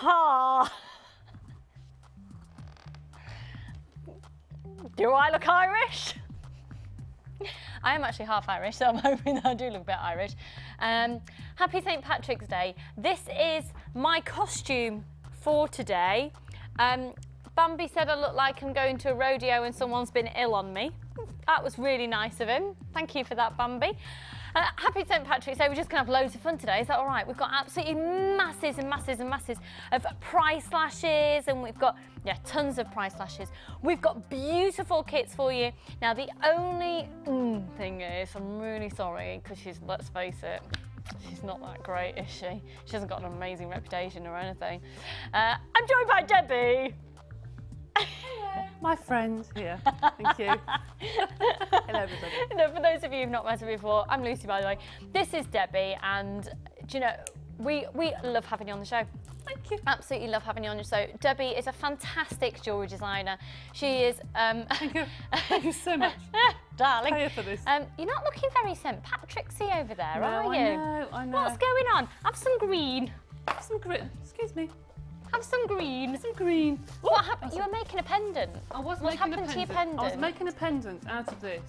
Ha! Do I look Irish? I am actually half Irish, so I'm hoping that I do look a bit Irish. Happy St. Patrick's Day. This is my costume for today. Bambi said I look like I'm going to a rodeo and someone's been ill on me. That was really nice of him. Thank you for that, Bambi. Happy St. Patrick's Day. We're just going to have loads of fun today. Is that all right? We've got absolutely masses and masses and masses of price slashes, and we've got, yeah, tons of price slashes. We've got beautiful kits for you. Now, the only thing is, I'm really sorry, because she's, let's face it, she's not that great, is she? She hasn't got an amazing reputation or anything. I'm joined by Debbie. My friend here. Thank you. Hello, everybody. No, for those of you who've not met her before, I'm Lucy, by the way. This is Debbie, and do you know, we love having you on the show. Thank you. Absolutely love having you on your show. Debbie is a fantastic jewellery designer. She is. Thank you. Thank you so much, darling. Pay for this. You're not looking very St. Patricksy over there, no, are you? I know. What's going on? Have some green. Have some green. Excuse me. Have some green. Some green. What happened? You were making a pendant. I was What making happened a pendant. to your pendant? I was making a pendant out of this.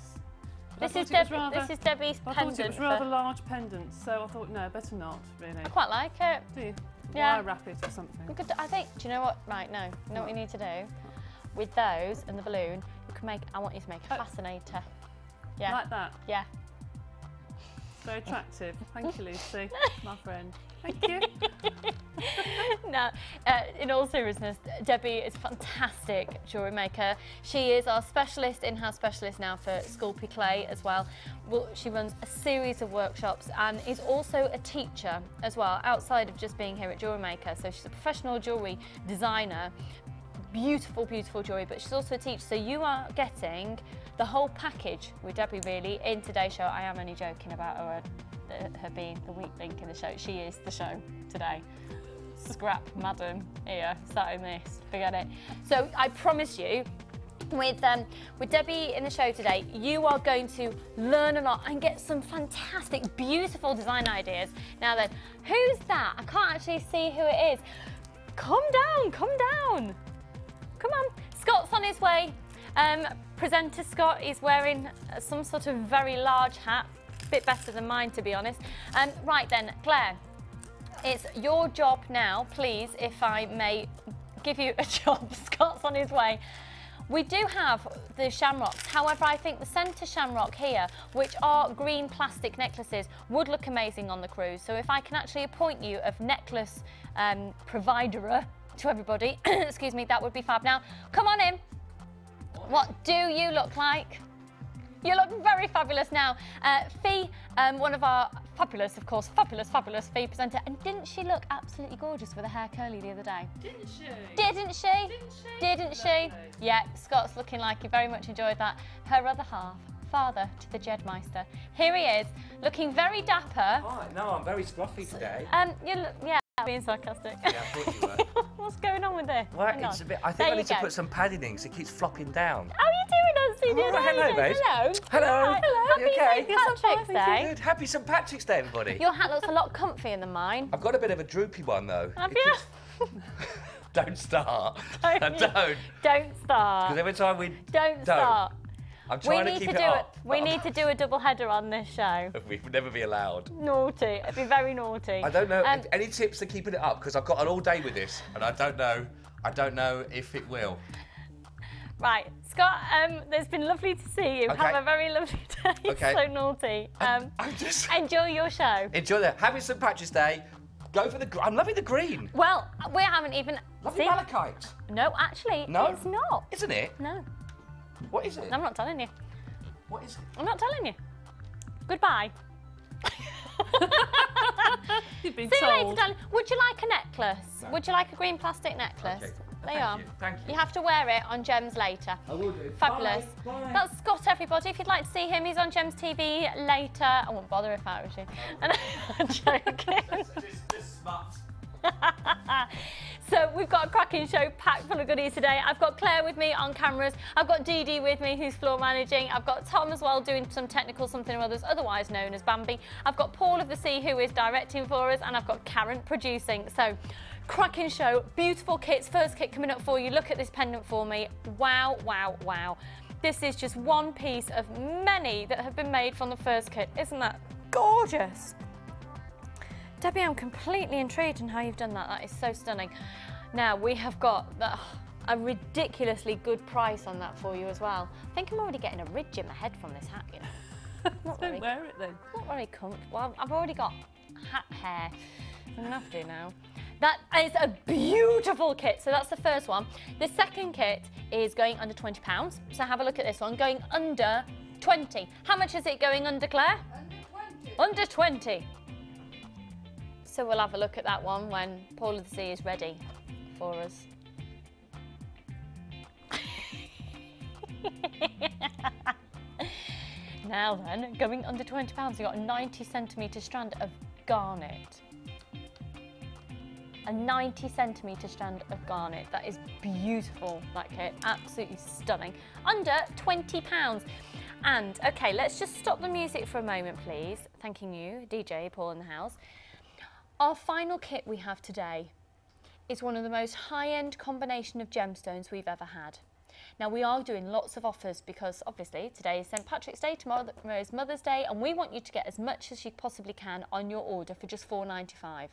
This is, rather, this is Debbie's I pendant. thought it was rather large pendant, so I thought, no, better not, really. I quite like it. Do you? Yeah. Wire wrap it or something. We could, I think, do you know what? Right, no. You know what you need to do? With those and the balloon, you can make, I want you to make a fascinator. Yeah. Like that? Yeah. Very attractive. Thank you, Lucy, my friend. Thank you. No, in all seriousness, Debbie is a fantastic jewellery maker. She is our specialist, in-house specialist now for Sculpey Clay as well. She runs a series of workshops and is also a teacher as well, outside of just being here at Jewellery Maker. So she's a professional jewellery designer, beautiful, beautiful jewellery, but she's also a teacher. So you are getting the whole package with Debbie, really, in today's show. I am only joking about her being the weak link in the show. She is the show today. Scrap madam here, sat in this, forget it. So I promise you, with Debbie in the show today, you are going to learn a lot and get some fantastic, beautiful design ideas. Now then, who's that? I can't actually see who it is. Come down, come down. Come on, Scott's on his way. Presenter Scott is wearing some sort of very large hat, bit better than mine, to be honest. Right then, Claire, it's your job now, please, if I may give you a job. Scott's on his way. We do have the shamrocks. However, I think the centre shamrock here, which are green plastic necklaces, would look amazing on the cruise. So if I can actually appoint you of necklace provider to everybody, excuse me, that would be fab. Now, come on in. What do you look like? You look very fabulous now. Fee, one of our fabulous, of course, fabulous Fee presenter. And didn't she look absolutely gorgeous with her hair curly the other day? Didn't she? Didn't she? Didn't she? Yeah, Scott's looking like he very much enjoyed that. Her other half, father to the Jedmeister. Here he is, looking very dapper. Hi, no, I'm very scruffy today. You look, yeah, being sarcastic. Yeah, I thought you were. What's going on with this? Well, Hang it's on. a bit. I think There I need to you go. put some padding in because it keeps flopping down. How are you doing, Nancy? All right, hello, mate. Hello. Hello. Hello. You okay? Happy St. Patrick's Day. Good. Happy St. Patrick's Day, everybody. Your hat looks a lot comfier than mine. I've got a bit of a droopy one though. Have It you? keeps- Don't start. Don't. Don't. Don't start. Because every time we Don't start. I'm We trying to need keep to it do up. it. We need to do a double header on this show. We would never be allowed. Naughty. It'd be very naughty. I don't know. Any tips to keeping it up? Because I've got an all day with this, and I don't know. I don't know if it will. Right, Scott. It's been lovely to see you. Okay. Have a very lovely day. Okay. So naughty. I'm just Enjoy your show. enjoy that. Happy St. Patrick's Day. Go for the. I'm loving the green. Well, we haven't even. Lovely seen- malachite. No, actually, No? it's not. Isn't it? No, What is it? I'm not telling you. What is it? I'm not telling you. Goodbye. You've been See you later, told. darling. Would you like a necklace? No. Would you like a green plastic necklace? Okay. There you Thank are. you, thank you. You have to wear it on Gems later. I will do. Fabulous. Bye. Bye. That's Scott, everybody. If you'd like to see him, he's on Gems TV later. I won't bother if I was you. And I'm joking. Just smut. So we've got a cracking show packed full of goodies today. I've got Claire with me on cameras. I've got Dee Dee with me, who's floor managing. I've got Tom as well doing some technical something or others, otherwise known as Bambi. I've got Paul of the Sea, who is directing for us, and I've got Karen producing. So cracking show, beautiful kits. First kit coming up for you. Look at this pendant for me. Wow, wow, wow. This is just one piece of many that have been made from the first kit. Isn't that gorgeous? Debbie, I'm completely intrigued in how you've done that. That is so stunning. Now, we have got a ridiculously good price on that for you as well. I think I'm already getting a ridge in my head from this hat, you know. Don't wear it then. Not very comfortable. I've already got hat hair. I'm gonna have to now. That is a beautiful kit. So that's the first one. The second kit is going under £20. So have a look at this one, going under 20. How much is it going under, Claire? Under 20. Under 20. So we'll have a look at that one when Paul of the Sea is ready for us. Now then, going under £20, you've got a 90cm strand of garnet. A 90cm strand of garnet. That is beautiful, that kit. Absolutely stunning. Under £20. And, okay, let's just stop the music for a moment, please. Thanking you, DJ Paul in the house. Our final kit we have today is one of the most high-end combination of gemstones we've ever had. Now, we are doing lots of offers because, obviously, today is St. Patrick's Day, tomorrow is Mother's Day, and we want you to get as much as you possibly can on your order for just £4.95.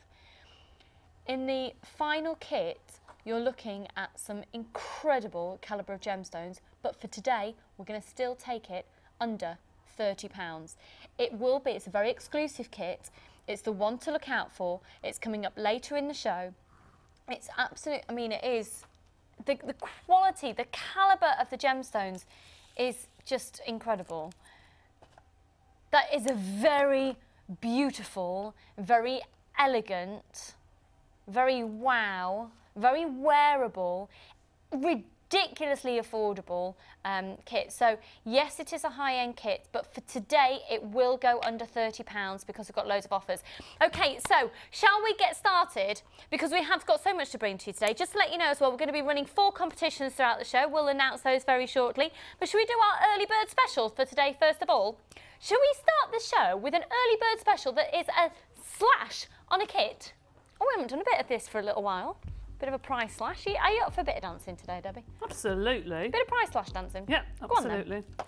In the final kit, you're looking at some incredible calibre of gemstones, but for today, we're going to still take it under £30. It will be, it's a very exclusive kit. It's the one to look out for. It's coming up later in the show. It's absolute, I mean, it is, the quality, the calibre of the gemstones is just incredible. That is a very beautiful, very elegant, very wow, very wearable, ridiculously affordable kit. So yes, it is a high-end kit, but for today it will go under £30 because we've got loads of offers. Okay, so shall we get started? Because we have got so much to bring to you today. Just to let you know as well, we're going to be running 4 competitions throughout the show. We'll announce those very shortly. But should we do our early bird special for today first of all? Should we start the show with an early bird special that is a slash on a kit? Oh, we haven't done a bit of this for a little while. Bit of a price slash. Are you up for a bit of dancing today, Debbie? Absolutely. Bit of price slash dancing? Yeah, Go absolutely. on, then.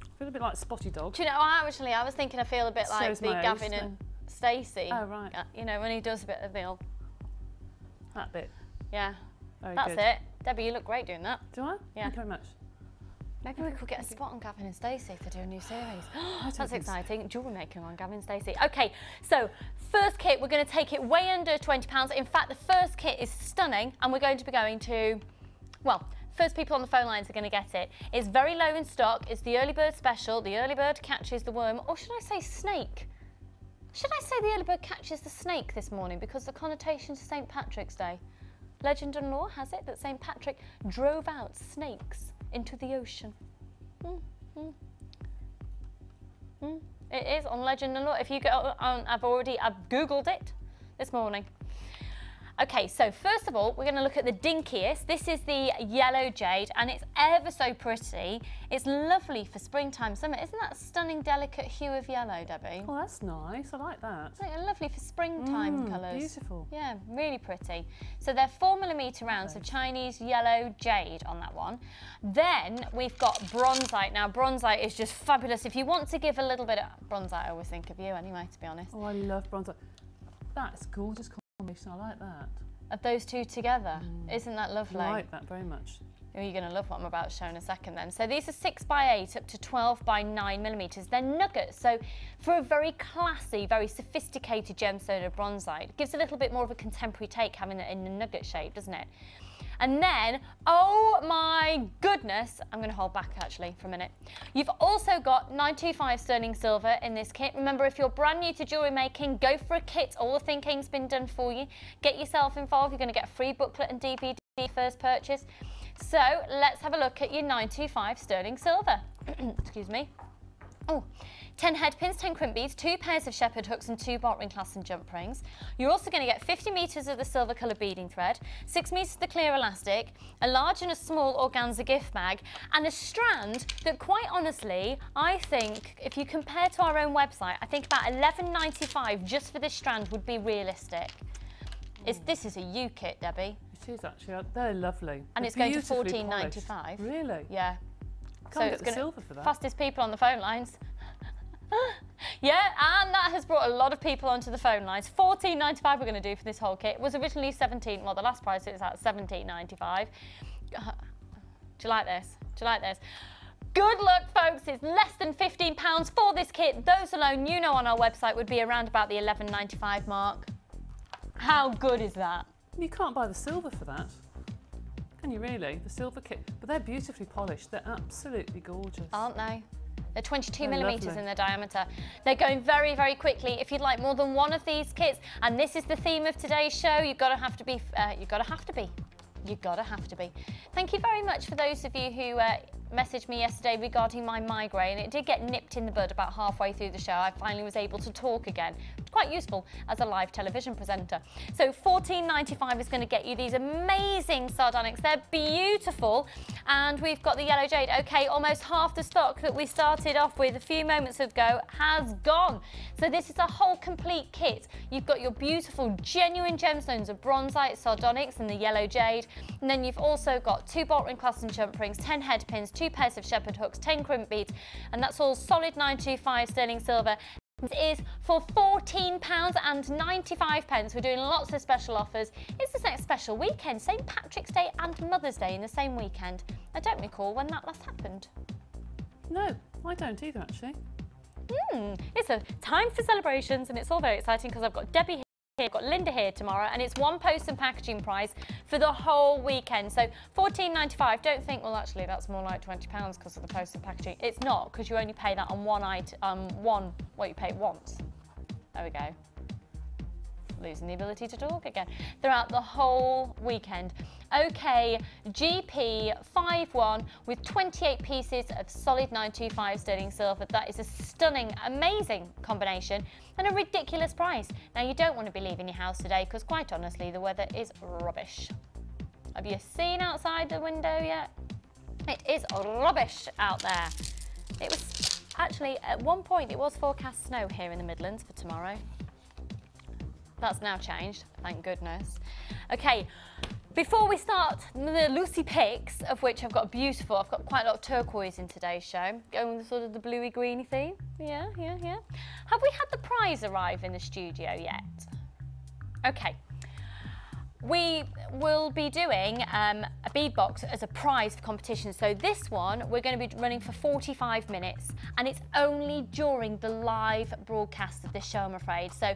I feel a bit like Spotty Dog. Do you know, I was thinking I feel a bit like the my Gavin age, and Stacey. Oh, right. You know, when he does a bit of the old... That bit. Yeah. Very That's good. it. Debbie, you look great doing that. Do I? Yeah. Thank you very much. Maybe we could get a spot on Gavin and Stacey to do a new series. That's think exciting. Jewellery Maker on Gavin and Stacey. Okay, so first kit, we're going to take it way under £20. In fact, the first kit is stunning, and we're going to be going to, well, first people on the phone lines are going to get it. It's very low in stock. It's the early bird special. The early bird catches the worm, or should I say snake? Should I say the early bird catches the snake this morning because the connotation to St. Patrick's Day? Legend and lore has it that St. Patrick drove out snakes into the ocean. It is on Legend and Lore. If you go on, I've Googled it this morning. Okay, so first of all, we're going to look at the dinkiest. This is the yellow jade, and it's ever so pretty. It's lovely for springtime, summer. Isn't that a stunning, delicate hue of yellow, Debbie? Oh, that's nice. I like that. Isn't it lovely for springtime colours? Beautiful. Yeah, really pretty. So they're 4mm rounds of Chinese yellow jade on that one. Then we've got bronzite. Now, bronzite is just fabulous. If you want to give a little bit of bronzite, I always think of you anyway, to be honest. Oh, I love bronzer. That's gorgeous combination. I like that. Of those two together, isn't that lovely? I like that very much. Oh, you're going to love what I'm about to show in a second then. So these are 6x8 up to 12x9mm. They're nuggets, so for a very classy, very sophisticated gemstone of bronzite, it gives a little bit more of a contemporary take having it in a nugget shape, doesn't it? And then, oh my goodness, I'm going to hold back actually for a minute. You've also got 925 sterling silver in this kit. Remember, if you're brand new to jewellery making, go for a kit. All the thinking's been done for you. Get yourself involved. You're going to get a free booklet and DVD first purchase. So let's have a look at your 925 sterling silver. Excuse me. Oh, 10 head pins, 10 crimp beads, 2 pairs of shepherd hooks and 2 bolt ring clasps and jump rings. You're also going to get 50 metres of the silver colour beading thread, 6 metres of the clear elastic, a large and a small organza gift bag, and a strand that, quite honestly, I think if you compare to our own website, I think about £11.95 just for this strand would be realistic. This is a U kit, Debbie. It is actually. They're lovely. And it's going to $14.95. Really? Yeah. Can't get the silver for that. Fastest people on the phone lines. Yeah, and that has brought a lot of people onto the phone lines. $14.95 we're going to do for this whole kit. It was originally $17. Well, the last price it was at $17.95. Do you like this? Do you like this? Good luck, folks. It's less than £15 for this kit. Those alone, you know, on our website would be around about the $11.95 mark. How good is that? You can't buy the silver for that. Can you really? The silver kit. But they're beautifully polished. They're absolutely gorgeous. Aren't they? They're 22 They're millimetres lovely. in their diameter. They're going very, very quickly. If you'd like more than one of these kits, and this is the theme of today's show, you've got to have to be. You've got to have to be. You've got to have to be. Thank you very much for those of you who messaged me yesterday regarding my migraine. It did get nipped in the bud about halfway through the show. I finally was able to talk again. Quite useful as a live television presenter. So $14.95 is going to get you these amazing sardonyx. They're beautiful. And we've got the yellow jade. Okay, almost half the stock that we started off with a few moments ago has gone. So this is a whole complete kit. You've got your beautiful genuine gemstones of bronzite, sardonyx and the yellow jade. And then you've also got 2 bolt ring clasps and jump rings, 10 head pins, 2 pairs of shepherd hooks, 10 crimp beads, and that's all solid 925 sterling silver. It is for £14.95. We're doing lots of special offers. It's the next special weekend, St. Patrick's Day and Mother's Day in the same weekend. I don't recall when that last happened. No, I don't either, actually. It's a time for celebrations, and it's all very exciting because I've got Debbie here. I've got Linda here tomorrow, and it's one post and packaging price for the whole weekend. So $14.95. Don't think, well, actually, that's more like £20 because of the post and packaging. It's not, because you only pay that on one item, you pay once. There we go. Losing the ability to talk again. Throughout the whole weekend. Okay, GP51 with 28 pieces of solid 925 sterling silver. That is a stunning, amazing combination and a ridiculous price. Now, you don't want to be leaving your house today because, quite honestly, the weather is rubbish. Have you seen outside the window yet? It is rubbish out there. It was actually, at one point, it was forecast snow here in the Midlands for tomorrow. That's now changed, thank goodness. Okay, before we start the Lucy picks, of which I've got quite a lot of turquoise in today's show, going with sort of the bluey greeny theme. Yeah. Have we had the prize arrive in the studio yet? Okay. We will be doing a bead box as a prize for competition. So this one, we're going to be running for 45 minutes, and it's only during the live broadcast of this show, I'm afraid. So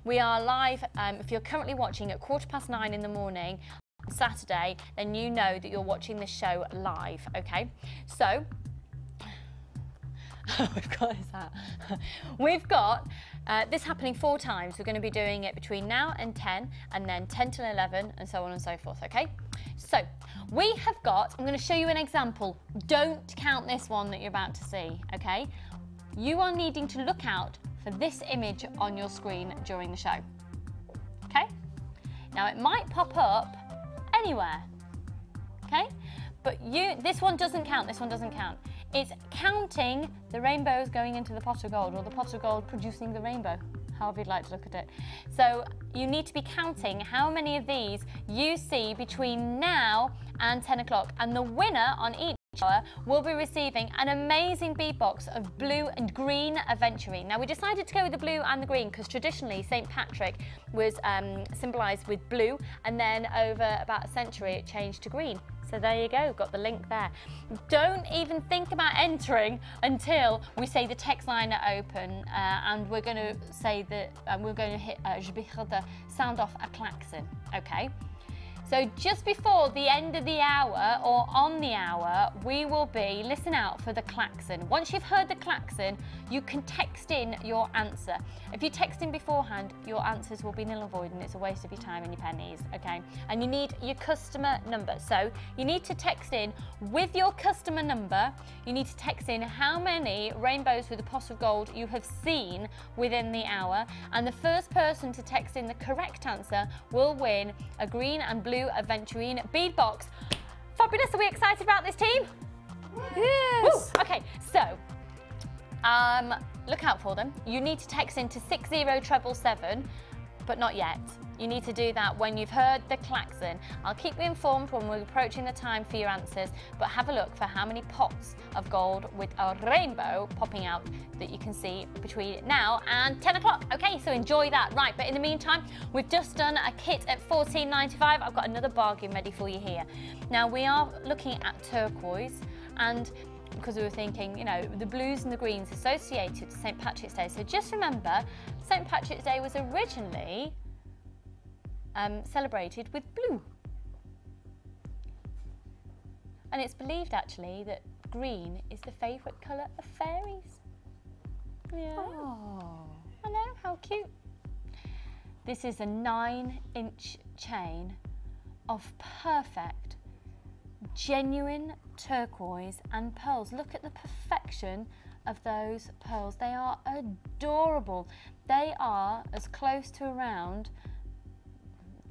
we are live, if you're currently watching at 9:15 in the morning on Saturday, then you know that you're watching this show live, okay? So, we've got this happening 4 times. We're going to be doing it between now and 10, and then 10 till 11, and so on and so forth, okay? So, we have got, I'm going to show you an example. Don't count this one that you're about to see, okay? You are needing to look out for this image on your screen during the show, okay? Now, it might pop up anywhere, okay? But this one doesn't count, It's counting the rainbows going into the pot of gold, or the pot of gold producing the rainbow, however you'd like to look at it. So you need to be counting how many of these you see between now and 10 o'clock. And the winner on each hour will be receiving an amazing bead box of blue and green aventurine. Now, we decided to go with the blue and the green because traditionally St. Patrick was symbolised with blue, and then over about a century it changed to green. So there you go, got the link there. Don't even think about entering until we say the text line are open, and we're going to say that we're going to hit sound off a klaxon, okay? So just before the end of the hour, or on the hour, we will be, listen out for the klaxon. Once you've heard the klaxon, you can text in your answer. If you text in beforehand, your answers will be null and void, and it's a waste of your time and your pennies, okay? And you need your customer number. So you need to text in with your customer number. You need to text in how many rainbows with a pot of gold you have seen within the hour. And the first person to text in the correct answer will win a green and blue aventurine bead box. Fabulous, are we excited about this team? Yes. Woo. Okay, so look out for them. You need to text into 60777, but not yet. You need to do that when you've heard the klaxon. I'll keep you informed when we're approaching the time for your answers, but have a look for how many pots of gold with a rainbow popping out that you can see between now and 10 o'clock. Okay, so enjoy that. Right, but in the meantime, we've just done a kit at $14.95. I've got another bargain ready for you here. Now, we are looking at turquoise, and because we were thinking, you know, the blues and the greens associated to St. Patrick's Day. So just remember, St. Patrick's Day was originally celebrated with blue. And it's believed actually that green is the favourite colour of fairies. Yeah. Oh. I know, how cute. This is a 9-inch chain of perfect, genuine turquoise and pearls. Look at the perfection of those pearls. They are adorable. They are as close to a round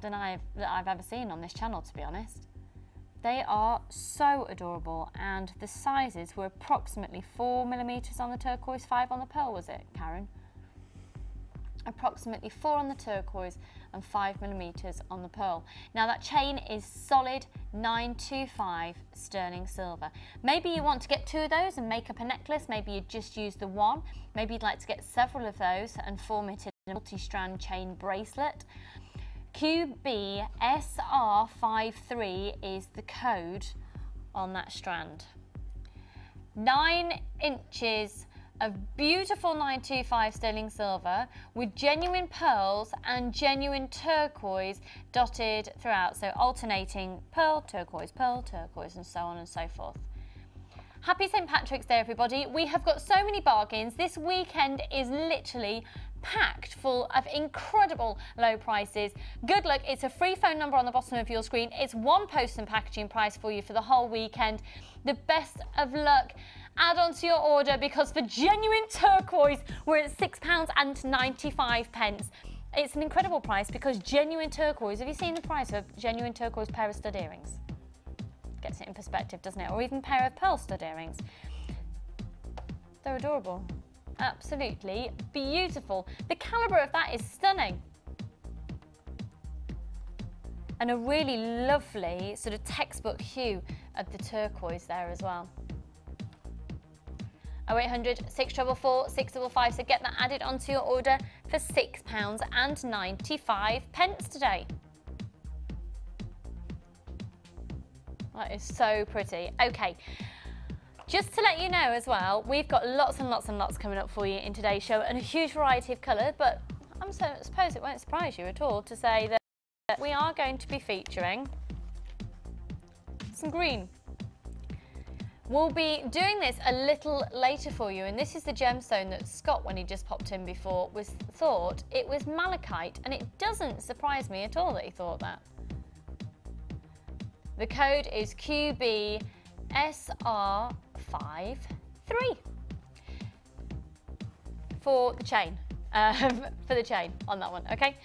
than I've ever seen on this channel, to be honest. They are so adorable, and the sizes were approximately 4mm on the turquoise, 5 on the pearl, was it, Karen? Approximately 4 on the turquoise and 5mm on the pearl. Now that chain is solid 925 sterling silver. Maybe you want to get 2 of those and make up a necklace. Maybe you just use the one. Maybe you'd like to get several of those and form it in a multi-strand chain bracelet. QBSR53 is the code on that strand. 9 inches of beautiful 925 sterling silver with genuine pearls and genuine turquoise dotted throughout, so alternating pearl, turquoise, and so on and so forth. Happy St. Patrick's Day, everybody. We have got so many bargains. This weekend is literally packed full of incredible low prices. Good luck. It's a free phone number on the bottom of your screen. It's one post and packaging price for you for the whole weekend. The best of luck. Add on to your order, because for genuine turquoise, we're at £6.95. It's an incredible price, because genuine turquoise, have you seen the price of a genuine turquoise pair of stud earrings? Gets it in perspective, doesn't it? Or even a pair of pearl stud earrings. They're adorable. Absolutely beautiful. The calibre of that is stunning. And a really lovely sort of textbook hue of the turquoise there as well. 0800 644 655, so get that added onto your order for £6.95 today. That is so pretty. Okay, just to let you know as well, we've got lots and lots and lots coming up for you in today's show, and a huge variety of colours, but I suppose it won't surprise you at all to say that we are going to be featuring some green. We'll be doing this a little later for you, and this is the gemstone that Scott, when he just popped in before, thought it was malachite, and it doesn't surprise me at all that he thought that. The code is QBSR53 for the chain, on that one, okay?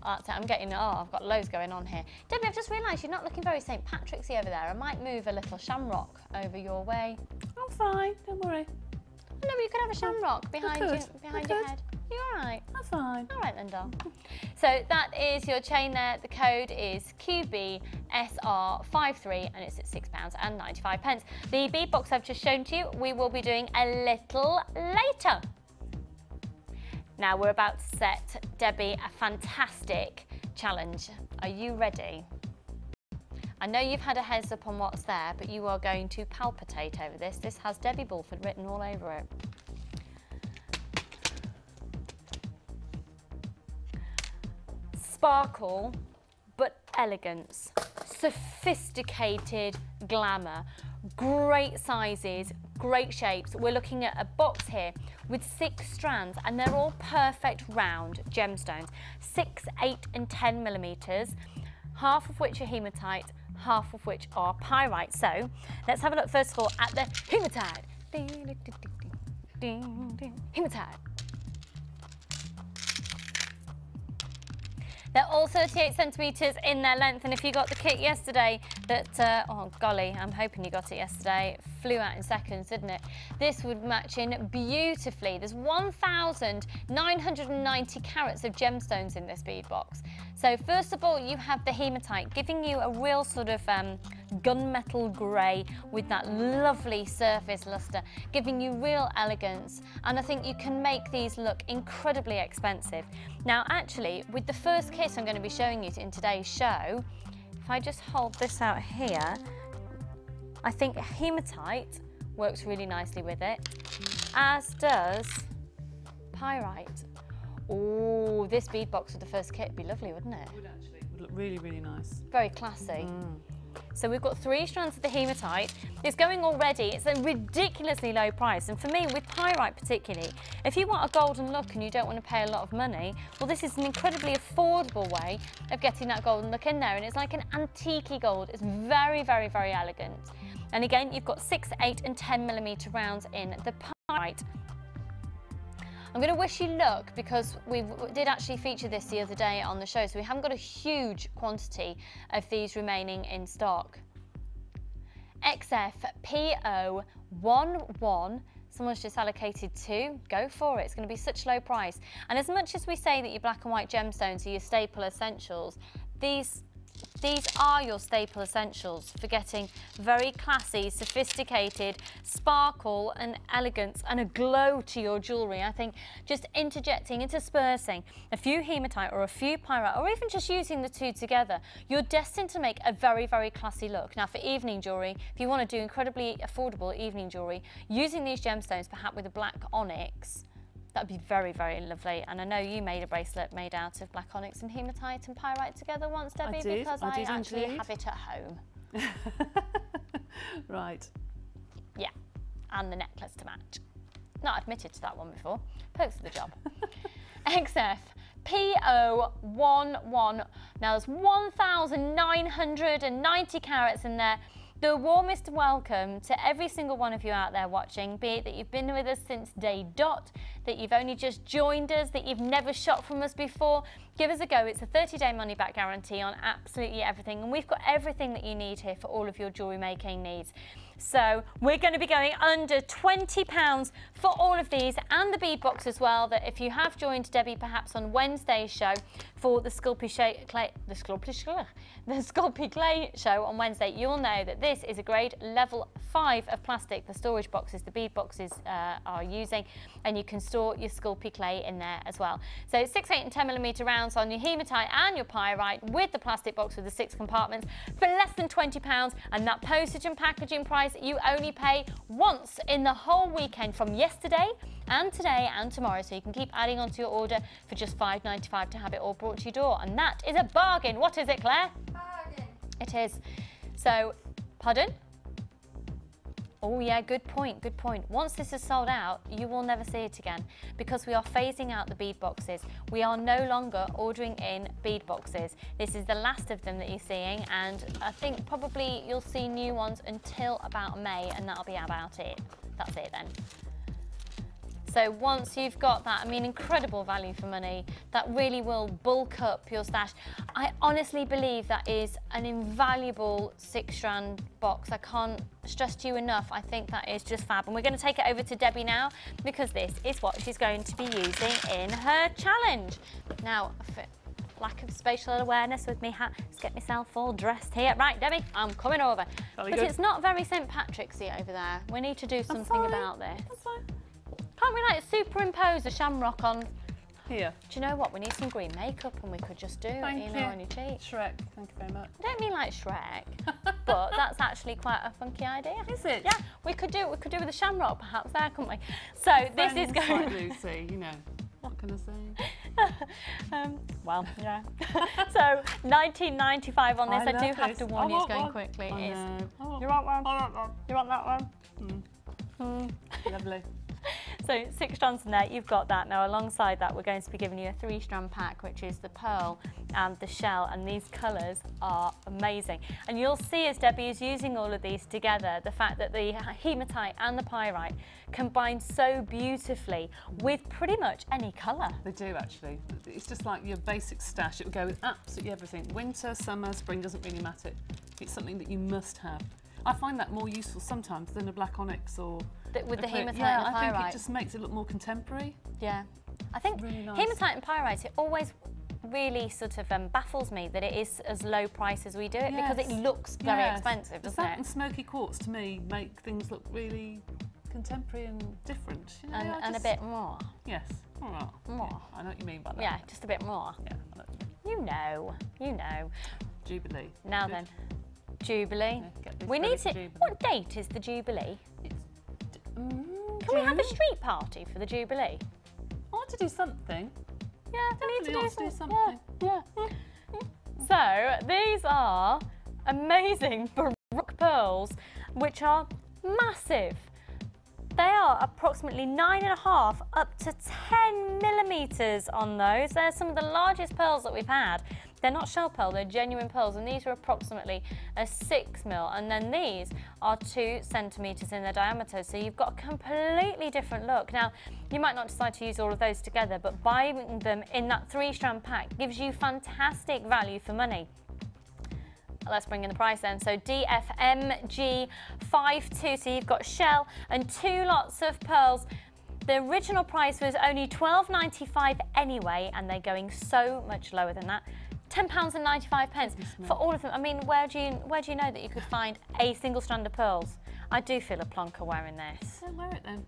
That's it, I'm getting, I've got loads going on here. Debbie, I've just realised you're not looking very St. Patrick's-y over there. I might move a little shamrock over your way. I'm fine, don't worry. Oh, no, but you could have a shamrock behind your head. You all right? I'm fine. All right then, doll. So that is your chain there. The code is QBSR53 and it's at £6.95. The bead box I've just shown to you, we will be doing a little later. Now we're about to set Debbie a fantastic challenge. Are you ready? I know you've had a heads up on what's there, but you are going to palpitate over this. This has Debbie Bulford written all over it. Sparkle, but elegance. Sophisticated glamour. Great sizes, great shapes. We're looking at a box here with 6 strands, and they're all perfect round gemstones. 6, 8 and 10mm, half of which are hematite, half of which are pyrite. So let's have a look first of all at the hematite. Hematite. They're all 38 centimetres in their length, and if you got the kit yesterday that, oh golly, I'm hoping you got it yesterday, flew out in seconds, didn't it? This would match in beautifully. There's 1,990 carats of gemstones in this bead box. So first of all, you have the hematite, giving you a real sort of gunmetal grey with that lovely surface luster, giving you real elegance. And I think you can make these look incredibly expensive. Now, actually, with the first kit I'm going to be showing you in today's show, if I just hold this out here, I think hematite works really nicely with it, as does pyrite. Oh, this bead box with the first kit would be lovely, wouldn't it? It would actually. It would look really, really nice. Very classy. So we've got 3 strands of the hematite. It's going already. It's a ridiculously low price. And for me, with pyrite particularly, if you want a golden look and you don't want to pay a lot of money, well, this is an incredibly affordable way of getting that golden look in there. And it's like an antique gold. It's very, very, very elegant. And again, you've got 6, 8 and 10 millimetre rounds in the pyrite. I'm going to wish you luck because we did actually feature this the other day on the show, so we haven't got a huge quantity of these remaining in stock. XFPO11, someone's just allocated 2, go for it, it's going to be such low price. And as much as we say that your black and white gemstones are your staple essentials, these are your staple essentials for getting very classy, sophisticated sparkle and elegance and a glow to your jewellery. I think just interjecting, interspersing a few hematite or a few pyrite, or even just using the 2 together, you're destined to make a very, very classy look. Now, for evening jewellery, if you want to do incredibly affordable evening jewellery, using these gemstones, perhaps with a black onyx, that'd be very, very lovely. And I know you made a bracelet made out of black onyx and hematite and pyrite together once, Debbie, because I actually have it at home. Right. Yeah, and the necklace to match. Not admitted to that one before. Pokes the job. XFPO11. Now there's 1,990 carats in there. The warmest welcome to every single one of you out there watching, be it that you've been with us since day dot, that you've only just joined us, that you've never shopped from us before. Give us a go. It's a 30-day money-back guarantee on absolutely everything, and we've got everything that you need here for all of your jewellery making needs. So we're going to be going under £20 for all of these and the bead box as well, that if you have joined Debbie perhaps on Wednesday's show for the Sculpey Clay show on Wednesday, you'll know that this is a grade level 5 of plastic, the storage boxes, the bead boxes are using, and you can store your Sculpey Clay in there as well. So 6, 8 and 10 millimetre rounds on your hematite and your pyrite with the plastic box with the 6 compartments for less than £20, and that postage and packaging price you only pay once in the whole weekend from yesterday and today and tomorrow, so you can keep adding onto your order for just £5.95 to have it all brought to your door, and that is a bargain. What is it, Claire? Bargain. It is. So, pardon? Oh yeah, good point, good point. Once this is sold out, you will never see it again because we are phasing out the bead boxes. We are no longer ordering in bead boxes. This is the last of them that you're seeing, and I think probably you'll see new ones until about May, and that'll be about it. That's it then. So once you've got that, I mean, incredible value for money, that really will bulk up your stash. I honestly believe that is an invaluable 6-strand box. I can't stress to you enough. I think that is just fab. And we're going to take it over to Debbie now because this is what she's going to be using in her challenge. Now, for lack of spatial awareness with me, let's get myself all dressed here. Right, Debbie, I'm coming over. But it's not very St. Patrick's-y over there. We need to do something about this. That's fine. Can't we like superimpose a shamrock on? Here. Do you know what? We need some green makeup and we could just do it, you know, on your cheeks. Shrek, thank you very much. I don't mean like Shrek, but that's actually quite a funky idea. Is it? Yeah, we could do it with a shamrock perhaps there, couldn't we? So this is going... Like Lucy, you know. What can I say? Well, yeah. So 19.95 on this. I do have to warn you, it's going one. quickly. I It is. know. You want one? You want that one? Lovely. So 6 strands in there, you've got that. Now alongside that, we're going to be giving you a 3-strand pack, which is the pearl and the shell, and these colours are amazing. And you'll see as Debbie is using all of these together, the fact that the hematite and the pyrite combine so beautifully with pretty much any colour. They do actually. It's just like your basic stash. It would go with absolutely everything. Winter, summer, spring, doesn't really matter. It's something that you must have. I find that more useful sometimes than a black onyx or With the hematite yeah, and the I pyrite. think it just makes it look more contemporary. Yeah. I think really nice. hematite and pyrite, it always really sort of baffles me that it is as low price as we do it, because it looks very expensive, doesn't that it? and smoky quartz to me make things look really contemporary and different. You know, And a bit more. Yes. All right. More. Yeah, I know what you mean by that. Yeah, just a bit more. Yeah, I know what you mean. You know. Jubilee. Now Good. then, Jubilee. Yeah, get this We ready need for to. Jubilee. What date is the Jubilee? Can we have a street party for the Jubilee? I want to do something. Yeah, we need to Definitely do ought to do something. something. Yeah. So these are amazing Baroque pearls, which are massive. They are approximately 9.5 up to 10 millimetres on those. They're some of the largest pearls that we've had. They're not shell pearl, they're genuine pearls, and these are approximately a 6 mil, and then these are 2 centimetres in their diameter, so you've got a completely different look. Now, you might not decide to use all of those together, but buying them in that 3-strand pack gives you fantastic value for money. Let's bring in the price then. So DFMG52, so you've got shell and 2 lots of pearls. The original price was only £12.95 anyway, and they're going so much lower than that. £10.95 for all of them. I mean, where do you know that you could find a single strand of pearls? I do feel a plonker wearing this. Don't wear it then.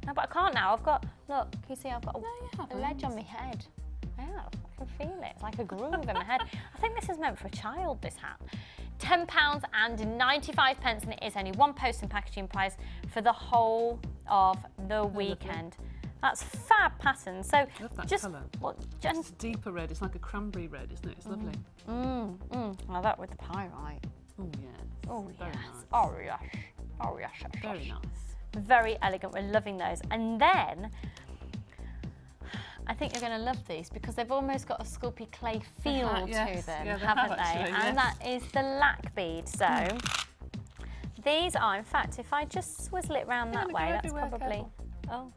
No, but I can't now. I've got, look, can you see I've got No, you a haven't. ledge on my head. Yeah, I can feel it. It's like a groove in my head. I think this is meant for a child, this hat. £10.95, and it is only one post and packaging price for the whole of the weekend. That's fab pattern. So I love that just colour. Just It's a deeper red. It's like a cranberry red, isn't it? It's lovely. Now that with the pyrite. Oh yeah. Oh Very yes. nice. Oh yes. Oh yes. Yes, Very yes. nice. Very elegant. We're loving those. And then I think you're going to love these because they've almost got a Sculpey clay feel Yes. to them, Yeah, they haven't have they? actually, And yes. that is the lac bead. So these are, in fact, if I just swizzle it round that gonna way, go that's everywhere, probably. careful. Oh,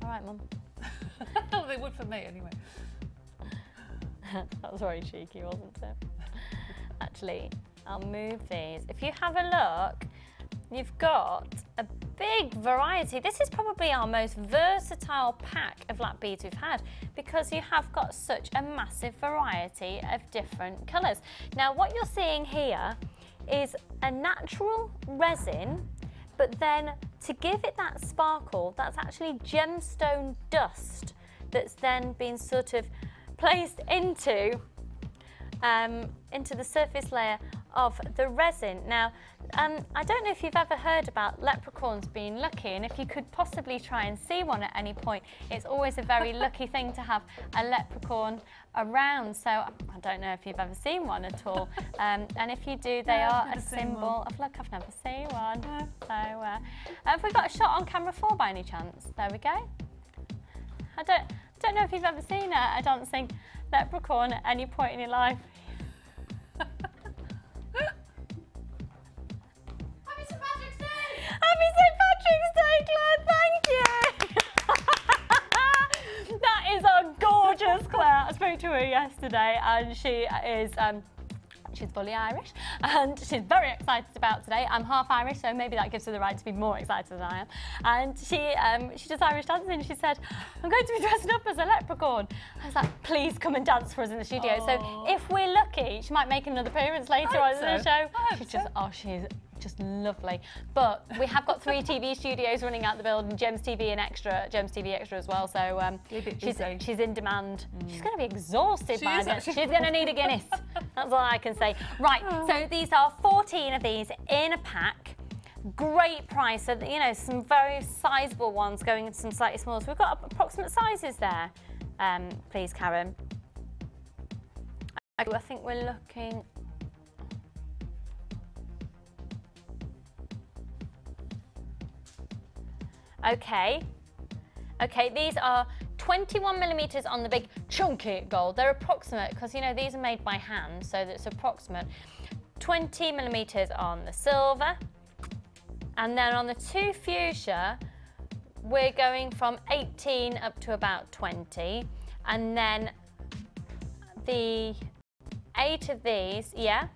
all right, Mum. They would for me anyway. That was very cheeky, wasn't it? Actually, I'll move these. If you have a look, you've got a big variety. This is probably our most versatile pack of lac beads we've had because you have got such a massive variety of different colours. Now, what you're seeing here is a natural resin, but then to give it that sparkle, that's actually gemstone dust that's then been sort of placed into the surface layer of the resin. Now, I don't know if you've ever heard about leprechauns being lucky, and if you could possibly try and see one at any point, it's always a very lucky thing to have a leprechaun around. So I don't know if you've ever seen one at all, and if you do, they are a symbol of luck. I've never seen one. No. So have we got a shot on camera 4 by any chance? There we go. I don't know if you've ever seen a dancing leprechaun at any point in your life. Happy St. Patrick's Day! Happy St. Patrick's Day, Claire, thank you! That is a gorgeous Claire. I spoke to her yesterday and she is, she's fully Irish and she's very excited about today. I'm half Irish, so maybe that gives her the right to be more excited than I am. And she does Irish dancing and she said, I'm going to be dressing up as a leprechaun. I was like, please come and dance for us in the studio. Aww. So if we're lucky, she might make another appearance later on in the show. She's just lovely. But we have got 3 TV studios running out the building, Gems TV Extra as well. So she's in demand. She's going to be exhausted by this. She's going to need a Guinness. That's all I can say. Right, so these are 14 of these in a pack. Great price. So, you know, some very sizable ones going into some slightly smaller. So we've got approximate sizes there, please, Karen. I think we're looking. Okay, Okay, these are 21 millimeters on the big chunky gold. They're approximate because, you know, these are made by hand, so that's approximate. 20 millimeters on the silver. And then on the 2 fuchsia, we're going from 18 up to about 20. And then the 8 of these, yeah,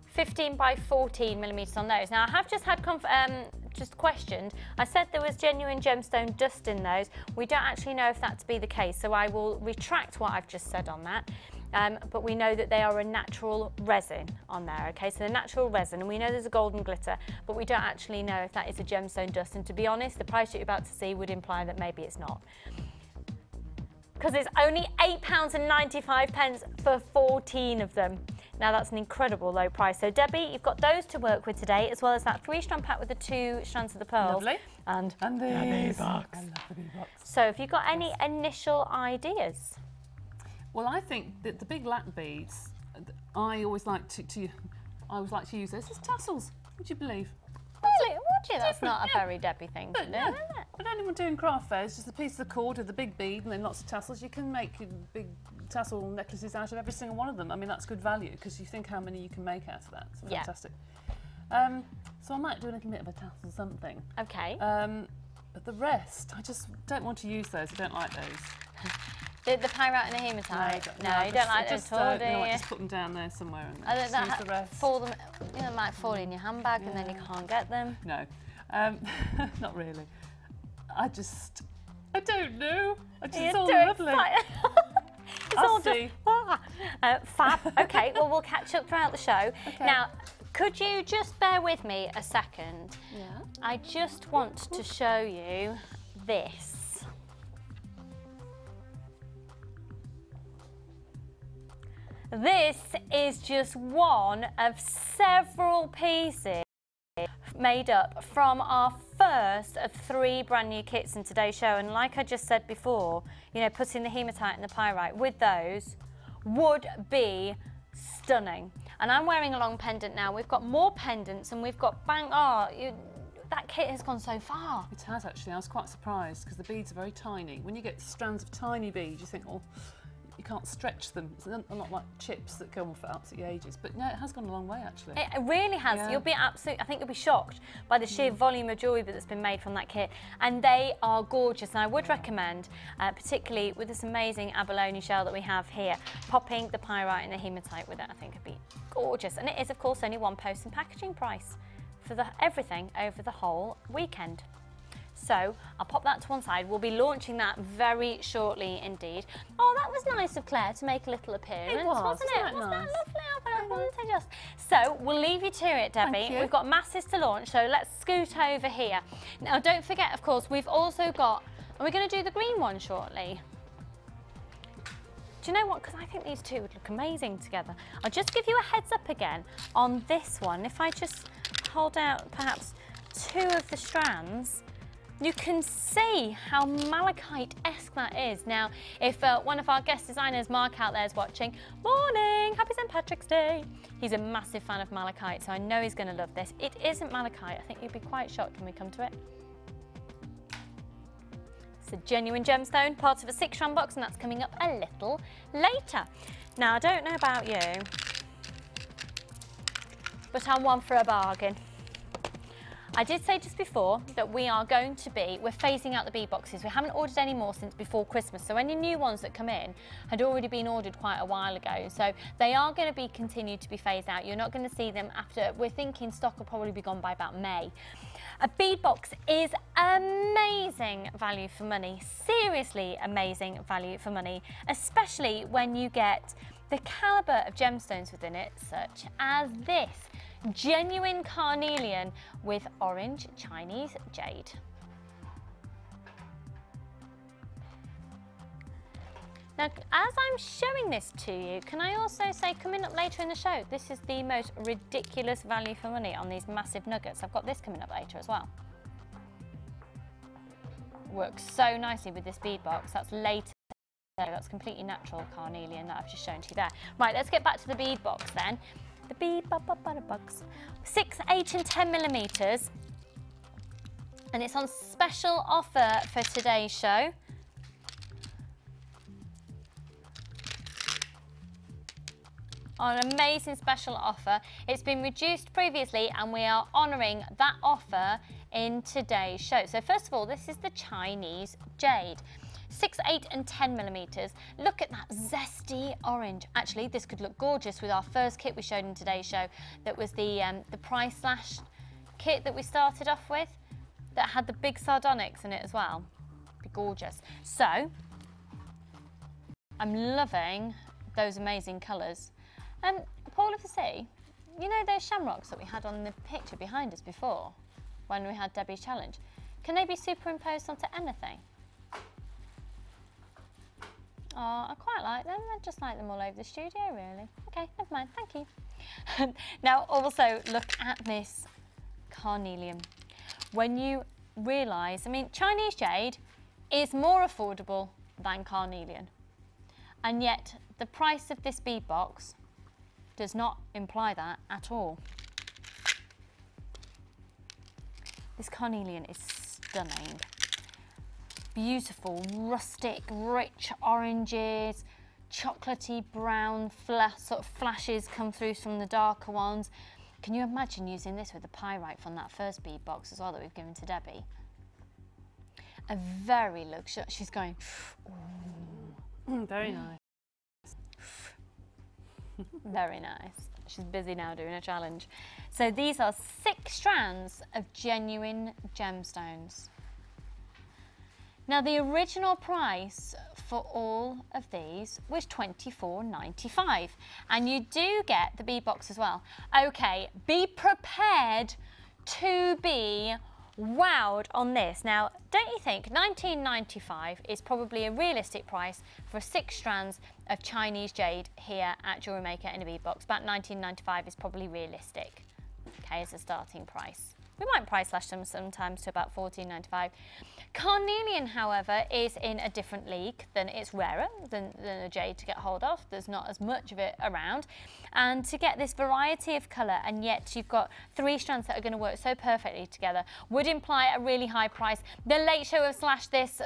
15 by 14 millimeters on those. Now I have just had just questioned. I said there was genuine gemstone dust in those. We don't actually know if that to be the case, so I will retract what I've just said on that. But we know that they are a natural resin on there, okay? So the natural resin, and we know there's a golden glitter, but we don't actually know if that is a gemstone dust. And to be honest, the price that you're about to see would imply that maybe it's not. Because it's only £8.95 for 14 of them. Now that's an incredible low price. So Debbie, you've got those to work with today, as well as that 3-strand pack with the 2 strands of the pearls. Lovely. And these. the bee box. I love the bee box. So have you got any initial ideas? Well, I think that the big lap beads, I always like to use those as tassels. Would you believe? Really? Would you? That's not a very Debbie thing to do, Yeah. is it? But anyone doing craft fairs, just a piece of the cord with the big bead and then lots of tassels. You can make big tassel necklaces out of every single one of them. I mean, that's good value because you think how many you can make out of that. It's fantastic. So I might do a little bit of a tassel something. Okay. But the rest, I just don't want to use those. I don't like those. The pyrite and the hematite? No, you don't like those at all, do you? Just put them down there somewhere and then just use the rest. Fall them, you know, might fall in your handbag and then you can't get them. No, not really. I don't know. It's all lovely. It's all just fab. Okay, well, we'll catch up throughout the show. Okay. Now, could you just bear with me a second? Yeah. I just want to show you this. This is just one of several pieces made up from our first of 3 brand new kits in today's show. And like I just said before, you know, putting the hematite and the pyrite with those would be stunning. And I'm wearing a long pendant now. We've got more pendants and we've got that kit has gone so far. It has actually. I was quite surprised because the beads are very tiny. When you get strands of tiny beads, you think, oh, you can't stretch them. It's not like chips that go on for absolutely ages. But no, it has gone a long way actually. It really has. Yeah. You'll be I think you'll be shocked by the sheer volume of jewellery that's been made from that kit. And they are gorgeous. And I would recommend, particularly with this amazing abalone shell that we have here, popping the pyrite and the hematite with it. I think it'd be gorgeous. And it is, of course, only £1 post and packaging price for everything over the whole weekend. So I'll pop that to one side. We'll be launching that very shortly indeed. Oh, that was nice of Claire to make a little appearance, wasn't it? Wasn't that lovely? Wasn't it just? So we'll leave you to it, Debbie. We've got masses to launch, so let's scoot over here. Now, don't forget, of course, we've also got, are we going to do the green one shortly? Do you know what? Because I think these two would look amazing together. I'll just give you a heads up again on this one. If I just hold out perhaps 2 of the strands, you can see how malachite-esque that is. Now, if one of our guest designers, Mark out there, is watching, morning, happy St. Patrick's Day. He's a massive fan of malachite, so I know he's going to love this. It isn't malachite. I think you'd be quite shocked when we come to it. It's a genuine gemstone, part of a 6-strand box, and that's coming up a little later. Now, I don't know about you, but I'm one for a bargain. I did say just before that we're phasing out the bead boxes. We haven't ordered any more since before Christmas, so any new ones that come in had already been ordered quite a while ago. So they are going to be continued to be phased out. You're not going to see them after, we're thinking stock will probably be gone by about May. A bead box is amazing value for money, seriously amazing value for money, especially when you get the calibre of gemstones within it, such as this. Genuine carnelian with orange Chinese jade. Now, as I'm showing this to you, can I also say, coming up later in the show, this is the most ridiculous value for money on these massive nuggets. I've got this coming up later as well. Works so nicely with this bead box. That's later. That's completely natural carnelian that I've just shown to you there. Right, let's get back to the bead box then. The bead box. 6, 8 and 10 millimeters. And it's on special offer for today's show. On an amazing special offer. It's been reduced previously and we are honouring that offer in today's show. So first of all, this is the Chinese jade. 6, 8 and 10 millimetres. Look at that zesty orange. Actually, this could look gorgeous with our first kit we showed in today's show. That was the price slash kit that we started off with that had the big sardonyx in it as well. Be gorgeous. So, I'm loving those amazing colours. Paul of the Sea, you know those shamrocks that we had on the picture behind us before when we had Debbie's challenge? Can they be superimposed onto anything? Oh, I quite like them. I just like them all over the studio, really. Okay, never mind, thank you. Now, also, look at this carnelian. When you realise, I mean, Chinese jade is more affordable than carnelian. And yet, the price of this bead box does not imply that at all. This carnelian is stunning. Beautiful, rustic, rich oranges, chocolatey brown sort of flashes come through from the darker ones. Can you imagine using this with the pyrite from that first bead box as well that we've given to Debbie? A very luxurious, she's going, very nice. Very nice. She's busy now doing a challenge. So these are 6 strands of genuine gemstones. Now the original price for all of these was $24.95 and you do get the bead box as well. Okay, be prepared to be wowed on this. Now, don't you think $19.95 is probably a realistic price for 6 strands of Chinese jade here at Jewellery Maker in a bead box? About $19.95 is probably realistic, okay, as a starting price. We might price slash them sometimes to about $14.95. Carnelian, however, is in a different league. It's rarer than a jade to get hold of. There's not as much of it around. And to get this variety of colour, and yet you've got 3 strands that are going to work so perfectly together, would imply a really high price. The Late Show have slashed this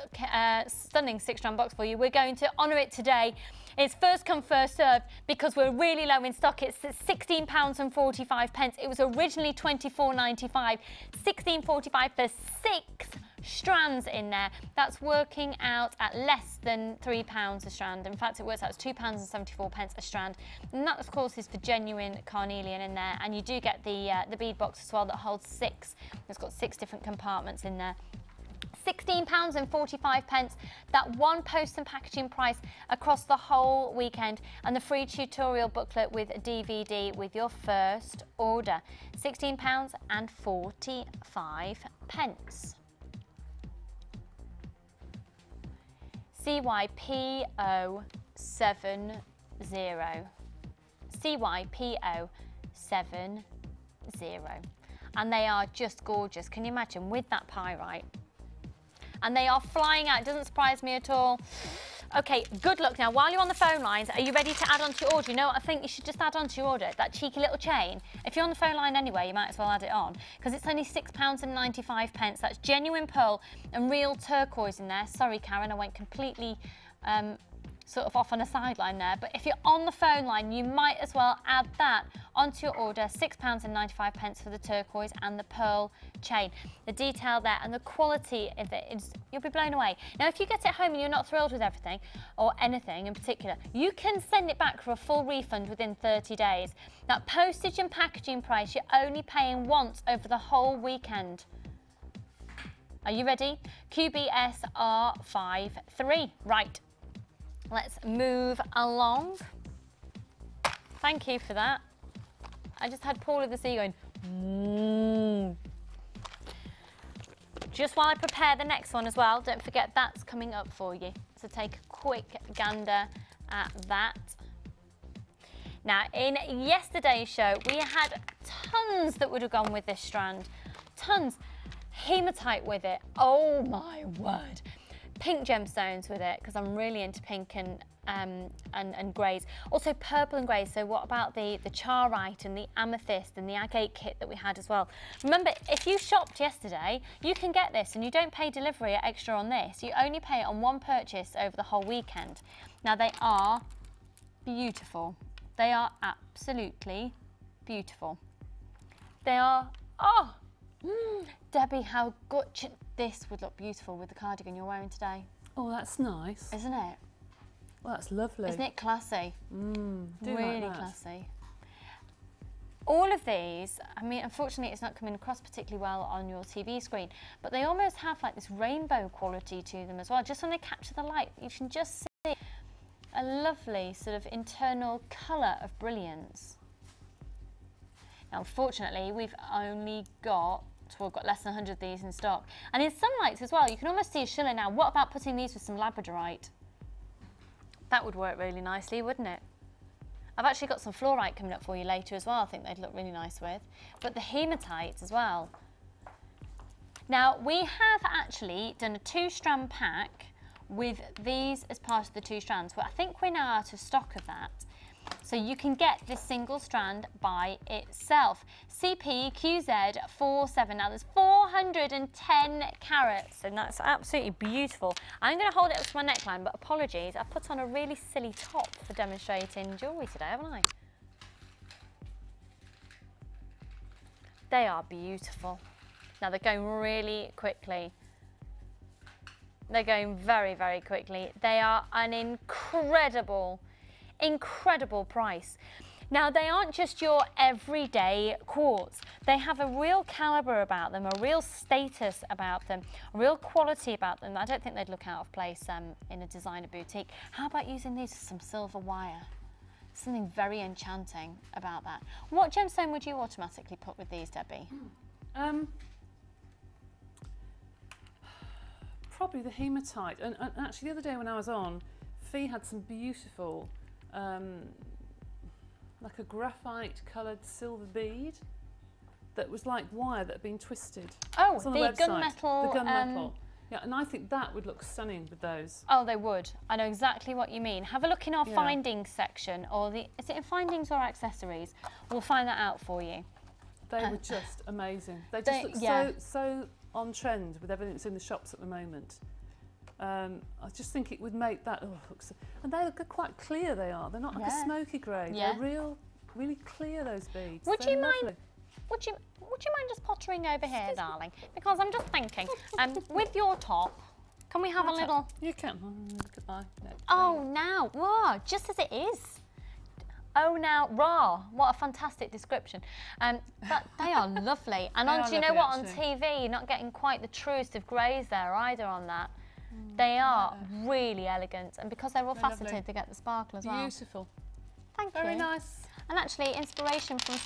stunning 6-strand box for you. We're going to honour it today. It's first come, first served because we're really low in stock. It's £16.45. It was originally $24.95. £16.45 for 6 strands in there. That's working out at less than £3 a strand. In fact, it works out as £2.74 a strand. And that, of course, is for genuine carnelian in there. And you do get the bead box as well that holds 6. It's got 6 different compartments in there. £16.45, that one post and packaging price across the whole weekend, and the free tutorial booklet with a DVD with your first order. £16.45. CYPO70. CYPO70. And they are just gorgeous. Can you imagine with that pyrite? And they are flying out. It doesn't surprise me at all. Okay, good luck. Now, while you're on the phone lines, are you ready to add on to your order? You know what I think you should just add on to your order? That cheeky little chain. If you're on the phone line anyway, you might as well add it on, because it's only £6.95. That's genuine pearl and real turquoise in there. Sorry, Karen, I went completely sort of off on a sideline there. But if you're on the phone line, you might as well add that onto your order. £6.95 for the turquoise and the pearl chain. The detail there and the quality of it, you'll be blown away. Now, if you get it home and you're not thrilled with everything or anything in particular, you can send it back for a full refund within 30 days. That postage and packaging price, you're only paying once over the whole weekend. Are you ready? QBSR53. Right. Let's move along. Thank you for that. I just had Paul of the Sea going, Just while I prepare the next one as well, don't forget that's coming up for you. So take a quick gander at that. Now, in yesterday's show, we had tons that would have gone with this strand. Tons. Hematite with it. Oh my word. Pink gemstones with it, because I'm really into pink and and greys. Also purple and greys. So what about the charite and the amethyst and the agate kit that we had as well? Remember, if you shopped yesterday, you can get this and you don't pay delivery extra on this. You only pay it on one purchase over the whole weekend. Now they are beautiful. They are absolutely beautiful. They are, oh, Debbie, how good, this would look beautiful with the cardigan you're wearing today. Oh, that's nice. Isn't it? Well, that's lovely. Isn't it classy? Really like classy. All of these, I mean, unfortunately it's not coming across particularly well on your TV screen, but they almost have like this rainbow quality to them as well. Just when they capture the light, you can just see a lovely sort of internal colour of brilliance. Now, unfortunately, we've only got, we've got less than 100 of these in stock. And in some lights as well, you can almost see a shiller now. What about putting these with some labradorite? That would work really nicely, wouldn't it? I've actually got some fluorite coming up for you later as well. I think they'd look really nice with. But the hematite as well. Now, we have actually done a 2-strand pack with these as part of the 2 strands. Well, I think we're now out of stock of that. So you can get this single strand by itself. CPQZ47. Now there's 410 carats and that's absolutely beautiful. I'm going to hold it up to my neckline, but apologies, I put on a really silly top for demonstrating jewellery today, haven't I? They are beautiful. Now they're going really quickly. They're going very, very quickly. They are an incredible price. Now they aren't just your everyday quartz. They have a real calibre about them, a real status about them, a real quality about them. I don't think they'd look out of place in a designer boutique. How about using these with some silver wire? Something very enchanting about that. What gemstone would you automatically put with these, Debbie? Probably the hematite. And actually the other day when I was on, Fee had some beautiful like a graphite coloured silver bead that was like wire that had been twisted. Oh, the gunmetal. The gunmetal. Yeah, and I think that would look stunning with those. Oh, they would. I know exactly what you mean. Have a look in our findings section, or is it in findings or accessories? We'll find that out for you. They were just amazing. They just look so on trend with everything that's in the shops at the moment. I just think it would make that, and they look quite clear. They are. They're not like a smoky grey. Yeah. They're really clear. Those beads. Would you mind just pottering over here, darling? Because I'm just thinking, with your top, can we have a little? You can. Goodbye. No, oh, now, wow, just as it is. Oh, now, raw. What a fantastic description. But they are lovely. And do you know what? On TV, you're not getting quite the truest of greys there either on that. They are really elegant, and because they're all faceted, lovely. They get the sparkle as well. Beautiful. Thank you. Very nice. And actually, inspiration from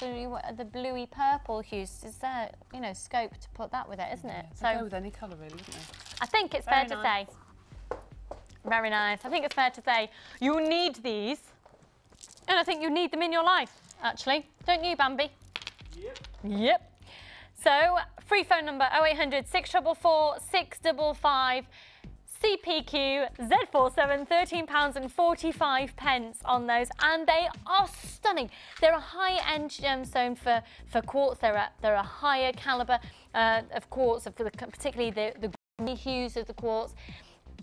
the bluey purple hues is there, you know, scope to put that with it, isn't it? So go with any colour, really, isn't it? I think it's fair to say. Very nice. I think it's fair to say you need these, and I think you need them in your life. Actually, don't you, Bambi? Yep. Yep. So, free phone number 0800 644 655. CPQ Z47, £13.45 on those, and they are stunning. They're a high-end gemstone for quartz. They're a higher calibre of quartz, particularly the green hues of the quartz.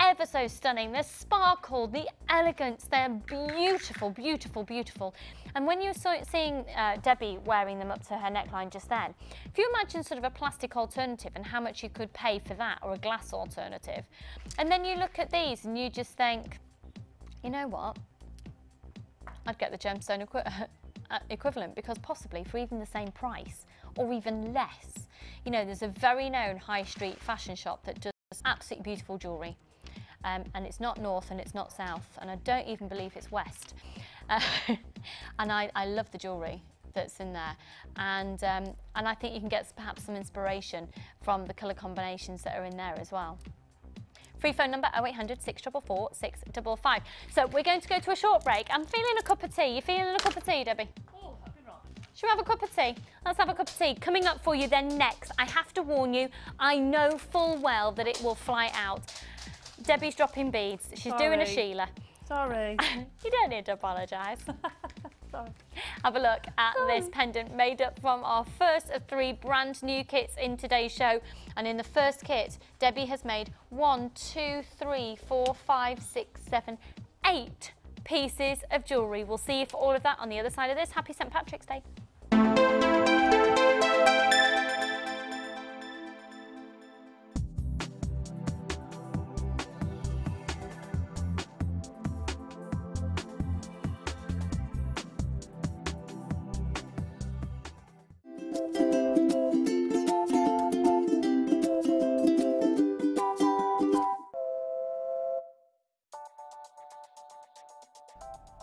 Ever so stunning. The sparkle, the elegance, they're beautiful, beautiful, beautiful. And when you're seeing Debbie wearing them up to her neckline just then, if you imagine sort of a plastic alternative and how much you could pay for that, or a glass alternative, and then you look at these and you just think, you know what, I'd get the gemstone equivalent, because possibly for even the same price or even less. You know, there's a very known high street fashion shop that does absolutely beautiful jewellery. And it's not north and it's not south, and I don't even believe it's west. And I love the jewellery that's in there, and I think you can get perhaps some inspiration from the colour combinations that are in there as well. Free phone number 0800 644 655. So we're going to go to a short break. I'm feeling a cup of tea. You feeling a cup of tea, Debbie? Oh, that'd be right. Should we have a cup of tea? Let's have a cup of tea. Coming up for you then next, I have to warn you, I know full well that it will fly out. Debbie's dropping beads. She's doing a Sheila. Sorry. You don't need to apologise. Sorry. Have a look at this pendant made up from our first of 3 brand new kits in today's show. And in the first kit, Debbie has made 1, 2, 3, 4, 5, 6, 7, 8 pieces of jewellery. We'll see you for all of that on the other side of this. Happy St Patrick's Day.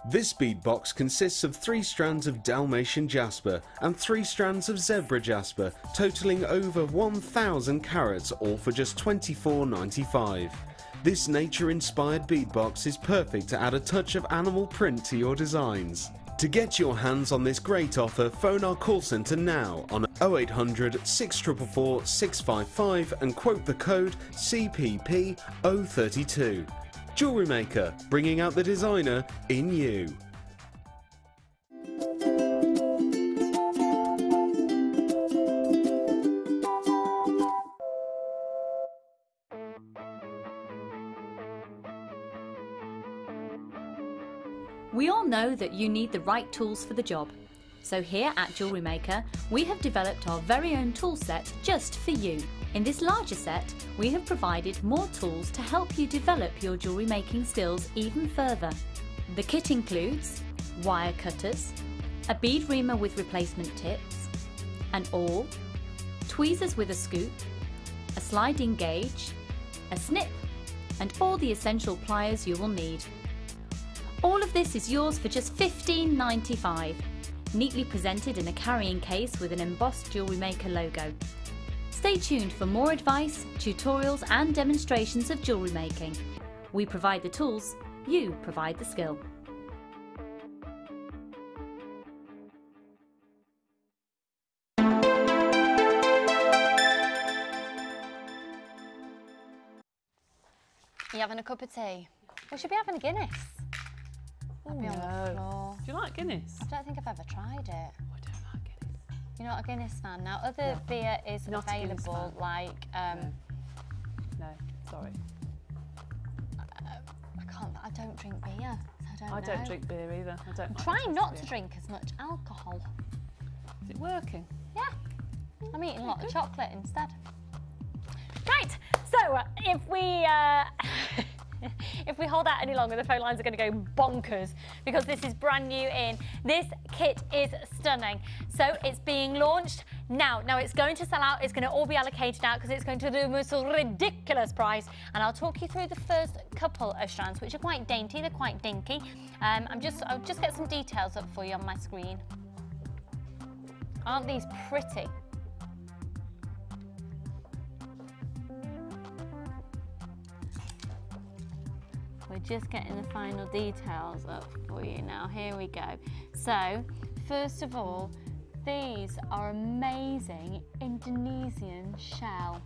This bead box consists of 3 strands of Dalmatian jasper and 3 strands of zebra jasper, totaling over 1,000 carats, all for just £24.95. This nature-inspired bead box is perfect to add a touch of animal print to your designs. To get your hands on this great offer, phone our call centre now on 0800 644 655 and quote the code CPP032. Jewellery Maker, bringing out the designer in you. We all know that you need the right tools for the job. So here at Jewellery Maker, we have developed our very own tool set just for you. In this larger set, we have provided more tools to help you develop your jewellery making skills even further. The kit includes wire cutters, a bead reamer with replacement tips, an awl, tweezers with a scoop, a sliding gauge, a snip, and all the essential pliers you will need. All of this is yours for just £15.95, neatly presented in a carrying case with an embossed Jewellery Maker logo. Stay tuned for more advice, tutorials and demonstrations of jewellery making. We provide the tools, you provide the skill. You having a cup of tea? We should be having a Guinness. I'll be on the floor. Do you like Guinness? I don't think I've ever tried it. I don't like Guinness. You're not a Guinness fan? Now, other beer is Not a Guinness available, fan. like... No, sorry. I don't drink beer, so I I don't don't know. drink beer either. I don't. like Trying the not taste to of beer. drink as much alcohol. Is it working? Yeah, I'm eating a lot of chocolate instead. Right, so if we if we hold out any longer, the phone lines are going to go bonkers because this is brand new in. This kit is stunning. So it's being launched now. Now it's going to sell out. It's going to all be allocated out because it's going to the most ridiculous price. And I'll talk you through the first couple of strands, which are quite dainty. They're quite dinky. I'll just get some details up for you on my screen. Aren't these pretty? We're just getting the final details up for you now. Here we go. So, first of all, these are amazing Indonesian shell.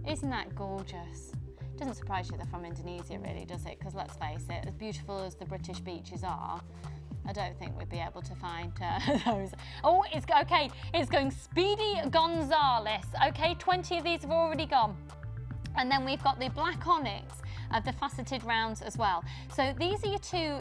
Isn't that gorgeous? Doesn't surprise you they're from Indonesia, really, does it? Because let's face it, as beautiful as the British beaches are, I don't think we'd be able to find those. Oh, it's okay. It's going Speedy Gonzales. Okay, 20 of these have already gone. And then we've got the black onyx of the faceted rounds as well. So these are your 2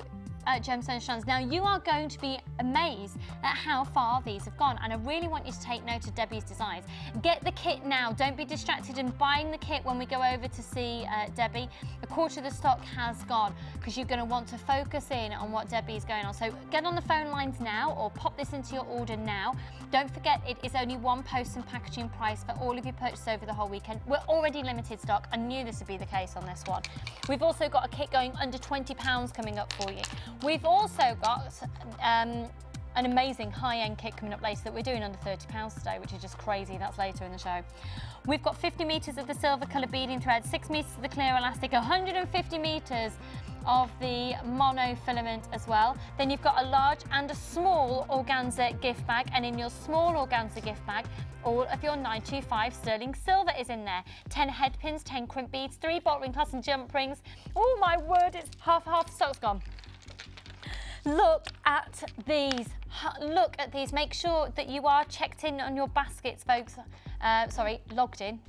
gemstone strands. Now you are going to be amazed at how far these have gone, and I really want you to take note of Debbie's designs. Get the kit now. Don't be distracted in buying the kit when we go over to see Debbie. A quarter of the stock has gone because you're going to want to focus in on what Debbie's going on. So get on the phone lines now or pop this into your order now. Don't forget, it is only one post and packaging price for all of your purchases over the whole weekend. We're already limited stock. I knew this would be the case on this one. We've also got a kit going under £20 coming up for you. We've also got an amazing high-end kit coming up later that we're doing under £30 today, which is just crazy. That's later in the show. We've got 50 metres of the silver colour beading thread, 6 metres of the clear elastic, 150 metres of the monofilament as well. Then you've got a large and a small organza gift bag, and in your small organza gift bag, all of your 925 sterling silver is in there. 10 head pins, 10 crimp beads, 3 bolt ring clasps and jump rings. Oh my word, it's half the stock's gone. Look at these. Look at these. Make sure that you are checked in on your baskets, folks. Sorry, logged in.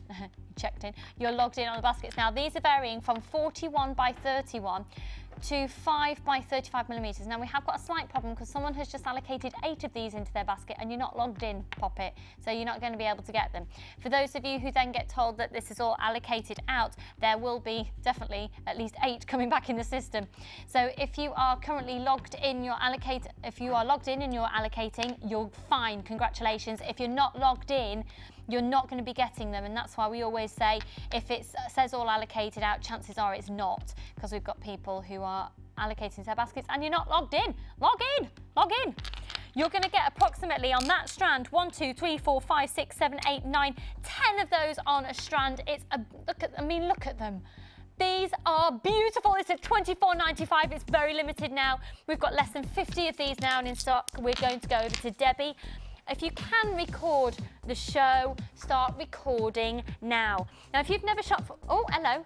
Checked in. You're logged in on the baskets. Now, these are varying from 41 by 31 to 5 by 35 millimeters. Now, we have got a slight problem because someone has just allocated 8 of these into their basket and you're not logged in, Pop It, so you're not going to be able to get them. For those of you who then get told that this is all allocated out, there will be definitely at least 8 coming back in the system. So if you are currently logged in your if you are logged in and you're allocating, you're fine, congratulations. If you're not logged in, you're not going to be getting them, and that's why we always say if it says all allocated out, chances are it's not, because we've got people who are allocating their baskets and you're not logged in. Log in, log in. You're going to get approximately on that strand 1, 2, 3, 4, 5, 6, 7, 8, 9, 10 of those on a strand. It's a look at them. These are beautiful. It's at $24.95. It's very limited now. We've got less than 50 of these now in stock. We're going to go over to Debbie. If you can record the show, start recording now. Now, if you've never shot for... Oh, hello.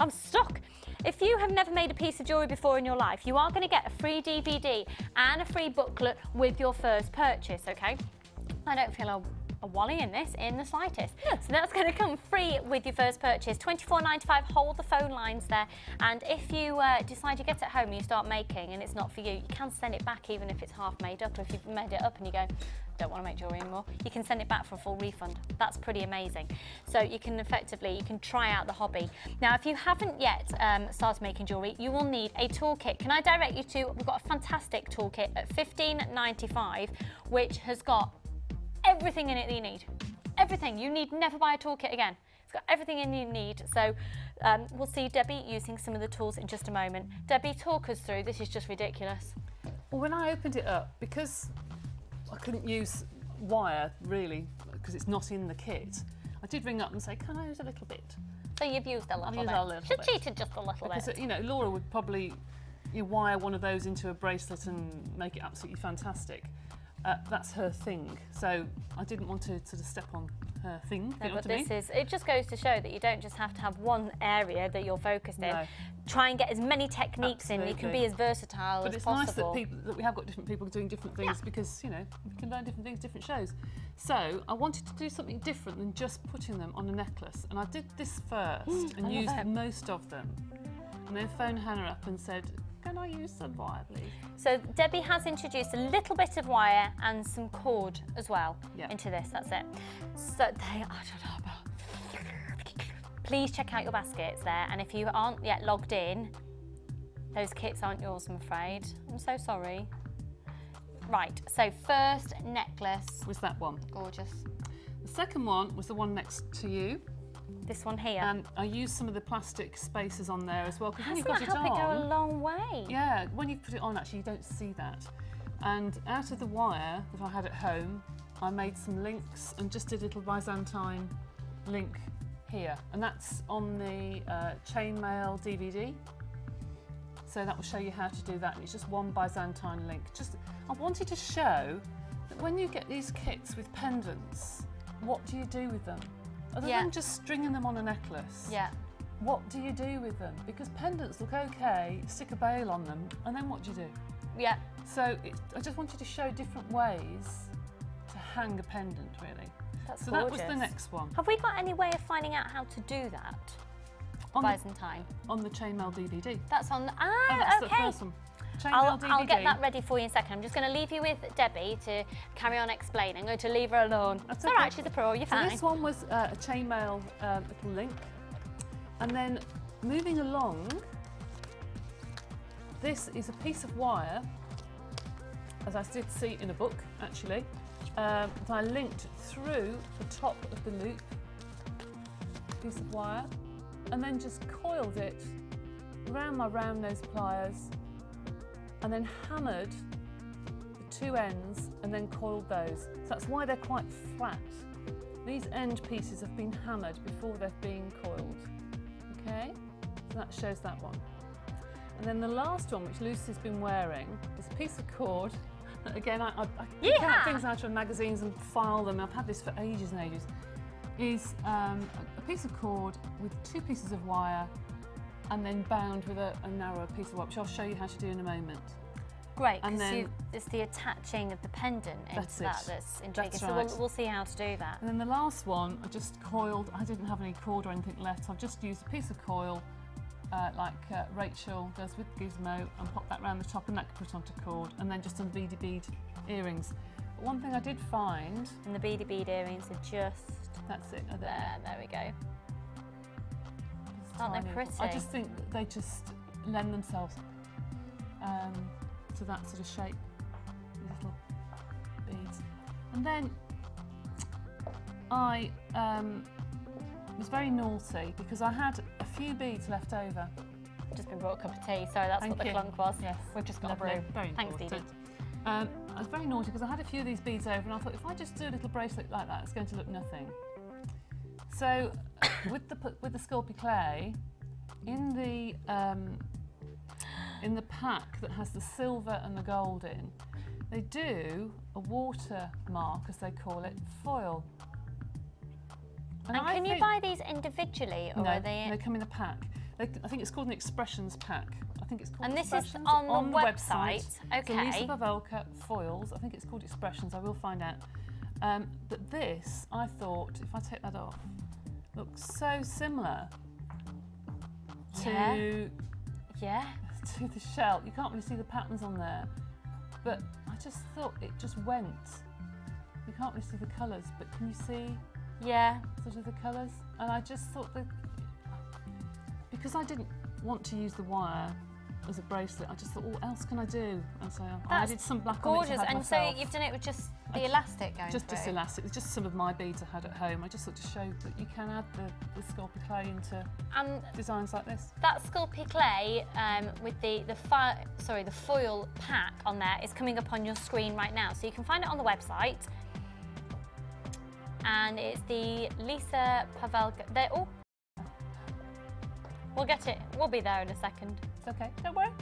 I'm stuck. If you have never made a piece of jewellery before in your life, you are going to get a free DVD and a free booklet with your first purchase, okay? I don't feel a wally in this in the slightest. So that's going to come free with your first purchase. $24.95. Hold the phone lines there, and if you decide you get it home and you start making and it's not for you, you can send it back even if it's half made up. Or if you've made it up and you go, don't want to make jewellery anymore, you can send it back for a full refund. That's pretty amazing. So you can try out the hobby. Now, if you haven't yet started making jewellery, you will need a toolkit. Can I direct you to, we've got a fantastic toolkit at $15.95, which has got everything in it that you need. Everything. You need never buy a toolkit again. It's got everything in you need. So we'll see Debbie using some of the tools in just a moment. Debbie, talk us through. This is just ridiculous. Well, when I opened it up, because I couldn't use wire really, because it's not in the kit, I did ring up and say, can I use a little bit? So you've used a little bit. She cheated just a little bit. You know, Laura would probably wire one of those into a bracelet and make it absolutely fantastic. That's her thing, so I didn't want to sort of step on her thing. No, but it just goes to show that you don't just have to have one area that you're focused in. Try and get as many techniques in. You can be as versatile as possible. But it's nice that we have got different people doing different things, because you know we can learn different things, different shows. So I wanted to do something different than just putting them on a necklace, and I did this first and used most of them, and then phoned Hannah up and said, can I use some wire, please? So Debbie has introduced a little bit of wire and some cord as well into this. That's it. So please check out your baskets there, and if you aren't yet logged in, those kits aren't yours, I'm afraid. I'm so sorry. Right, so first necklace was that one. Gorgeous. The second one was the one next to you. This one here. And I used some of the plastic spacers on there as well, because when you've got it on, it go a long way. Yeah, when you put it on, actually, you don't see that. And out of the wire that I had at home, I made some links and just did a little Byzantine link here, and that's on the chainmail DVD. So that will show you how to do that, and it's just one Byzantine link. I wanted to show that when you get these kits with pendants, what do you do with them? Other than just stringing them on a necklace, what do you do with them? Because pendants look okay, stick a bail on them, and then what do you do? Yeah. So I just wanted to show different ways to hang a pendant, really. That's so gorgeous. That was the next one. Have we got any way of finding out how to do that? On Byzantine? On the chainmail DVD. That's on the... that's the first one. I'll get that ready for you in a second. I'm just going to leave you with Debbie to carry on explaining. I'm going to leave her alone. That's all right, she's a pro, you're fine. So this one was a chainmail little link. And then moving along, this is a piece of wire, as I did see in a book, actually, that I linked through the top of the loop, piece of wire, and then just coiled it around my round nose pliers, and then hammered the two ends and then coiled those. So that's why they're quite flat. These end pieces have been hammered before they've been coiled. Okay? So that shows that one. And then the last one, which Lucy's been wearing, is a piece of cord. Again, I pick out things out of magazines and file them. I've had this for ages and ages. Is a piece of cord with 2 pieces of wire and then bound with a narrower piece of wire, which I'll show you how to do in a moment. Great, because it's the attaching of the pendant into that's intriguing. That's so right. we'll see how to do that. And then the last one, I just coiled. I didn't have any cord or anything left. I've just used a piece of coil, like Rachel does with Gizmo, and pop that around the top, and that can put onto cord, and then just some beady bead earrings. But one thing I did find, and the beady bead earrings are just that's it. There we go. Aren't they pretty? I just think that they just lend themselves to that sort of shape, these little beads. And then I was very naughty because I had a few beads left over. Just been brought a cup of tea. Sorry, that's what the clunk was. Yes, we've just got lovely. a brew. Very Thanks, important. Dee Dee. I was very naughty because I had a few of these beads over, and I thought if I just do a little bracelet like that, it's going to look nothing. So with the Sculpey clay, in the pack that has the silver and the gold in, they do a watermark, as they call it, foil. And can you buy these individually, or are they come in a pack. I think it's called an Expressions pack. I think it's called And Expressions. this is on the website. Okay. So Lisa Pavelka foils. I think it's called Expressions. I will find out. But this, I thought, if I take that off, looks so similar to the shell. You can't really see the patterns on there, but I just thought it just went. You can't really see the colours, but can you see? Yeah. Sort of the colours, and I just thought that because I didn't want to use the wire as a bracelet, I just thought, what else can I do? And so I added some black gorgeous. on it. And so you've done it with just the elastic going just through. elastic. It's just some of my beads I had at home. I just thought to show that you can add the Sculpey clay into designs like this. That Sculpey clay with the foil pack on there is coming up on your screen right now, so you can find it on the website. And it's the Lisa Pavelka. We'll get it. We'll be there in a second. It's okay. Don't worry.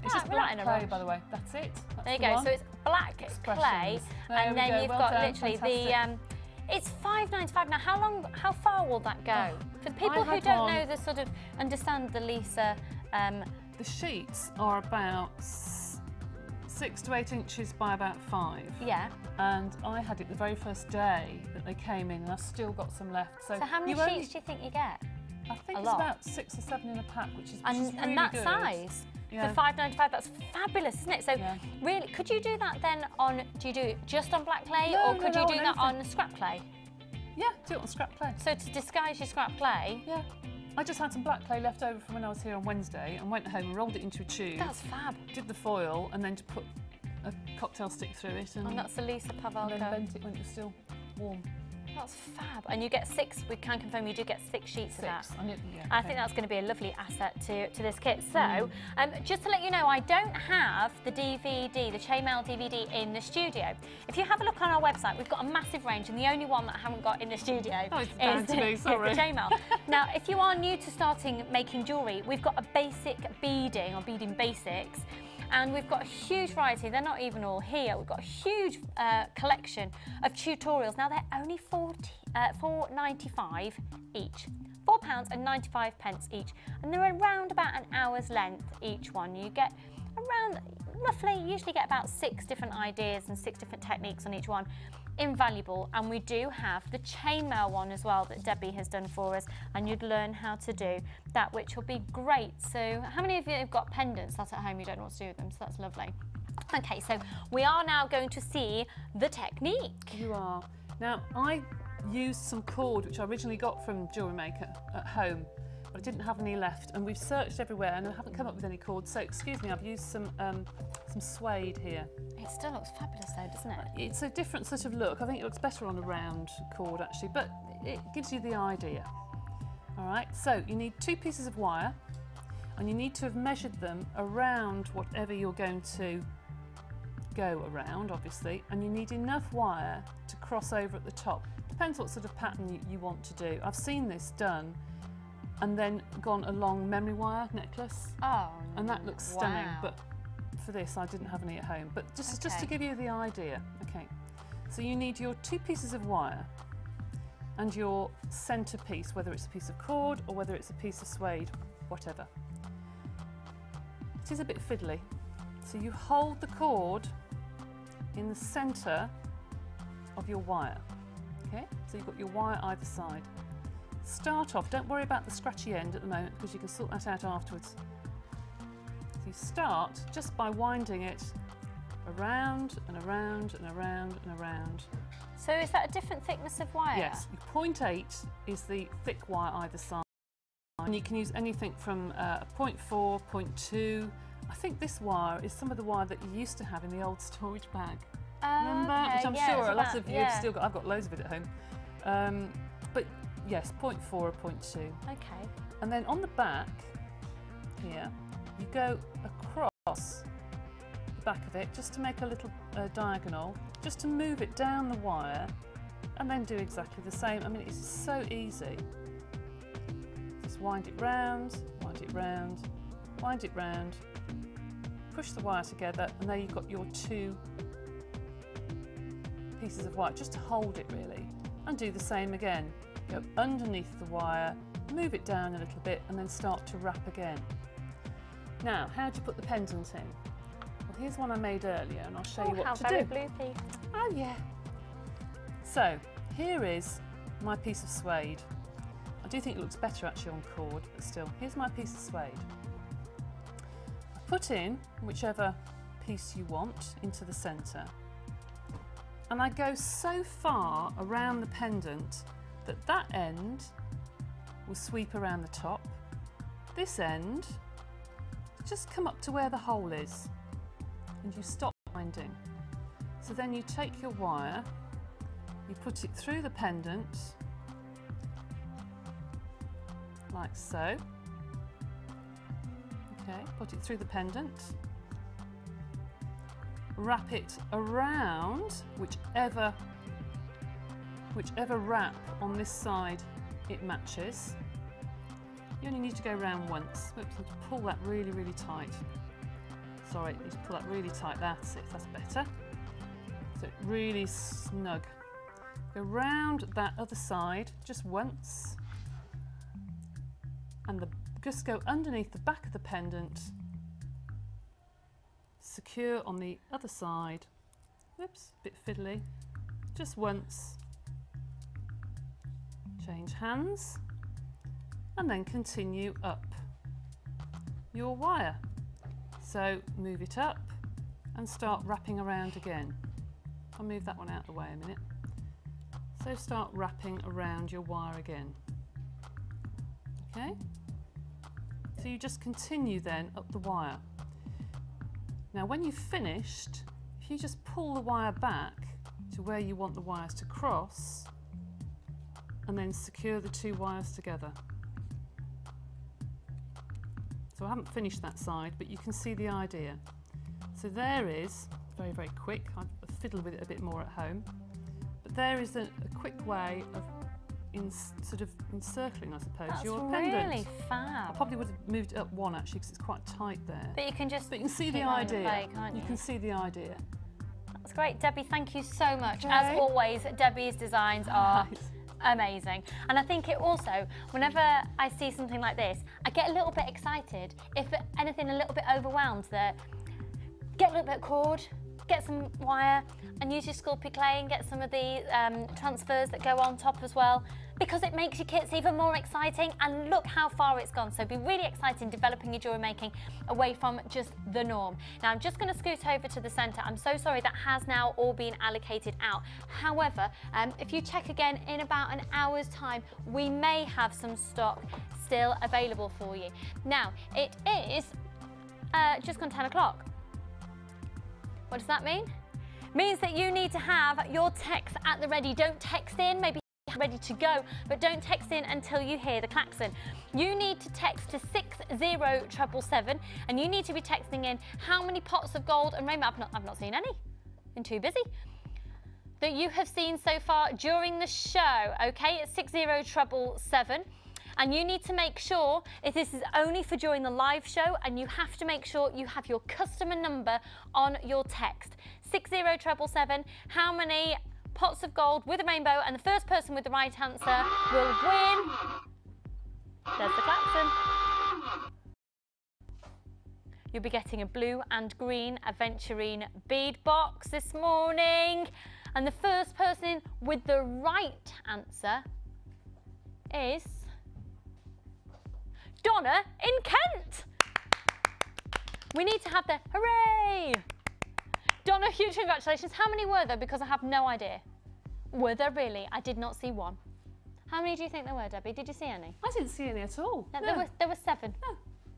It's just black clay, by the way. That's it. That's there you go. So it's black clay, and then you've got literally the. It's £5.95 now. How far will that go? For people who don't know the sort of understand the Lisa. The sheets are about 6 to 8 inches by about 5. Yeah. And I had it the very first day that they came in, and I've still got some left. So how many sheets do you think you get? I think it's about 6 or 7 in a pack, which is really and that good. size for £5.95. That's fabulous, isn't it? So really, could you do that then on? Do you do it just on black clay, or could you do that on scrap clay? Yeah, do it on scrap clay. So to disguise your scrap clay. Yeah. I just had some black clay left over from when I was here on Wednesday, and went home and rolled it into a tube. That's fab. Did the foil, and then to put a cocktail stick through it, and that's the Lisa Pavelka. And then bent it when it was still warm. That's fab. And you get 6, we can confirm you do get 6 sheets of that. I think that's going to be a lovely asset to this kit. So, just to let you know, I don't have the DVD, the chainmail DVD in the studio. If you have a look on our website, we've got a massive range, and the only one that I haven't got in the studio is the chainmail. Now, if you are new to starting making jewellery, we've got a basic beading, or beading basics, and we've got a huge variety. They're not even all here. We've got a huge collection of tutorials. Now, they're only £4.95 each. £4.95 each, and they're around about an hour's length each one. You get around, roughly, usually get about 6 different ideas and 6 different techniques on each one. Invaluable. And we do have the chainmail one as well that Debbie has done for us, and you'd learn how to do that, which will be great. So how many of you have got pendants that at home you don't know what to do with them? So that's lovely. Okay, so we are now going to see the technique. You are. Now, I used some cord which I originally got from Jewellery Maker at home, but I didn't have any left, and we've searched everywhere and I haven't come up with any cord. So excuse me, I've used some suede here. It still looks fabulous though, doesn't it? It's a different sort of look. I think it looks better on a round cord actually, but it gives you the idea. All right, so you need 2 pieces of wire, and you need to have measured them around whatever you're going to go around, obviously, and you need enough wire to cross over at the top. Depends what sort of pattern you want to do. I've seen this done and then gone a long memory wire necklace. Oh, and that looks stunning, wow. but for this I didn't have any at home. But just to give you the idea, okay. So you need your 2 pieces of wire and your centre piece, whether it's a piece of cord or whether it's a piece of suede, whatever. It is a bit fiddly. So you hold the cord in the centre of your wire, okay? So you've got your wire either side. Start off, don't worry about the scratchy end at the moment because you can sort that out afterwards. So you start just by winding it around and around and around and around. So is that a different thickness of wire? Yes, 0.8 is the thick wire either side. And you can use anything from 0.4, 0.2. I think this wire is some of the wire that you used to have in the old storage bag. Remember? Okay, Which I'm yeah, sure so a lot that- of you have still got. I've got loads of it at home. But yes, 0.4 or 0.2. Okay. And then on the back here, you go across the back of it just to make a little diagonal, just to move it down the wire, and then do exactly the same. I mean, it's so easy. Just wind it round, wind it round, wind it round, push the wire together, and there you've got your 2 pieces of wire, just to hold it really. And do the same again. Go underneath the wire, move it down a little bit, and then start to wrap again. Now, how do you put the pendant in? Well, here's one I made earlier, and I'll show you what how to very do. bloopy. Oh yeah. So, here is my piece of suede. I do think it looks better actually on cord, but still, here's my piece of suede. I put in whichever piece you want into the centre, and I go so far around the pendant that that end will sweep around the top. This end, just come up to where the hole is, and you stop winding. So then you take your wire, you put it through the pendant, like so. Okay, put it through the pendant. Wrap it around whichever wrap on this side it matches. You only need to go around once. Oops, you have to pull that really, really tight. Sorry, you need to pull that really tight. That's it, that's better. So really snug. Go round that other side just once, and just go underneath the back of the pendant. Secure on the other side. Whoops, a bit fiddly. Just once. Change hands, and then continue up your wire. So move it up and start wrapping around again. I'll move that one out of the way a minute. So start wrapping around your wire again. Okay? So you just continue then up the wire. Now when you've finished, if you just pull the wire back to where you want the wires to cross, and then secure the 2 wires together. So I haven't finished that side, but you can see the idea. So there is, very, very quick, I've fiddled with it a bit more at home, but there is a quick way of sort of encircling, I suppose, That's your really pendant. fab. I probably would have moved it up 1 actually, because it's quite tight there. But you can just But you can see keep the that in idea. play, can't you? can see the idea. That's great. Debbie, thank you so much. Okay. As always, Debbie's designs are Right. amazing. And I think it also, whenever I see something like this, I get a little bit excited. If anything, a little bit overwhelmed, that get a little bit of cord, get some wire, and use your Sculpey clay and get some of the transfers that go on top as well, because it makes your kits even more exciting. And look how far it's gone. So be really exciting developing your jewellery making away from just the norm. Now I'm just going to scoot over to the centre. I'm so sorry, that has now all been allocated out. However, if you check again in about an hour's time, we may have some stock still available for you. Now it is just gone 10 o'clock. What does that mean? Means that you need to have your text at the ready. Don't text in, maybe ready to go, but don't text in until you hear the klaxon. You need to text to 60777, and you need to be texting in how many pots of gold and rainbow. I've not seen any. Been too busy. That you have seen so far during the show. Okay, it's 60777. And you need to make sure, if this is only for during the live show, and you have to make sure you have your customer number on your text. 60777. How many pots of gold with a rainbow, and the first person with the right answer will win. There's the klaxon. You'll be getting a blue and green aventurine bead box this morning. And the first person with the right answer is Donna in Kent. We need to have the hooray. Donna, huge congratulations. How many were there? Because I have no idea. Were there really? I did not see one. How many do you think there were, Debbie? Did you see any? I didn't see any at all. No, there were 7. No.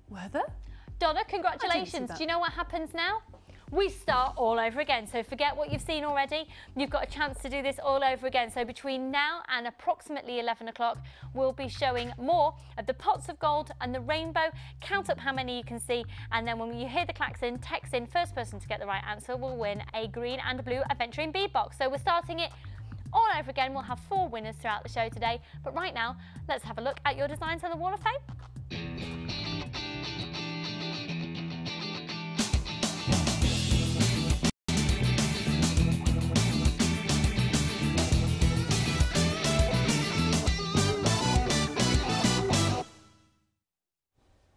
Were there? Donna, congratulations. Do you know what happens now? We start all over again. So forget what you've seen already. You've got a chance to do this all over again. So between now and approximately 11 o'clock, we'll be showing more of the pots of gold and the rainbow. Count up how many you can see. And then when you hear the klaxon, text in first person to get the right answer will win a green and a blue aventurine bead box. So we're starting it all over again. We'll have 4 winners throughout the show today. But right now, let's have a look at your designs on the Wall of Fame.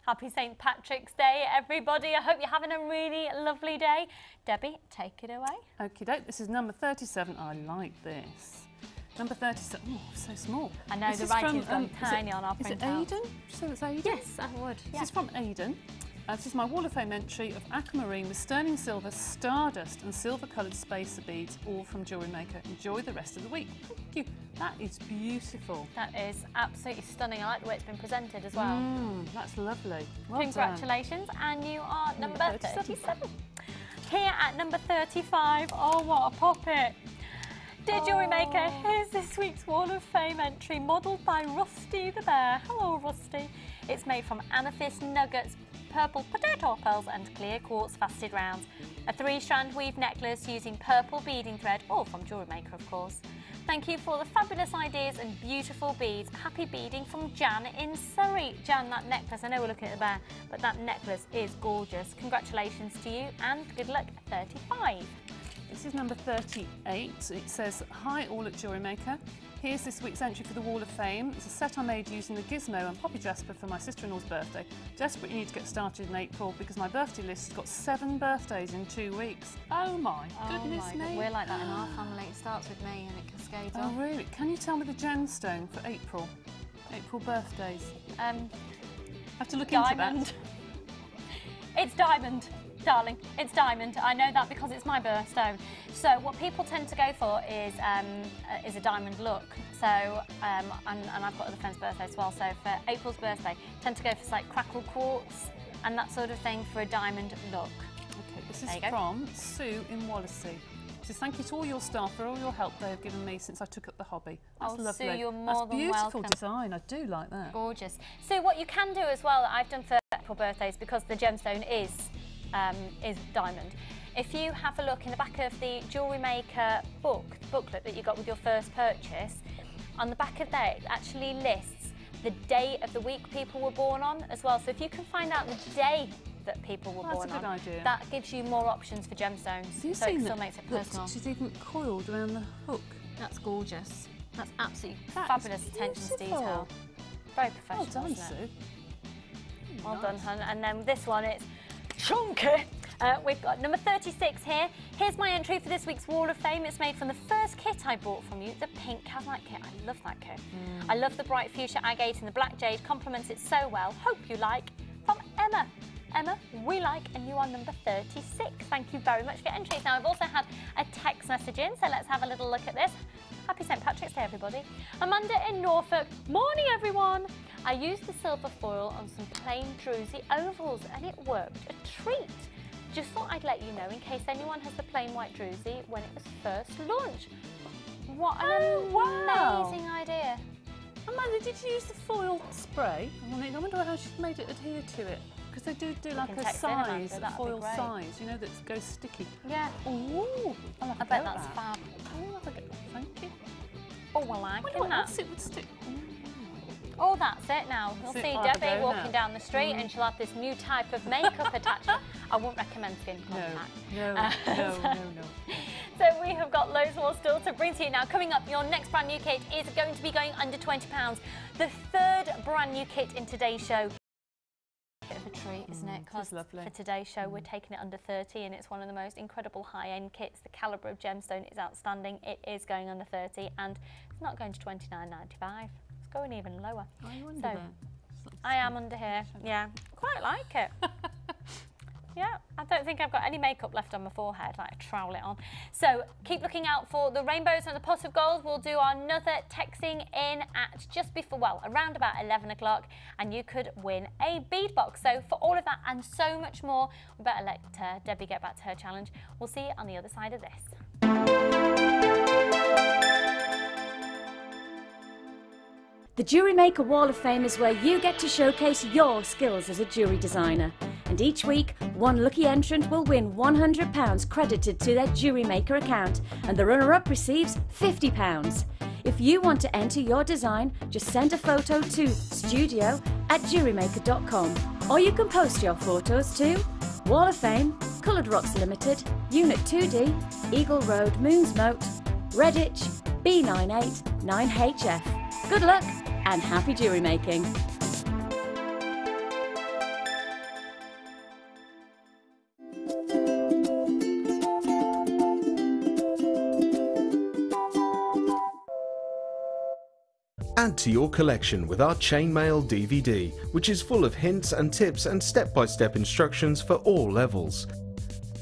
Happy St. Patrick's Day, everybody. I hope you're having a really lovely day. Debbie, take it away. Okie doke, this is number 37. I like this. Number 37. Oh, so small. I know, the writing's gone tiny on our printout. Is it Aiden? So it's Aiden? Yes, I would. This is from Aiden. This is my Wall of Fame entry of aquamarine with sterling silver, stardust and silver-coloured spacer beads, all from Jewellery Maker. Enjoy the rest of the week. Thank you. That is beautiful. That is absolutely stunning. I like the way it's been presented as well. That's lovely. Well Congratulations. Done. And you are number 37. Here at number 35. Oh, what a poppet. Dear Jewellery Maker, here's this week's Wall of Fame entry modelled by Rusty the Bear. Hello, Rusty. It's made from amethyst nuggets, purple potato pearls and clear quartz faceted rounds. A 3-strand weave necklace using purple beading thread, all from Jewellery Maker of course. Thank you for the fabulous ideas and beautiful beads. Happy beading from Jan in Surrey. Jan, that necklace, I know we're looking at the bear, but that necklace is gorgeous. Congratulations to you and good luck, 35. This is number 38. It says, hi all at Jewellery Maker. Here's this week's entry for the Wall of Fame. It's a set I made using the gizmo and poppy jasper for my sister-in-law's birthday. Desperately need to get started in April because my birthday list has got 7 birthdays in 2 weeks. Oh my goodness me. We're like that in our family. It starts with me and it cascades on. Oh really? Can you tell me the gemstone for April? April birthdays. I have to look into that. It's diamond. Darling, it's diamond. I know that because it's my birthstone. So what people tend to go for is a diamond look. So and I've got other friends' birthdays as well. So for April's birthday, tend to go for like crackle quartz and that sort of thing for a diamond look. Okay, this is from Sue in Wallasey. She says, thank you to all your staff for all your help they have given me since I took up the hobby. That's lovely. Sue, you're more than welcome. Beautiful design. I do like that. Gorgeous. So what you can do as well, I've done for April birthdays because the gemstone is diamond. If you have a look in the back of the Jewellery Maker booklet that you got with your first purchase, on the back of there it actually lists the day of the week people were born on as well. So if you can find out the day that people were born on, idea. That gives you more options for gemstones. So it still makes it personal. She's even coiled around the hook. That's gorgeous. That's absolutely fabulous attention to detail. Very professional. Well done, isn't it? Sue. Well done, hun. And then this one, it's chunky. We've got number 36 here. Here's my entry for this week's Wall of Fame. It's made from the first kit I bought from you, the pink Kazakh kit. I love that kit. I love the bright fuchsia agate and the black jade complements it so well. Hope you like. From Emma. Emma, we like, and you are number 36. Thank you very much for your entries. Now, I've also had a text message in, so let's have a little look at this. Happy St. Patrick's Day, everybody. Amanda in Norfolk. Morning, everyone. I used the silver foil on some plain druzy ovals, and it worked a treat. Just thought I'd let you know in case anyone has the plain white druzy when it was first launched. What an amazing idea. Amanda, did you use the foil spray? I wonder how she made it adhere to it. Because they do like a size, a foil size, you know, that goes sticky. Yeah. Ooh, I bet that's fab. Oh, thank you. Oh, well, I like that. What else it would stick? Oh, that's it now. You'll see Debbie walking down the street and she'll have this new type of makeup attachment. I won't recommend skin contact. No. So we have got loads more still to bring to you now. Coming up, your next brand new kit is going to be going under £20. The third brand new kit in today's show. Bit of a treat, isn't it? Because for today's show we're taking it under 30 and it's one of the most incredible high-end kits. The calibre of gemstone is outstanding. It is going under 30 and it's not going to £29.95. It's going even lower. Are you under there? I am under here. Yeah, quite like it. Yeah, I don't think I've got any makeup left on my forehead, like I trowel it on. So keep looking out for the rainbows and the pot of gold. We'll do another texting in at just before, well, around about 11 o'clock, and you could win a bead box. So for all of that and so much more, we better let Debbie get back to her challenge. We'll see you on the other side of this. The Jewellery Maker Wall of Fame is where you get to showcase your skills as a jewellery designer. And each week, one lucky entrant will win £100 credited to their Jewellery Maker account, and the runner-up receives £50. If you want to enter your design, just send a photo to studio@jewellerymaker.com, or you can post your photos to Wall of Fame, Coloured Rocks Limited, Unit 2D, Eagle Road, Moons Moat, Redditch, B98 9HF. Good luck and happy jewellery making! Add to your collection with our Chainmail DVD, which is full of hints and tips and step-by-step instructions for all levels.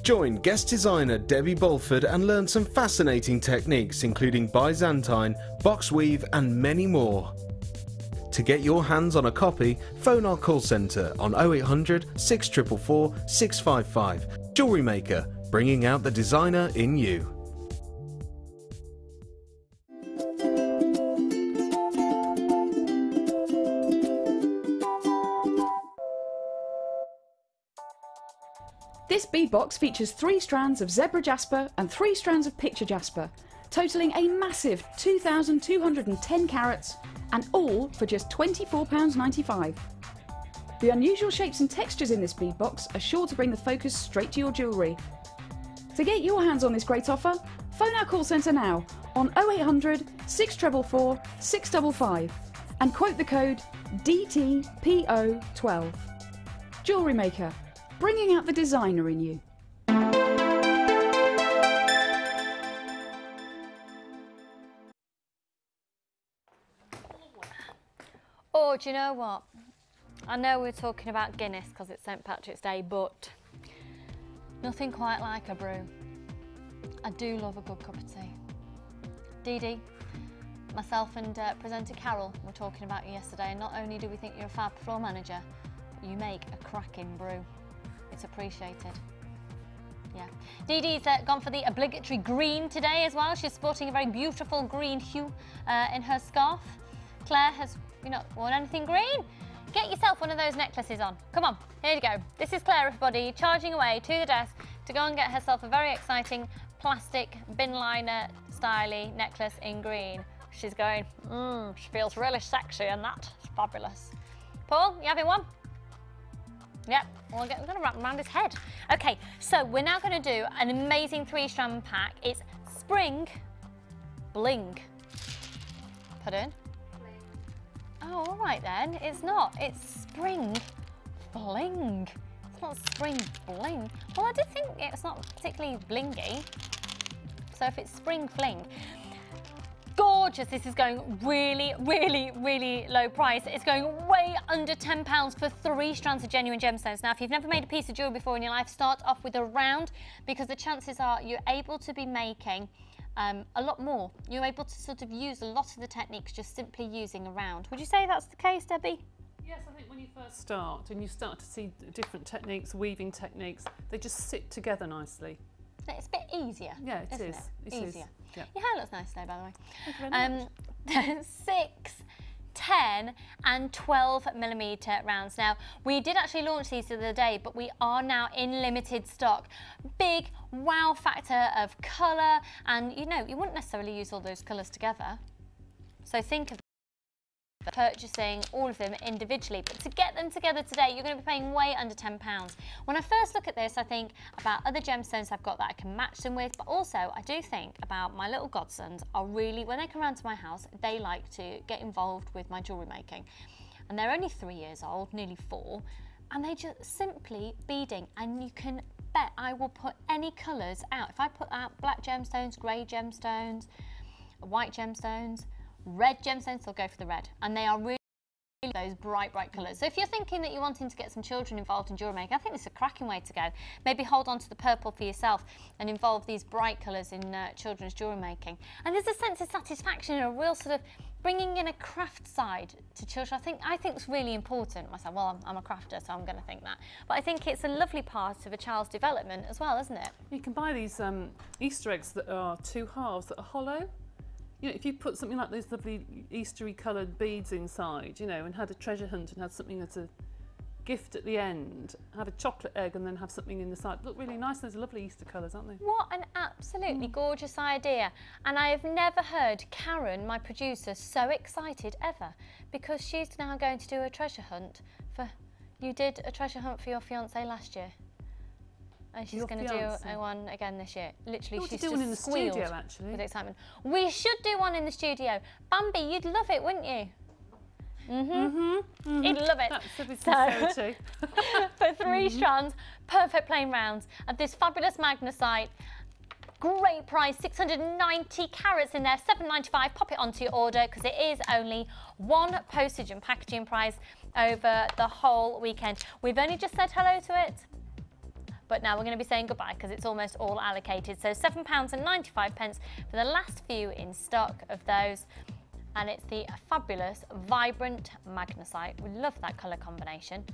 Join guest designer Debbie Bolford and learn some fascinating techniques including Byzantine, box weave and many more. To get your hands on a copy, phone our call centre on 0800 644 655. Jewellery Maker, bringing out the designer in you. This bead box features 3 strands of zebra jasper and 3 strands of picture jasper, totalling a massive 2,210 carats, and all for just £24.95. The unusual shapes and textures in this bead box are sure to bring the focus straight to your jewellery. To get your hands on this great offer, phone our call centre now on 0800 644 655 and quote the code DTPO12. Jewellery Maker, bringing out the designer in you. Oh, do you know what? I know we're talking about Guinness because it's St Patrick's Day, but nothing quite like a brew. I do love a good cup of tea. Dee Dee, myself and presenter Carol were talking about you yesterday, and not only do we think you're a fab floor manager, but you make a cracking brew. It's appreciated. Yeah. Dee Dee's gone for the obligatory green today as well. She's sporting a very beautiful green hue in her scarf. Claire has, you not worn anything green? Get yourself one of those necklaces on. Come on, here you go. This is Claire, everybody, charging away to the desk to go and get herself a very exciting plastic bin liner styly necklace in green. She's going, she feels really sexy and that. It's fabulous. Paul, you having one? Yep, well, I'm going to wrap around his head. Okay, so we're now going to do an amazing 3-strand pack. It's Spring Bling. Put in. Oh, all right then. It's not. It's Spring Fling. It's not Spring Bling. Well, I did think it's not particularly blingy. So if it's Spring Fling. Gorgeous. This is going really, really, really low price. It's going way under £10 for 3 strands of genuine gemstones. Now, if you've never made a piece of jewellery before in your life, start off with a round, because the chances are you're able to be making a lot more. You're able to sort of use a lot of the techniques just simply using a round. Would you say that's the case, Debbie? Yes, I think when you first start and you start to see different techniques, weaving techniques, they just sit together nicely. It's a bit easier. Yeah, it is. It? Easier. Yeah. Your hair looks nice today, by the way. Thank you very much. 6, 10 and 12mm rounds. Now, we did actually launch these the other day, but we are now in limited stock. Big wow factor of colour, and you know, you wouldn't necessarily use all those colours together. So think of purchasing all of them individually. But to get them together today, you're going to be paying way under £10. When I first look at this, I think about other gemstones I've got that I can match them with, but also I do think about my little godsons are really, when they come around to my house, they like to get involved with my jewellery making. And they're only 3 years old, nearly 4, and they just simply beading, and you can bet I will put any colours out. If I put out black gemstones, grey gemstones, white gemstones, red gemstones, they'll go for the red, and they are really those bright colours. So if you're thinking that you're wanting to get some children involved in jewellery making, I think this is a cracking way to go. Maybe hold on to the purple for yourself and involve these bright colours in children's jewellery making. And there's a sense of satisfaction and a real sort of bringing in a craft side to children. I think it's really important. Myself, well, I'm a crafter, so I'm going to think that. But I think it's a lovely part of a child's development as well, isn't it? You can buy these Easter eggs that are 2 halves that are hollow. You know, if you put something like these lovely Eastery coloured beads inside, you know, and had a treasure hunt and had something that's a gift at the end, have a chocolate egg and then have something in the side. Look really nice. Those are lovely Easter colours, aren't they? What an absolutely gorgeous idea. And I have never heard Karen, my producer, so excited ever, because she's now going to do a treasure hunt for... You did a treasure hunt for your fiancé last year. And she's going to do one again this year. Literally, she's just in the squealed studio, actually. with excitement. We should do one in the studio. Bambi, you'd love it, wouldn't you? He'd love it. That's with sincerity. For 3 strands, perfect plain rounds of this fabulous magnesite. Great price, 690 carats in there, £7.95. Pop it onto your order because it is only 1 postage and packaging price over the whole weekend. We've only just said hello to it, but now we're going to be saying goodbye because it's almost all allocated. So £7.95 for the last few in stock of those. And it's the fabulous vibrant magnesite. We love that colour combination.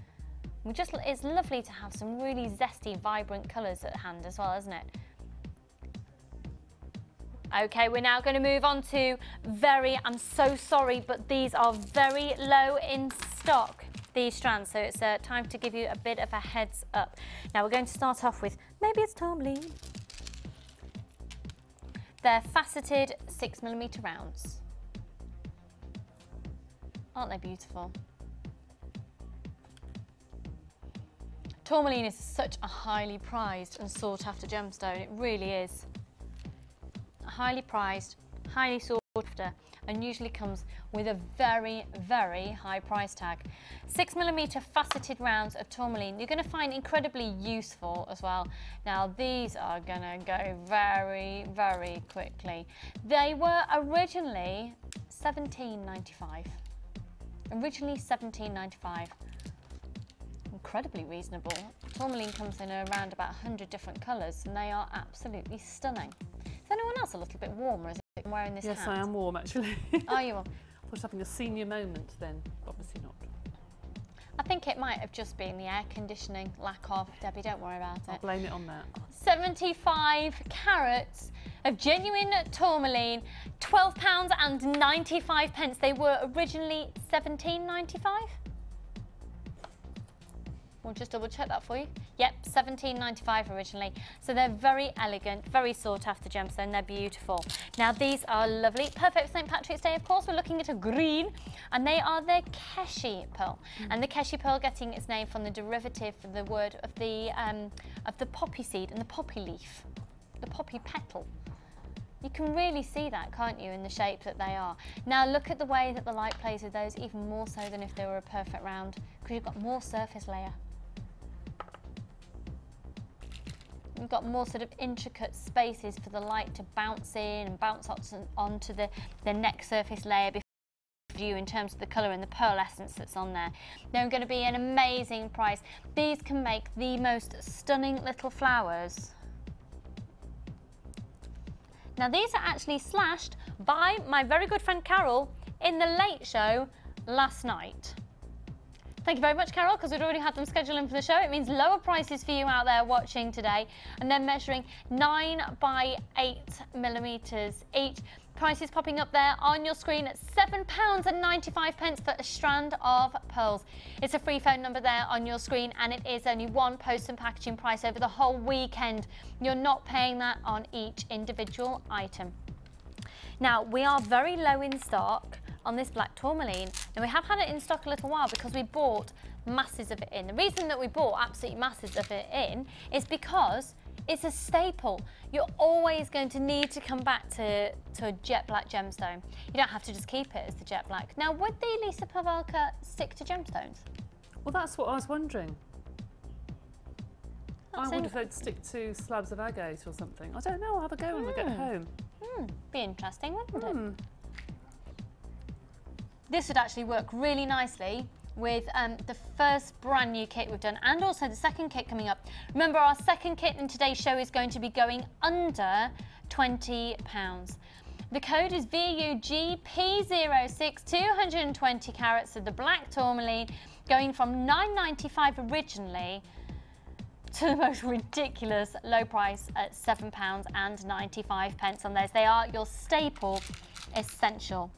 It's lovely to have some really zesty, vibrant colours at hand as well, isn't it? Okay, we're now going to move on to I'm so sorry, but these are very low in stock, these strands, so it's time to give you a bit of a heads up. Now we're going to start off with, maybe it's tourmaline. They're faceted 6mm rounds. Aren't they beautiful? Tourmaline is such a highly prized and sought after gemstone, it really is. Highly prized, highly sought after, and usually comes with a very, very high price tag. 6mm faceted rounds of tourmaline you're going to find incredibly useful as well. Now these are going to go very, very quickly. They were originally £17.95. Originally £17.95. Incredibly reasonable. Tourmaline comes in around about 100 different colours and they are absolutely stunning. Is anyone else a little bit warmer as I'm wearing this hat? Yes, I am warm actually. Are you warm? I was having a senior moment then, obviously not. I think it might have just been the air conditioning, lack of. Debbie, don't worry about it. I'll blame it on that. 75 carats of genuine tourmaline, £12.95. They were originally £17.95. We'll just double check that for you. Yep, £17.95 originally. So they're very elegant, very sought after gemstone. They're beautiful. Now these are lovely. Perfect for St. Patrick's Day, of course. We're looking at a green, and they are the Keshi pearl. And the Keshi pearl getting its name from the derivative from the word of the poppy seed and the poppy leaf, the poppy petal. You can really see that, can't you, in the shape that they are. Now look at the way that the light plays with those, even more so than if they were a perfect round, because you've got more surface layer. You've got more sort of intricate spaces for the light to bounce in and bounce onto the neck surface layer before you in terms of the colour and the pearlescence that's on there. They're going to be an amazing price. These can make the most stunning little flowers. Now these are actually slashed by my very good friend Carol in the Late Show last night. Thank you very much, Carol, because we'd already had them scheduled in for the show. It means lower prices for you out there watching today. And they're measuring 9 by 8mm each. Prices popping up there on your screen at £7.95 for a strand of pearls. It's a free phone number there on your screen, and it is only 1 post and packaging price over the whole weekend. You're not paying that on each individual item. Now, we are very low in stock on this black tourmaline. And we have had it in stock a little while because we bought masses of it in. The reason that we bought absolutely masses of it in is because it's a staple. You're always going to need to come back to a jet black gemstone. You don't have to just keep it as the jet black. Now, would the Lisa Pavelka stick to gemstones? Well, that's what I was wondering. I wonder if they'd stick to slabs of agate or something. I don't know. I'll have a go when we get home. Be interesting, wouldn't it? This would actually work really nicely with the first brand new kit we've done, and also the second kit coming up. Remember, our second kit in today's show is going to be going under £20. The code is VUGP06, 220 carats of the black tourmaline, going from £9.95 originally to the most ridiculous low price at £7.95 on those. They are your staple essential.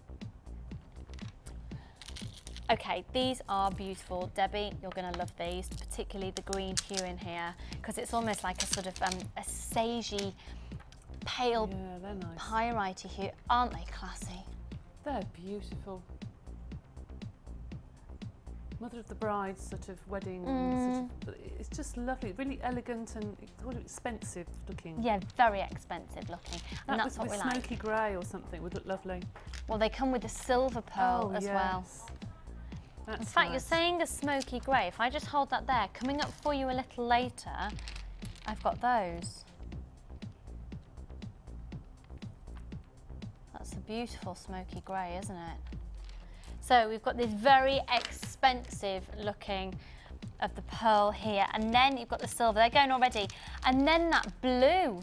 Okay, these are beautiful. Debbie, you're going to love these, particularly the green hue in here, because it's almost like a sort of a sagey, pale, nice. pyrite hue. Aren't they classy? They're beautiful. Mother of the Bride sort of wedding. Sort of, it's just lovely, really elegant and expensive looking. Yeah, very expensive looking. And that's what we like. Smoky grey or something would look lovely. Well, they come with a silver pearl as well. That's In fact, nice. you're saying a smoky grey. If I just hold that there, coming up for you a little later, I've got those. That's a beautiful smoky grey, isn't it? So we've got this very expensive looking of the pearl here, and then you've got the silver. They're going already. And then that blue.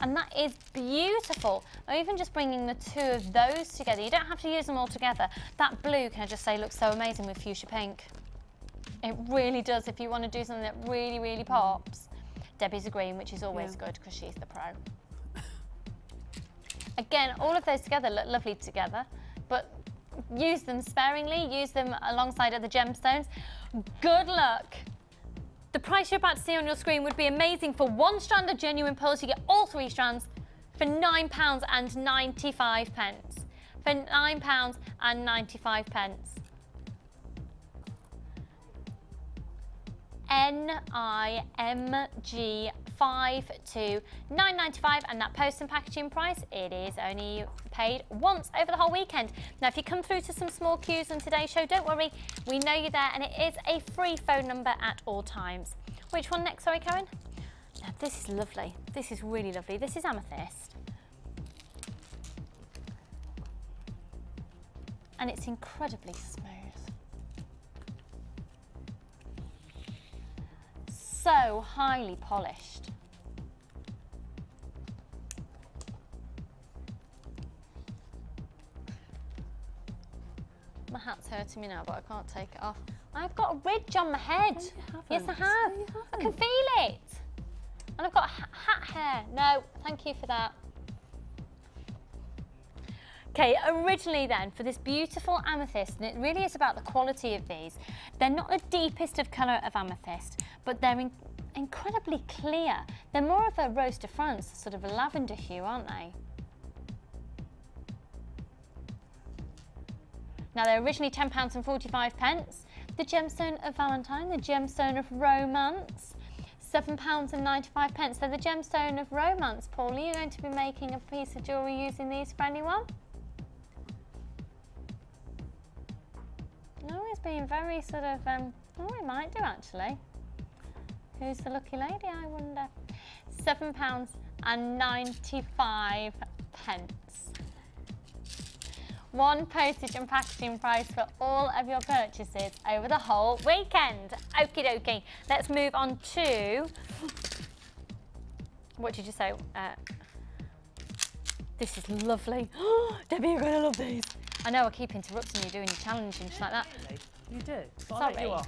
And that is beautiful. Or even just bringing the two of those together. You don't have to use them all together. That blue, can I just say, looks so amazing with fuchsia pink. It really does. If you want to do something that really, really pops. Debbie's a green, which is always good because she's the pro. Again, all of those together look lovely together, but use them sparingly. Use them alongside other gemstones. Good luck. The price you're about to see on your screen would be amazing for one strand of genuine pearls. You get all three strands for £9.95. For £9.95. NIMG 52995, and that post and packaging price, it is only paid once over the whole weekend. Now, if you come through to some small queues on today's show, don't worry, we know you're there, and it is a free phone number at all times. Which one next? Sorry, Karen. Now, this is lovely. This is really lovely. This is amethyst, and it's incredibly smooth. So highly polished. My hat's hurting me now, but I can't take it off. I've got a ridge on my head. Yes, I have. No, you I can feel it. And I've got hat hair. No, thank you for that. Okay, originally then, for this beautiful amethyst, and it really is about the quality of these, they're not the deepest of colour of amethyst, but they're incredibly clear. They're more of a Rose de France, sort of a lavender hue, aren't they? Now, they're originally £10.45. The gemstone of Valentine, the gemstone of romance, £7.95. So the gemstone of romance, Paul, are you going to be making a piece of jewellery using these for anyone? No, he's being very sort of, oh, he might do actually. Who's the lucky lady, I wonder? £7.95. One postage and packaging price for all of your purchases over the whole weekend. Okie dokie. Let's move on to, what did you say? This is lovely. Debbie, you're going to love these. I know I keep interrupting you doing your challenge and just like that. You do. So Sorry. I'll let you off.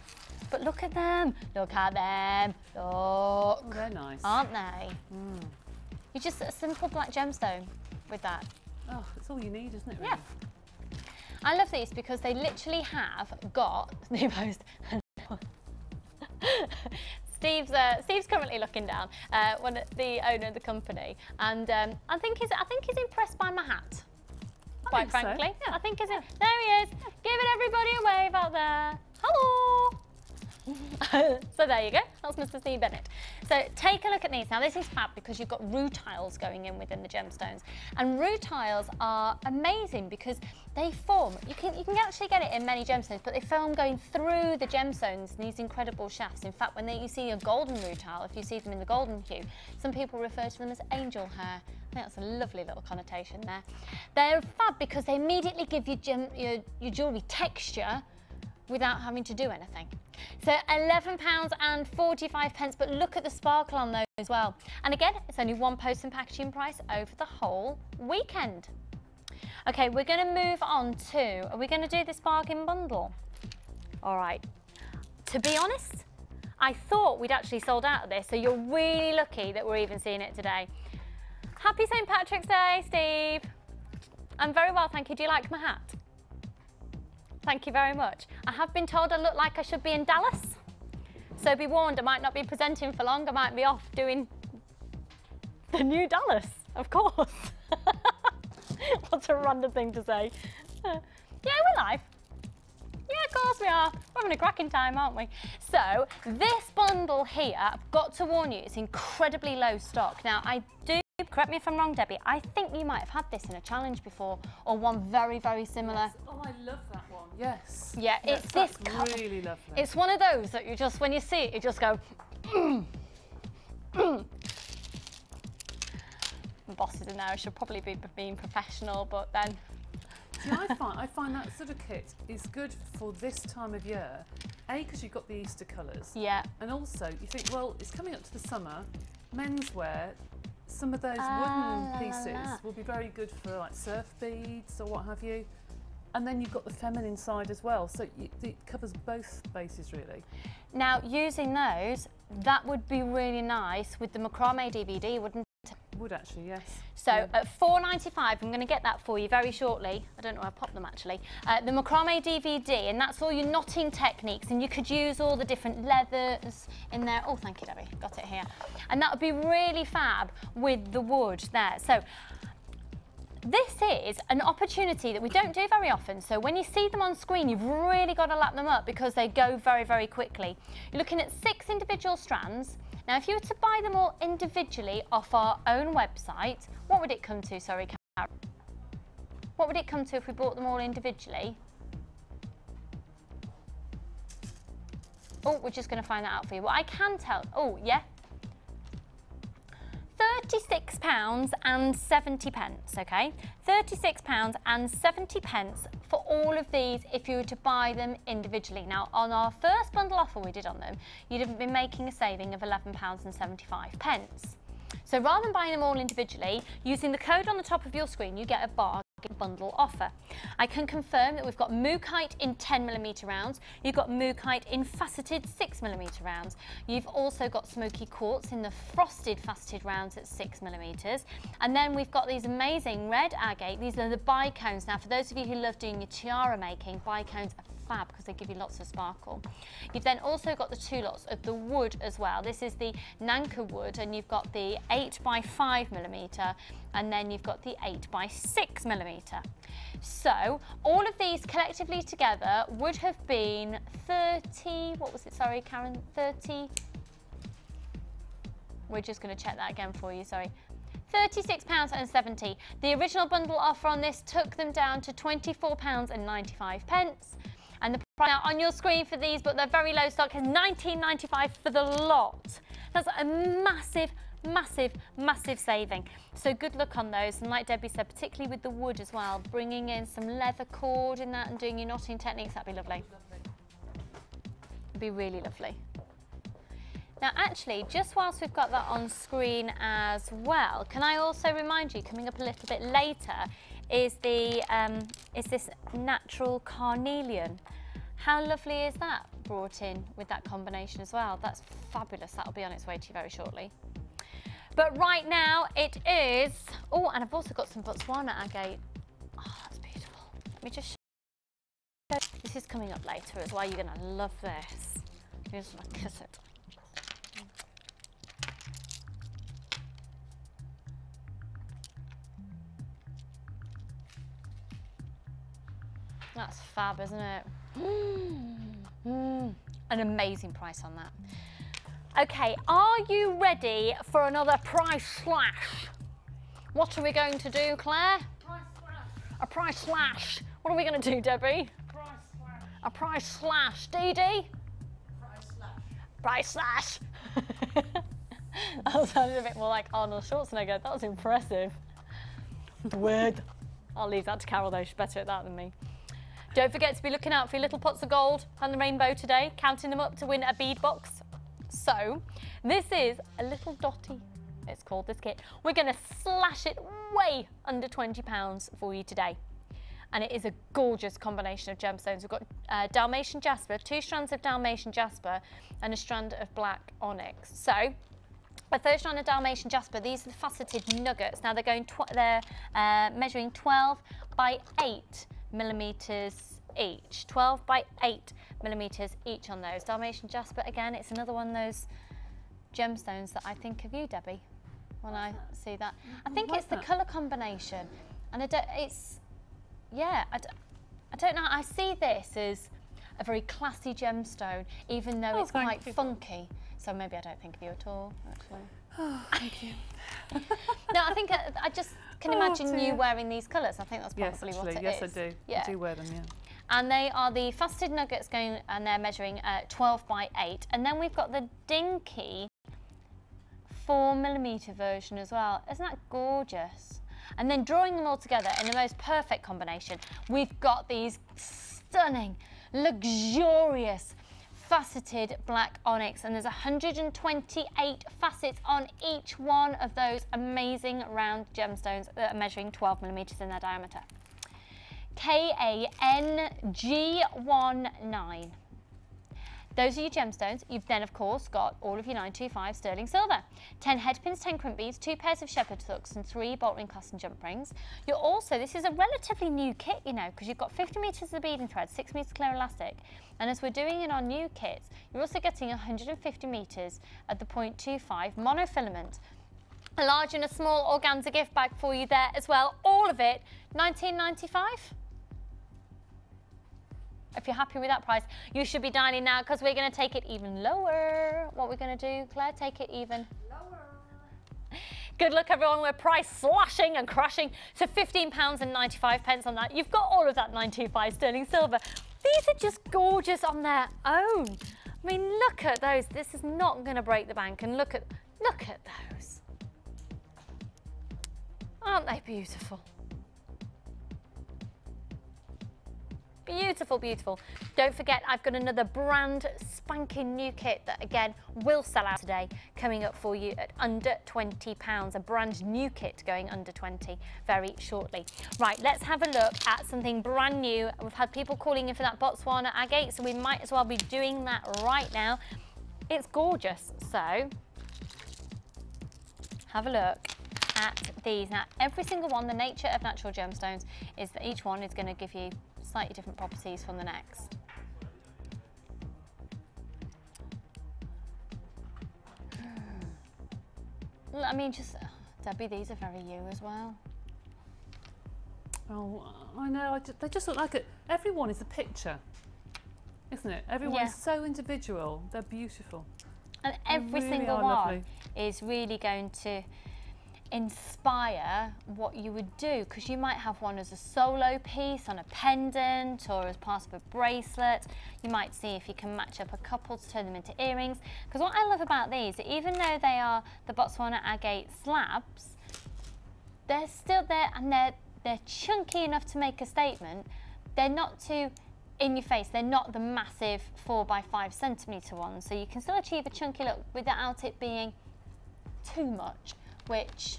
But look at them. Look at them. Look. Oh, they're nice. Aren't they? You're just a simple black gemstone with that. Oh, it's all you need, isn't it? Really? Yeah. I love these because they literally have got new post. Steve's currently looking down, the owner of the company, and I think he's impressed by my hat. quite think so, frankly. yeah. I think is it. There he is. Giving everybody a wave out there. Hello. So there you go, that's Mr. Steve Bennett. So take a look at these. Now this is fab because you've got rutiles going in within the gemstones. And rutiles are amazing because they form, you can actually get it in many gemstones, but they form going through the gemstones in these incredible shafts. In fact, when you see a golden rutile, if you see them in the golden hue, some people refer to them as angel hair. I think that's a lovely little connotation there. They're fab because they immediately give your jewellery texture without having to do anything. So £11.45, but look at the sparkle on those as well. And again, it's only one post and packaging price over the whole weekend. Okay, we're going to move on to, are we going to do this bargain bundle? All right. To be honest, I thought we'd actually sold out of this, so you're really lucky that we're even seeing it today. Happy St. Patrick's Day, Steve. I'm very well, thank you. Do you like my hat? Thank you very much. I have been told I look like I should be in Dallas. So be warned, I might not be presenting for long. I might be off doing the new Dallas, of course. What a random thing to say. Yeah, we're live. Yeah, of course we are. We're having a cracking time, aren't we? So this bundle here, I've got to warn you, it's incredibly low stock. Now I do, correct me if I'm wrong, Debbie, I think you might have had this in a challenge before or one very, very similar. Yes. Oh, I love that one. Yes. Yeah, yes, it's this really lovely. It's one of those that you just, when you see it, you just go, My boss is in there, I should probably be being professional, but then. See, I find that sort of kit is good for this time of year. A, because you've got the Easter colours. Yeah. And also, you think, well, it's coming up to the summer, menswear, some of those wooden pieces will be very good for like surf beads or what have you. And then you've got the feminine side as well, so it covers both bases really. Now, using those, that would be really nice with the macrame DVD, wouldn't it? Would actually, yes. So yeah. at £4.95, I'm going to get that for you very shortly. I don't know where I popped them actually. The macrame DVD, and that's all your knotting techniques, and you could use all the different leathers in there. Oh, thank you, Debbie. Got it here. And that would be really fab with the wood there. So this is an opportunity that we don't do very often. So when you see them on screen, you've really got to lap them up because they go very, very quickly. You're looking at 6 individual strands. Now, if you were to buy them all individually off our own website, what would it come to? Sorry, Karen. What would it come to if we bought them all individually? Oh, we're just going to find that out for you. Well, I can tell. Oh, yeah. £36.70, okay? £36.70 for all of these if you were to buy them individually. Now, on our first bundle offer we did on them, you'd have been making a saving of £11.75. So rather than buying them all individually, using the code on the top of your screen, you get a bargain bundle offer. I can confirm that we've got Mookaite in 10mm rounds, you've got Mookaite in faceted 6mm rounds, you've also got Smoky Quartz in the frosted faceted rounds at 6mm, and then we've got these amazing red agate. These are the bicones. Now, for those of you who love doing your tiara making, bicones are fab because they give you lots of sparkle. You've then also got the 2 lots of the wood as well. This is the Nanka wood, and you've got the 8x5mm, and then you've got the 8x6mm. So all of these collectively together would have been 30, what was it, sorry Karen, 30, we're just going to check that again for you, sorry. £36.70. The original bundle offer on this took them down to £24.95. And the price now on your screen for these, but they're very low stock, is £19.95 for the lot. That's a massive, massive, massive saving. So good luck on those. And like Debbie said, particularly with the wood as well, bringing in some leather cord in that and doing your knotting techniques, that'd be lovely. It'd be really lovely. Now actually, just whilst we've got that on screen as well, can I also remind you, coming up a little bit later, is this natural carnelian. How lovely is that brought in with that combination as well? That's fabulous. That'll be on its way to you very shortly. But right now it is, oh, and I've also got some Botswana agate. Oh, that's beautiful. Let me just show you. This is coming up later as well. You're going to love this. Here's my kiss it. That's fab, isn't it? An amazing price on that. Okay, are you ready for another price slash? What are we going to do, Claire? Price slash. A price slash. What are we going to do, Debbie? Price slash. A price slash. Dee Dee? Price slash. Price slash. That sounded a bit more like Arnold Schwarzenegger. That was impressive. Weird. I'll leave that to Carol though, she's better at that than me. Don't forget to be looking out for your little pots of gold and the rainbow today, counting them up to win a bead box. So, this is a little dotty, it's called this kit. We're going to slash it way under £20 for you today. And it is a gorgeous combination of gemstones. We've got Dalmatian jasper, 2 strands of Dalmatian jasper and a strand of black onyx. So, the first strand of Dalmatian jasper, these are the faceted nuggets. Now they're measuring 12 by 8 millimeters each. 12 by 8 millimeters each on those. Dalmatian jasper, again, it's another one of those gemstones that I think of you, Debbie, when I see that. I think it's the colour combination. And I don't know, I see this as a very classy gemstone, even though it's quite funky. So maybe I don't think of you at all, actually. Oh, thank you. No, I think I just can imagine you wearing these colours. I think that's probably what it is. Yes, I do. Yeah. I do wear them, yeah. And they are the faceted nuggets going, and they're measuring 12 by 8. And then we've got the dinky 4mm version as well. Isn't that gorgeous? And then drawing them all together in the most perfect combination, we've got these stunning, luxurious, faceted black onyx, and there's 128 facets on each one of those amazing round gemstones that are measuring 12mm in their diameter. KANG19. Those are your gemstones. You've then, of course, got all of your 925 sterling silver, 10 headpins, 10 crimp beads, 2 pairs of shepherd's hooks, and 3 bolt ring clasp and jump rings. You're also, this is a relatively new kit, you know, because you've got 50 metres of beading thread, 6 metres clear elastic, and as we're doing in our new kits, you're also getting 150 metres at the 0.25 monofilament. A large and a small organza gift bag for you there as well. All of it, $19.95. If you're happy with that price, you should be dialing now because we're going to take it even lower. What we're going to do, Claire, take it even lower. Good luck, everyone. We're price slashing and crashing to £15.95 on that. You've got all of that 925 sterling silver. These are just gorgeous on their own. I mean, look at those. This is not going to break the bank. And look at those. Aren't they beautiful? Beautiful, beautiful. Don't forget, I've got another brand spanking new kit that, again, will sell out today, coming up for you at under £20. A brand new kit going under 20 very shortly. Right, let's have a look at something brand new. We've had people calling in for that Botswana agate, so we might as well be doing that right now. It's gorgeous, so have a look at these. Now, every single one, the nature of natural gemstones is that each one is going to give you slightly different properties from the next. I mean, just, Debbie, these are very you as well. Oh, I know, they just look like it. Everyone is a picture, isn't it? Everyone is so individual. They're beautiful. And every single one is really going to inspire what you would do, because you might have one as a solo piece on a pendant or as part of a bracelet. You might see if you can match up a couple to turn them into earrings, because what I love about these, even though they are the Botswana agate slabs, they're still there and they're chunky enough to make a statement. They're not too in your face. They're not the massive 4 by 5 centimetre ones, so you can still achieve a chunky look without it being too much. Which,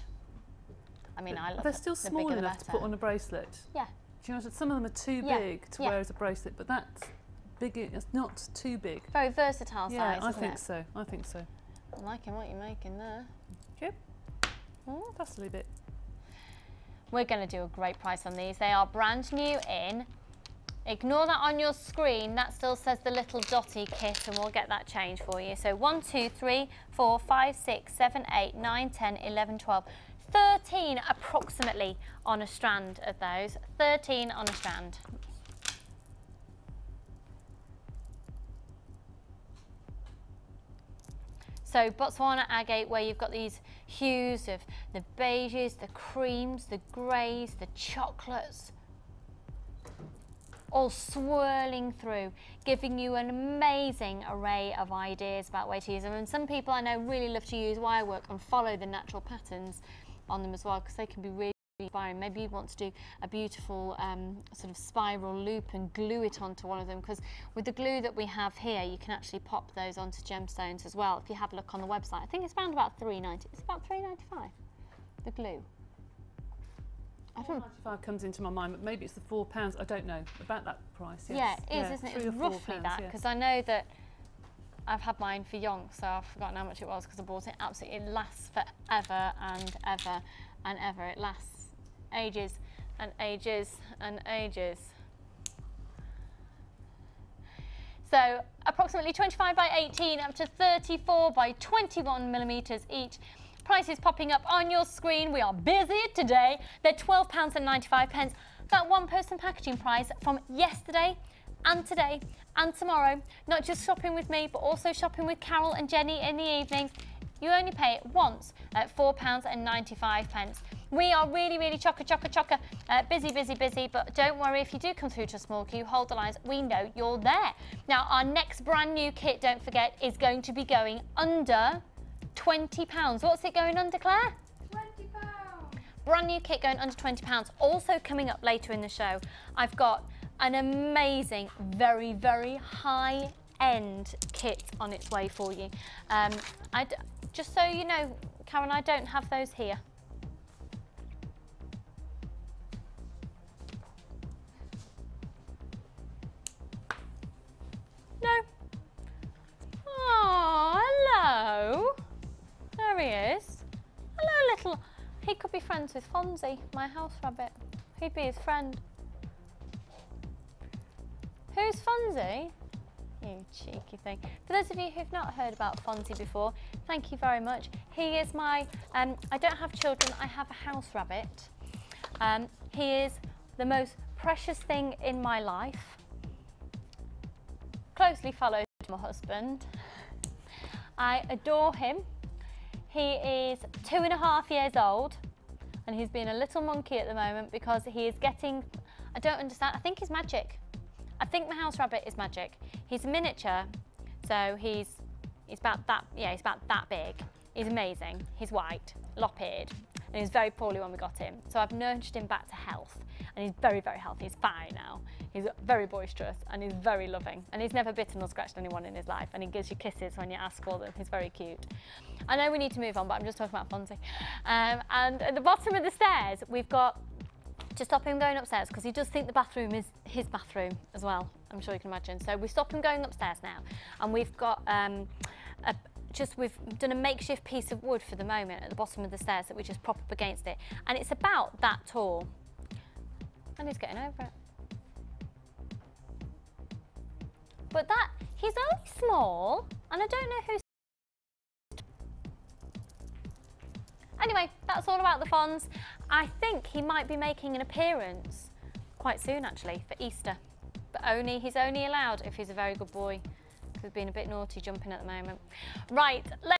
I mean, I love. They're still small enough to put on a bracelet. Yeah. Do you know, some of them are too big to wear as a bracelet, but that's big. It's not too big. Very versatile size. I think so. I think so. I'm liking what you're making there. Yep. That's a little bit. We're going to do a great price on these. They are brand new in. Ignore that on your screen. That still says the little dotty kit, and we'll get that changed for you. So 1, 2, 3, 4, 5, 6, 7, 8, 9, 10, 11, 12, 13 approximately on a strand of those. 13 on a strand. So Botswana agate, where you've got these hues of the beiges, the creams, the greys, the chocolates, all swirling through, giving you an amazing array of ideas about way to use them. And some people I know really love to use wire work and follow the natural patterns on them as well, because they can be really inspiring. Maybe you want to do a beautiful sort of spiral loop and glue it onto one of them, because with the glue that we have here, you can actually pop those onto gemstones as well. If you have a look on the website, I think it's around about $3.90. It's about $3.95, the glue. $4.95 comes into my mind, but maybe it's the £4. I don't know about that price. Yes. Yeah, it is, isn't it? It's roughly that, because I know that I've had mine for young, so I've forgotten how much it was because I bought it. Absolutely, it lasts forever and ever and ever. It lasts ages and ages and ages. So approximately 25 by 18 up to 34 by 21 millimetres each. Prices popping up on your screen. We are busy today. They're £12.95. That one person packaging price from yesterday and today and tomorrow. Not just shopping with me, but also shopping with Carol and Jenny in the evenings. You only pay it once at £4.95. We are really, really chocker, busy, but don't worry if you do come through to a small queue, hold the lines, we know you're there. Now, our next brand new kit, don't forget, is going to be going under £20. What's it going under, Claire? £20. Brand new kit going under £20. Also coming up later in the show, I've got an amazing, very, very high-end kit on its way for you. Just so you know, Karen, I don't have those here. No. Oh, hello. There he is. Hello, little. He could be friends with Fonzie, my house rabbit. He'd be his friend. Who's Fonzie? You cheeky thing. For those of you who've not heard about Fonzie before, thank you very much. He is my, I don't have children, I have a house rabbit. He is the most precious thing in my life. Closely followed my husband. I adore him. He is 2.5 years old and he's being a little monkey at the moment because he is getting, I don't understand, I think he's magic. I think my house rabbit is magic. He's a miniature, so he's about that, yeah, he's about that big. He's amazing. He's white, lop-eared, and he was very poorly when we got him. So I've nurtured him back to health, and he's very, very healthy. He's fine now. He's very boisterous, and he's very loving, and he's never bitten or scratched anyone in his life, and he gives you kisses when you ask for them. He's very cute. I know we need to move on, but I'm just talking about Fonzie. And at the bottom of the stairs, we've got, to stop him going upstairs, because he does think the bathroom is his bathroom as well, I'm sure you can imagine. So we stop him going upstairs now, and we've got we've done a makeshift piece of wood for the moment at the bottom of the stairs that we just prop up against it, and it's about that tall, and he's getting over it. But that, he's only small, and I don't know who's. Anyway, that's all about the Fonz. I think he might be making an appearance quite soon, actually, for Easter. But he's only allowed if he's a very good boy, because he's been a bit naughty jumping at the moment. Right, let's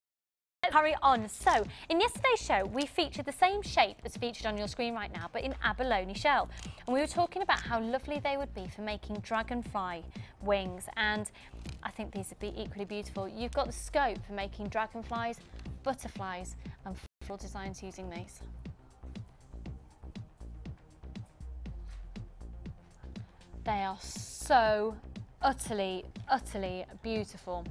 hurry on. So, in yesterday's show, we featured the same shape as featured on your screen right now, but in abalone shell. And we were talking about how lovely they would be for making dragonfly wings. And I think these would be equally beautiful. You've got the scope for making dragonflies, butterflies, and designs using these. They are so utterly, utterly beautiful.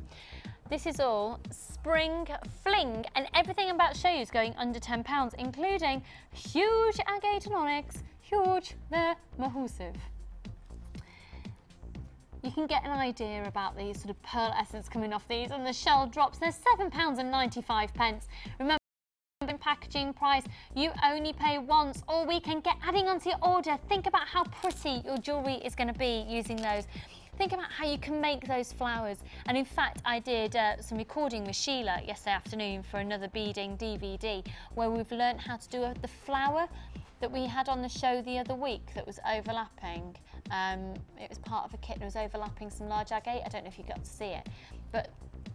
This is all spring fling, and everything I'm about to show you is going under £10, including huge agate and onyx, huge, they're massive. You can get an idea about these sort of pearl essence coming off these, and the shell drops, they're £7.95. Remember, packaging price, you only pay once all weekend. Get adding onto your order. Think about how pretty your jewellery is going to be using those. Think about how you can make those flowers. And in fact, I did some recording with Sheila yesterday afternoon for another beading DVD where we've learned how to do the flower that we had on the show the other week that was overlapping. It was part of a kit that was overlapping some large agate. I don't know if you got to see it, but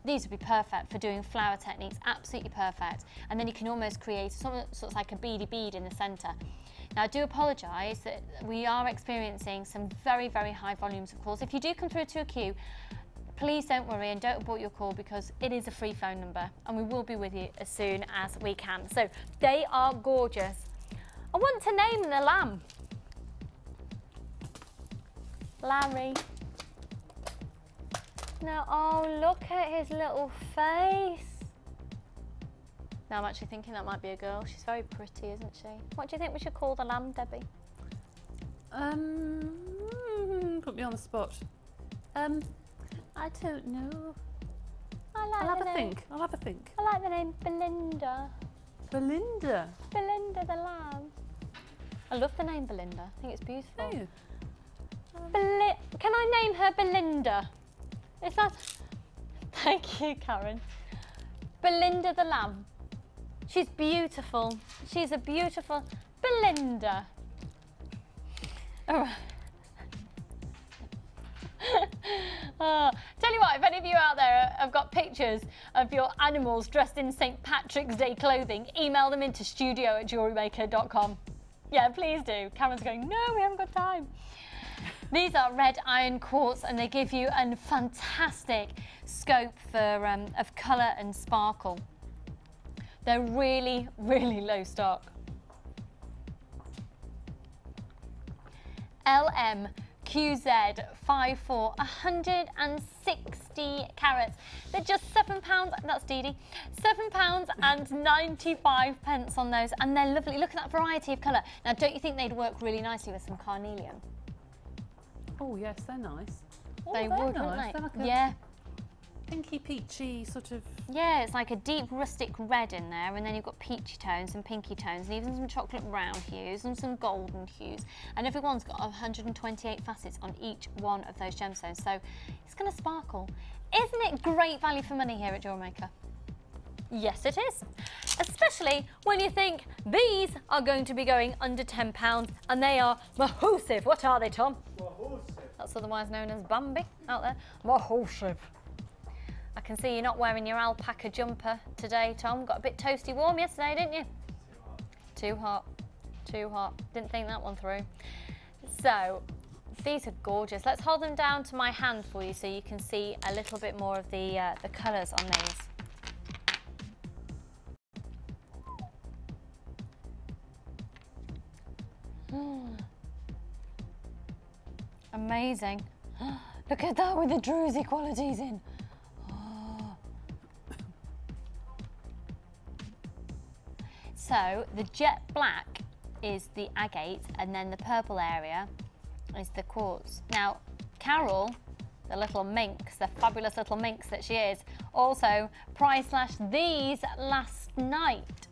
these would be perfect for doing flower techniques, absolutely perfect. And then you can almost create sort of like a beady bead in the centre. Now I do apologise that we are experiencing some very, very high volumes of calls. If you do come through to a queue, please don't worry and don't abort your call, because it is a free phone number and we will be with you as soon as we can. So they are gorgeous. I want to name the lamb. Larry. Now, oh, look at his little face. Now I'm actually thinking that might be a girl. She's very pretty, isn't she? What do you think we should call the lamb, Debbie? Put me on the spot. I don't know. I'll have a think. I'll have a think. I like the name Belinda. Belinda. Belinda the lamb. I love the name Belinda. I think it's beautiful. Do you? Can I name her Belinda? Is that... Thank you, Karen. Belinda the lamb. She's beautiful. She's a beautiful Belinda. All right. Tell you what, if any of you out there have got pictures of your animals dressed in St. Patrick's Day clothing, email them into studio@jewellerymaker.com. Yeah, please do. Karen's going, no, we haven't got time. These are red iron quartz and they give you a fantastic scope for of colour and sparkle. They're really, really low stock. LMQZ54, 160 carats. They're just £7, that's Dee Dee, £7 and 95 pence on those, and they're lovely. Look at that variety of colour. Now, don't you think they'd work really nicely with some carnelian? Oh yes, they're nice. Oh, They they're would, nice. wouldn't they? They're like a Yeah. pinky peachy sort of. Yeah, it's like a deep rustic red in there, and then you've got peachy tones and pinky tones, and even some chocolate brown hues and some golden hues. And everyone's got 128 facets on each one of those gemstones, so it's going to sparkle. Isn't it great value for money here at Jewellery Maker? Yes, it is. Especially when you think these are going to be going under £10, and they are mahoosive. What are they, Tom? Mahoosive. That's otherwise known as Bambi out there. Mahoosive. I can see you're not wearing your alpaca jumper today, Tom. Got a bit toasty warm yesterday, didn't you? Too hot. Too hot. Didn't think that one through. So, these are gorgeous. Let's hold them down to my hand for you so you can see a little bit more of the colours on these. Amazing. Look at that with the druzy qualities in. Oh. So the jet black is the agate, and then the purple area is the quartz. Now, Carol, the little minx, the fabulous little minx that she is, also price slashed these last night.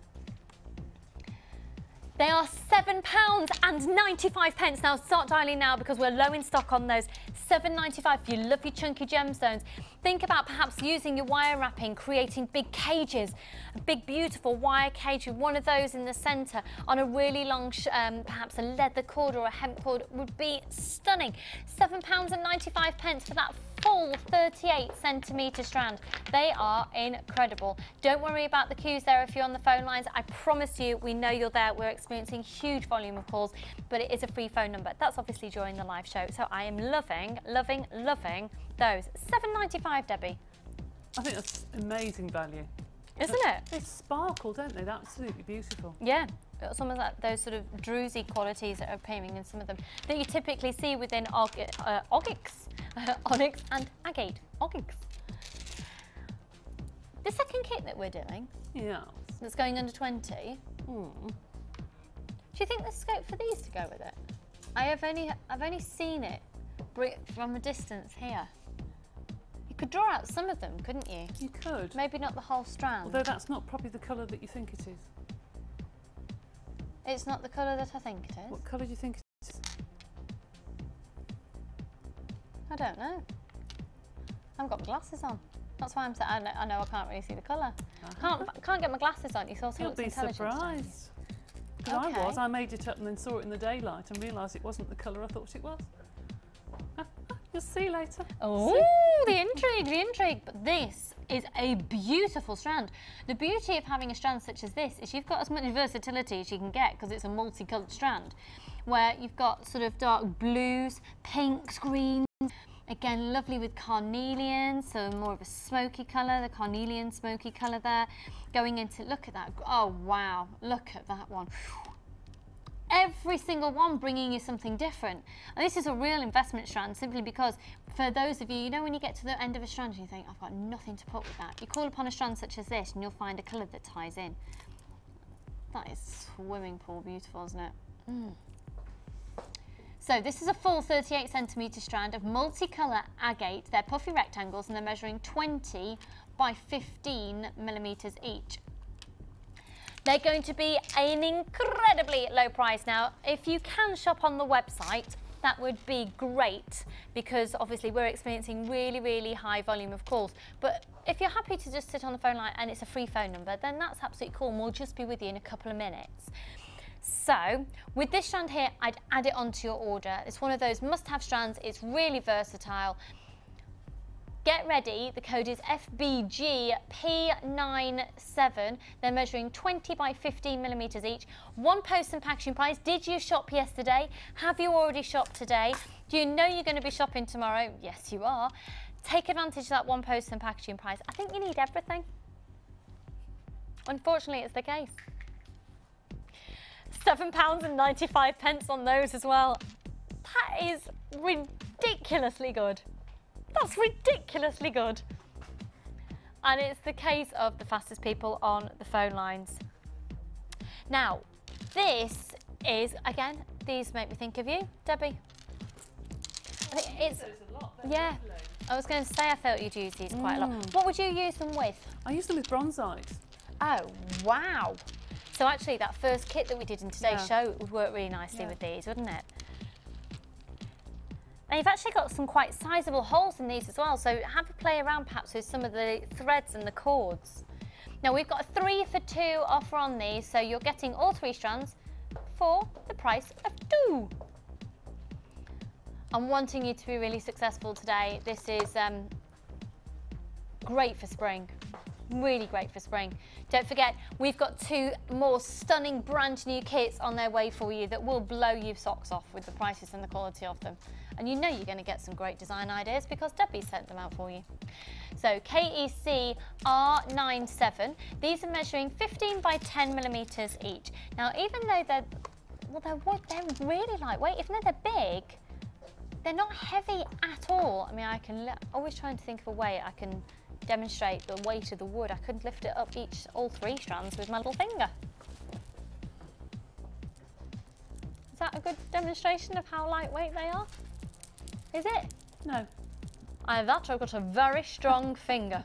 They are £7 and 95 pence. Now start dialing now because we're low in stock on those. £7.95 if you love your chunky gemstones. Think about perhaps using your wire wrapping, creating big cages, a big beautiful wire cage with one of those in the centre on a really long, perhaps a leather cord or a hemp cord would be stunning. £7 and 95 pence for that full 38 centimetre strand. They are incredible. Don't worry about the queues there if you're on the phone lines. I promise you, we know you're there. We're experiencing huge volume of calls, but it is a free phone number. That's obviously during the live show. So I am loving, loving, loving those. £7.95, Debbie. I think that's amazing value. Isn't it? They sparkle, don't they? They're absolutely beautiful. Yeah. It's almost like those sort of druzy qualities that are appearing in some of them that you typically see within onyx and agate. Onyx. The second kit that we're doing, Yeah. that's going under 20. Do you think there's scope for these to go with it? I've only seen it from a distance here. You could draw out some of them, couldn't you? You could. Maybe not the whole strand. Although that's not probably the colour that you think it is. It's not the colour that I think it is. What colour do you think it is? I don't know. I haven't got my glasses on. That's why I'm saying I know I can't really see the colour. Can't get my glasses on. You saw You'll be surprised. Because I made it up and then saw it in the daylight and realised it wasn't the colour I thought it was. You'll see later. Oh, the intrigue, the intrigue. But this is a beautiful strand. The beauty of having a strand such as this is you've got as much versatility as you can get because it's a multicoloured strand, where you've got sort of dark blues, pinks, greens. Again, lovely with carnelian, so more of a smoky colour, the carnelian smoky colour there. Going into, look at that, oh wow, look at that one. Every single one bringing you something different. And this is a real investment strand simply because for those of you, you know when you get to the end of a strand and you think, I've got nothing to put with that. You call upon a strand such as this and you'll find a colour that ties in. That is swimming pool beautiful, isn't it? So this is a full 38 centimetre strand of multicolour agate. They're puffy rectangles and they're measuring 20 by 15 millimetres each. They're going to be an incredibly low price. Now, if you can shop on the website, that would be great because obviously we're experiencing really, really high volume of calls. But if you're happy to just sit on the phone line and it's a free phone number, then that's absolutely cool and we'll just be with you in a couple of minutes. So, with this strand here, I'd add it onto your order. It's one of those must-have strands. It's really versatile. Get ready, the code is FBGP97. They're measuring 20 by 15 millimetres each. One post and packaging price. Did you shop yesterday? Have you already shopped today? Do you know you're going to be shopping tomorrow? Yes, you are. Take advantage of that one post and packaging price. I think you need everything. Unfortunately, it's the case. £7.95 on those as well. That is ridiculously good. That's ridiculously good. And it's the case of the fastest people on the phone lines. Now, this is, again, these make me think of you, Debbie. I think it's, yeah, I was going to say I felt you'd use these quite a lot. What would you use them with? I use them with bronzite. Oh, wow. So actually that first kit that we did in today's show would work really nicely with these, wouldn't it? Now you've actually got some quite sizable holes in these as well, so have a play around perhaps with some of the threads and the cords. Now we've got a 3 for 2 offer on these, so you're getting all 3 strands for the price of 2. I'm wanting you to be really successful today. This is great for spring. Really great for spring. Don't forget, we've got 2 more stunning brand new kits on their way for you that will blow you socks off with the prices and the quality of them. And you know you're going to get some great design ideas because Debbie sent them out for you. So KEC R97, these are measuring 15 by 10 millimetres each. Now even though they're really lightweight, even though they're big, they're not heavy at all. I mean, I can always trying to think of a way I can demonstrate the weight of the wood. I could lift it up all 3 strands with my little finger. Is that a good demonstration of how lightweight they are? Is it? No. I've got a very strong finger.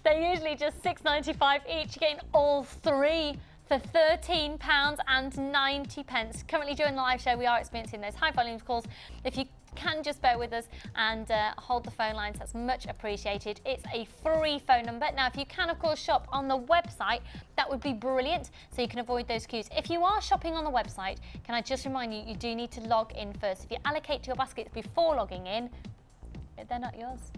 They're usually just £6.95 each. You're getting all 3 for £13.90. Currently during the live show we are experiencing those high volume calls. If you can just bear with us and hold the phone lines, that's much appreciated. It's a free phone number. Now if you can of course shop on the website, that would be brilliant, so you can avoid those queues. If you are shopping on the website, can I just remind you, you do need to log in first. If you allocate to your baskets before logging in, they're not yours.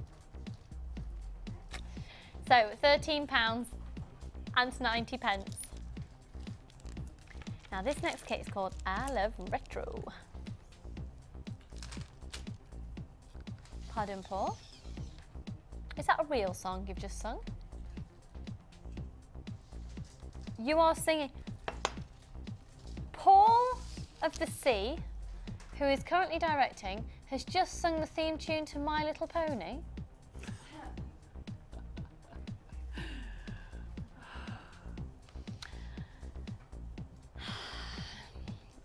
So £13.90. Now this next kit is called I Love Retro. Pardon, Paul. Is that a real song you've just sung? You are singing. Paul of the Sea, who is currently directing, has just sung the theme tune to My Little Pony.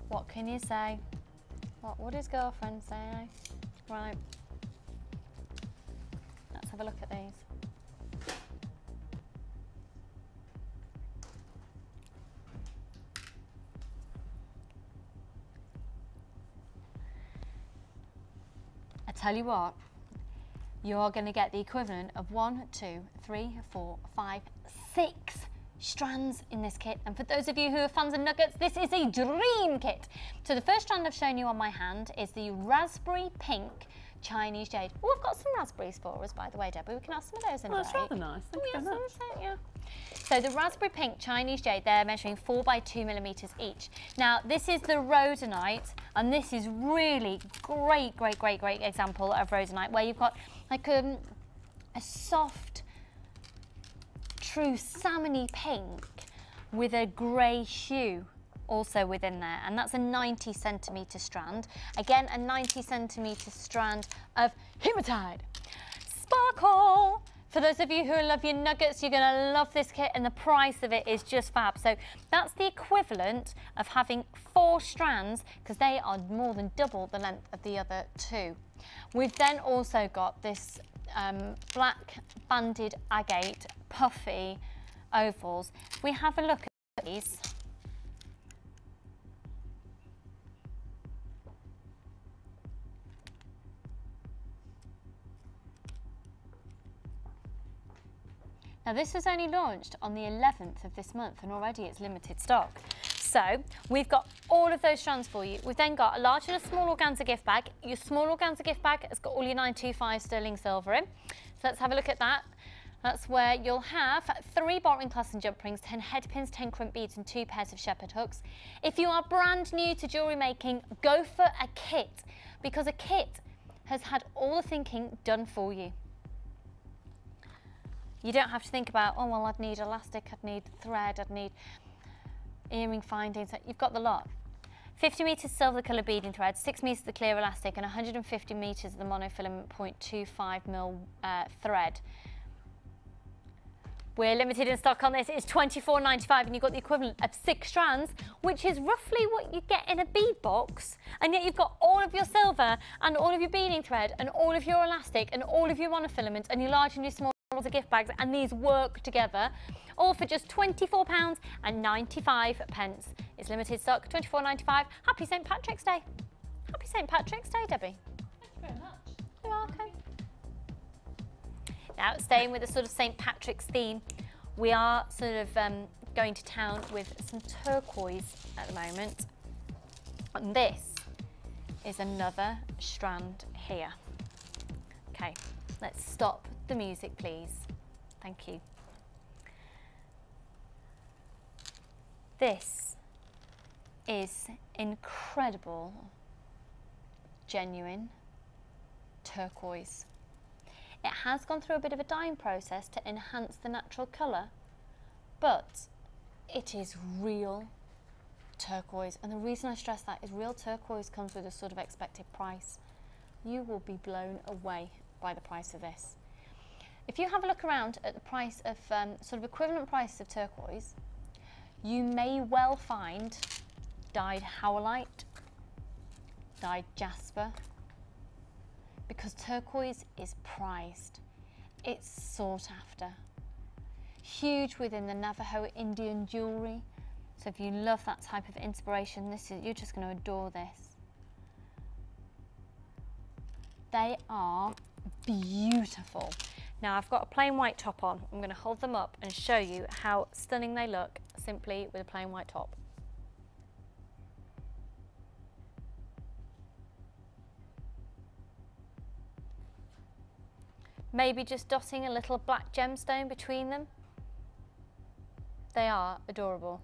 What can you say? What would his girlfriend say? Right. Let's have a look at these. I tell you what, you are going to get the equivalent of 1, 2, 3, 4, 5, 6 strands in this kit, and for those of you who are fans of nuggets, this is a dream kit. So the first strand I've shown you on my hand is the raspberry pink Chinese jade. Oh, I've got some raspberries for us, by the way, Debbie. We can have some of those in a That's rather nice. Thank you very much. Yeah. So the raspberry pink Chinese jade, they're measuring 4 by 2 millimeters each. Now this is the rhodonite, and this is really great example of rhodonite, where you've got like a soft, true salmony pink with a grey hue also within there, and that's a 90 centimetre strand. Again, a 90 centimetre strand of hematite. Sparkle! For those of you who love your nuggets, you're going to love this kit, and the price of it is just fab. So that's the equivalent of having 4 strands, because they are more than double the length of the other 2. We've then also got this black banded agate puffy ovals. If we have a look at these, now this was only launched on the 11th of this month, and already it's limited stock. So we've got all of those strands for you. We've then got a large and a small organza gift bag. Your small organza gift bag has got all your 925 sterling silver in. So let's have a look at that. That's where you'll have 3 bottling clasps and jump rings, 10 head pins, 10 crimp beads and 2 pairs of shepherd hooks. If you are brand new to jewellery making, go for a kit, because a kit has had all the thinking done for you. You don't have to think about, oh, well, I'd need elastic, I'd need thread, I'd need earring findings. You've got the lot. 50 metres silver colour beading thread, 6 metres of the clear elastic, and 150 metres of the monofilament 0.25mm thread. We're limited in stock on this. It's £24.95, and you've got the equivalent of 6 strands, which is roughly what you get in a bead box. And yet you've got all of your silver and all of your beading thread and all of your elastic and all of your monofilament and your large and your small of gift bags, and these work together, all for just £24.95. It's limited stock, £24.95. Happy St Patrick's Day. Happy St Patrick's Day, Debbie. Thank you very much. You're welcome. Now, staying with the sort of St Patrick's theme, we are sort of going to town with some turquoise at the moment. And this is another strand here. Okay, let's stop the music, please. Thank you. This is incredible, genuine turquoise. It has gone through a bit of a dyeing process to enhance the natural colour, but it is real turquoise. And the reason I stress that is real turquoise comes with a sort of expected price. You will be blown away by the price of this. If you have a look around at the price of sort of equivalent prices of turquoise, you may well find dyed howlite, dyed jasper, because turquoise is prized. It's sought after. Huge within the Navajo Indian jewellery. So if you love that type of inspiration, you're just going to adore this. They are beautiful. Now I've got a plain white top on. I'm going to hold them up and show you how stunning they look simply with a plain white top. Maybe just dotting a little black gemstone between them. They are adorable.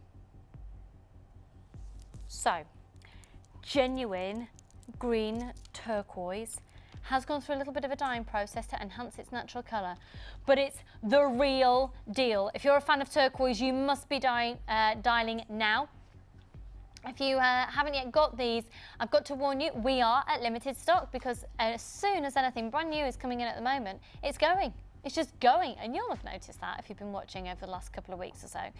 So, genuine green turquoise. Has gone through a little bit of a dyeing process to enhance its natural colour, but it's the real deal. If you're a fan of turquoise, you must be dialing now. If you haven't yet got these, I've got to warn you, we are at limited stock, because as soon as anything brand new is coming in at the moment, it's going. It's just going, and you'll have noticed that if you've been watching over the last couple of weeks or so.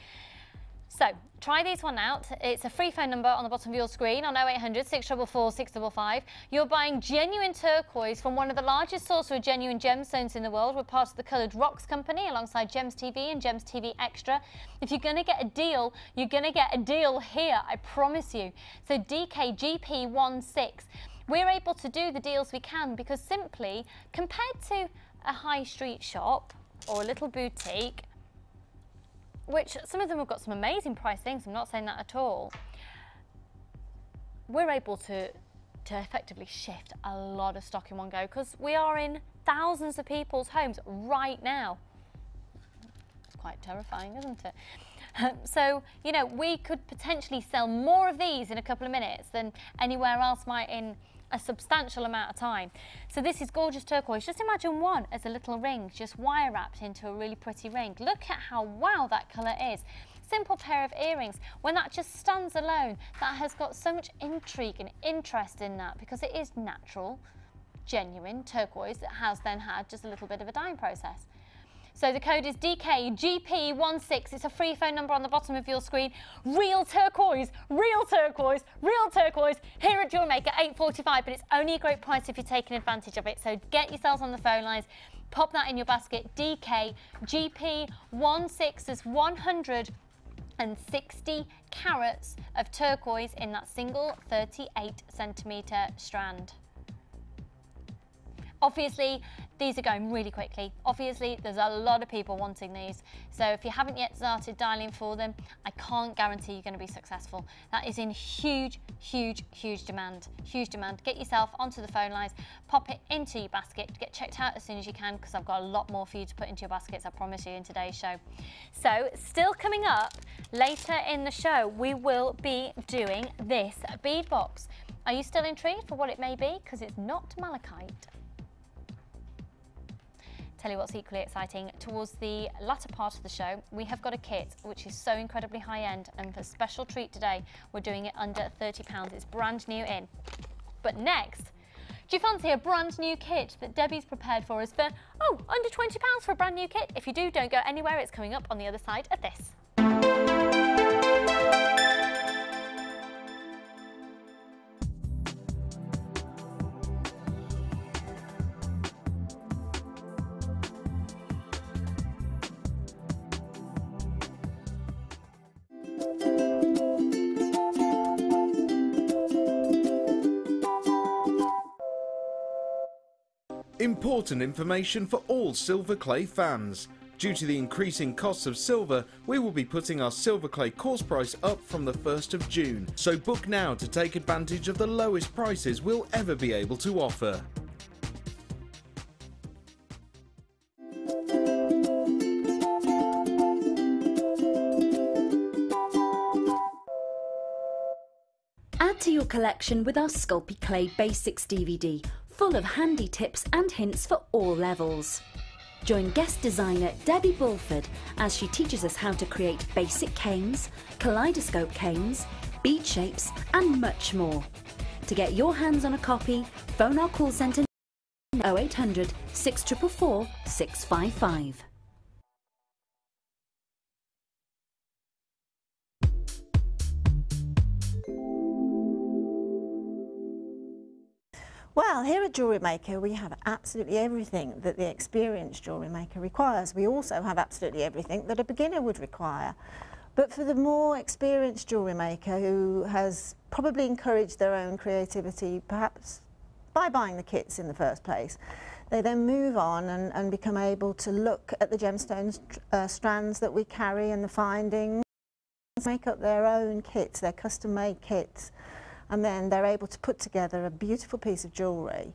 So, try these one out. It's a free phone number on the bottom of your screen on 0800 644 655. You're buying genuine turquoise from one of the largest sources of genuine gemstones in the world. We're part of the Coloured Rocks company alongside Gems TV and Gems TV Extra. If you're going to get a deal, you're going to get a deal here, I promise you. So DKGP16, we're able to do the deals we can because simply, compared to a high street shop or a little boutique, which some of them have got some amazing price things, I'm not saying that at all, we're able to effectively shift a lot of stock in one go because we are in thousands of people's homes right now. It's quite terrifying, isn't it? So, you know, we could potentially sell more of these in a couple of minutes than anywhere else might in a substantial amount of time. So this is gorgeous turquoise. Just imagine one as a little ring, just wire wrapped into a really pretty ring. Look at how wow that colour is. Simple pair of earrings. When that just stands alone, that has got so much intrigue and interest in that because it is natural, genuine turquoise that has then had just a little bit of a dyeing process. So the code is DKGP16. It's a free phone number on the bottom of your screen. Real turquoise, real turquoise, real turquoise here at Jewellery Maker, 8.45, but it's only a great price if you're taking advantage of it. So get yourselves on the phone lines, pop that in your basket. DKGP16 is 160 carats of turquoise in that single 38cm strand. Obviously, these are going really quickly. Obviously, there's a lot of people wanting these. So if you haven't yet started dialing for them, I can't guarantee you're going to be successful. That is in huge, huge, huge demand. Huge demand. Get yourself onto the phone lines, pop it into your basket, get checked out as soon as you can because I've got a lot more for you to put into your baskets, I promise you, in today's show. So still coming up later in the show, we will be doing this bead box. Are you still intrigued for what it may be? Because it's not malachite. Tell you what's equally exciting, towards the latter part of the show we have got a kit which is so incredibly high-end, and for a special treat today we're doing it under £30. It's brand new in. But next, do you fancy a brand new kit that Debbie's prepared for us for under £20 for a brand new kit? If you do, don't go anywhere, it's coming up on the other side of this. Important information for all silver clay fans. Due to the increasing costs of silver, we will be putting our silver clay course price up from the 1st of June. So book now to take advantage of the lowest prices we'll ever be able to offer. Add to your collection with our Sculpey Clay Basics DVD, full of handy tips and hints for all levels. Join guest designer Debbie Bulford as she teaches us how to create basic canes, kaleidoscope canes, bead shapes and much more. To get your hands on a copy, phone our call centre 0800 644 655. Well, here at Jewellery Maker we have absolutely everything that the experienced jewellery maker requires. We also have absolutely everything that a beginner would require. But for the more experienced jewellery maker who has probably encouraged their own creativity, perhaps by buying the kits in the first place, they then move on and become able to look at the gemstones strands that we carry and the findings, make up their own kits, their custom-made kits. And then they're able to put together a beautiful piece of jewellery,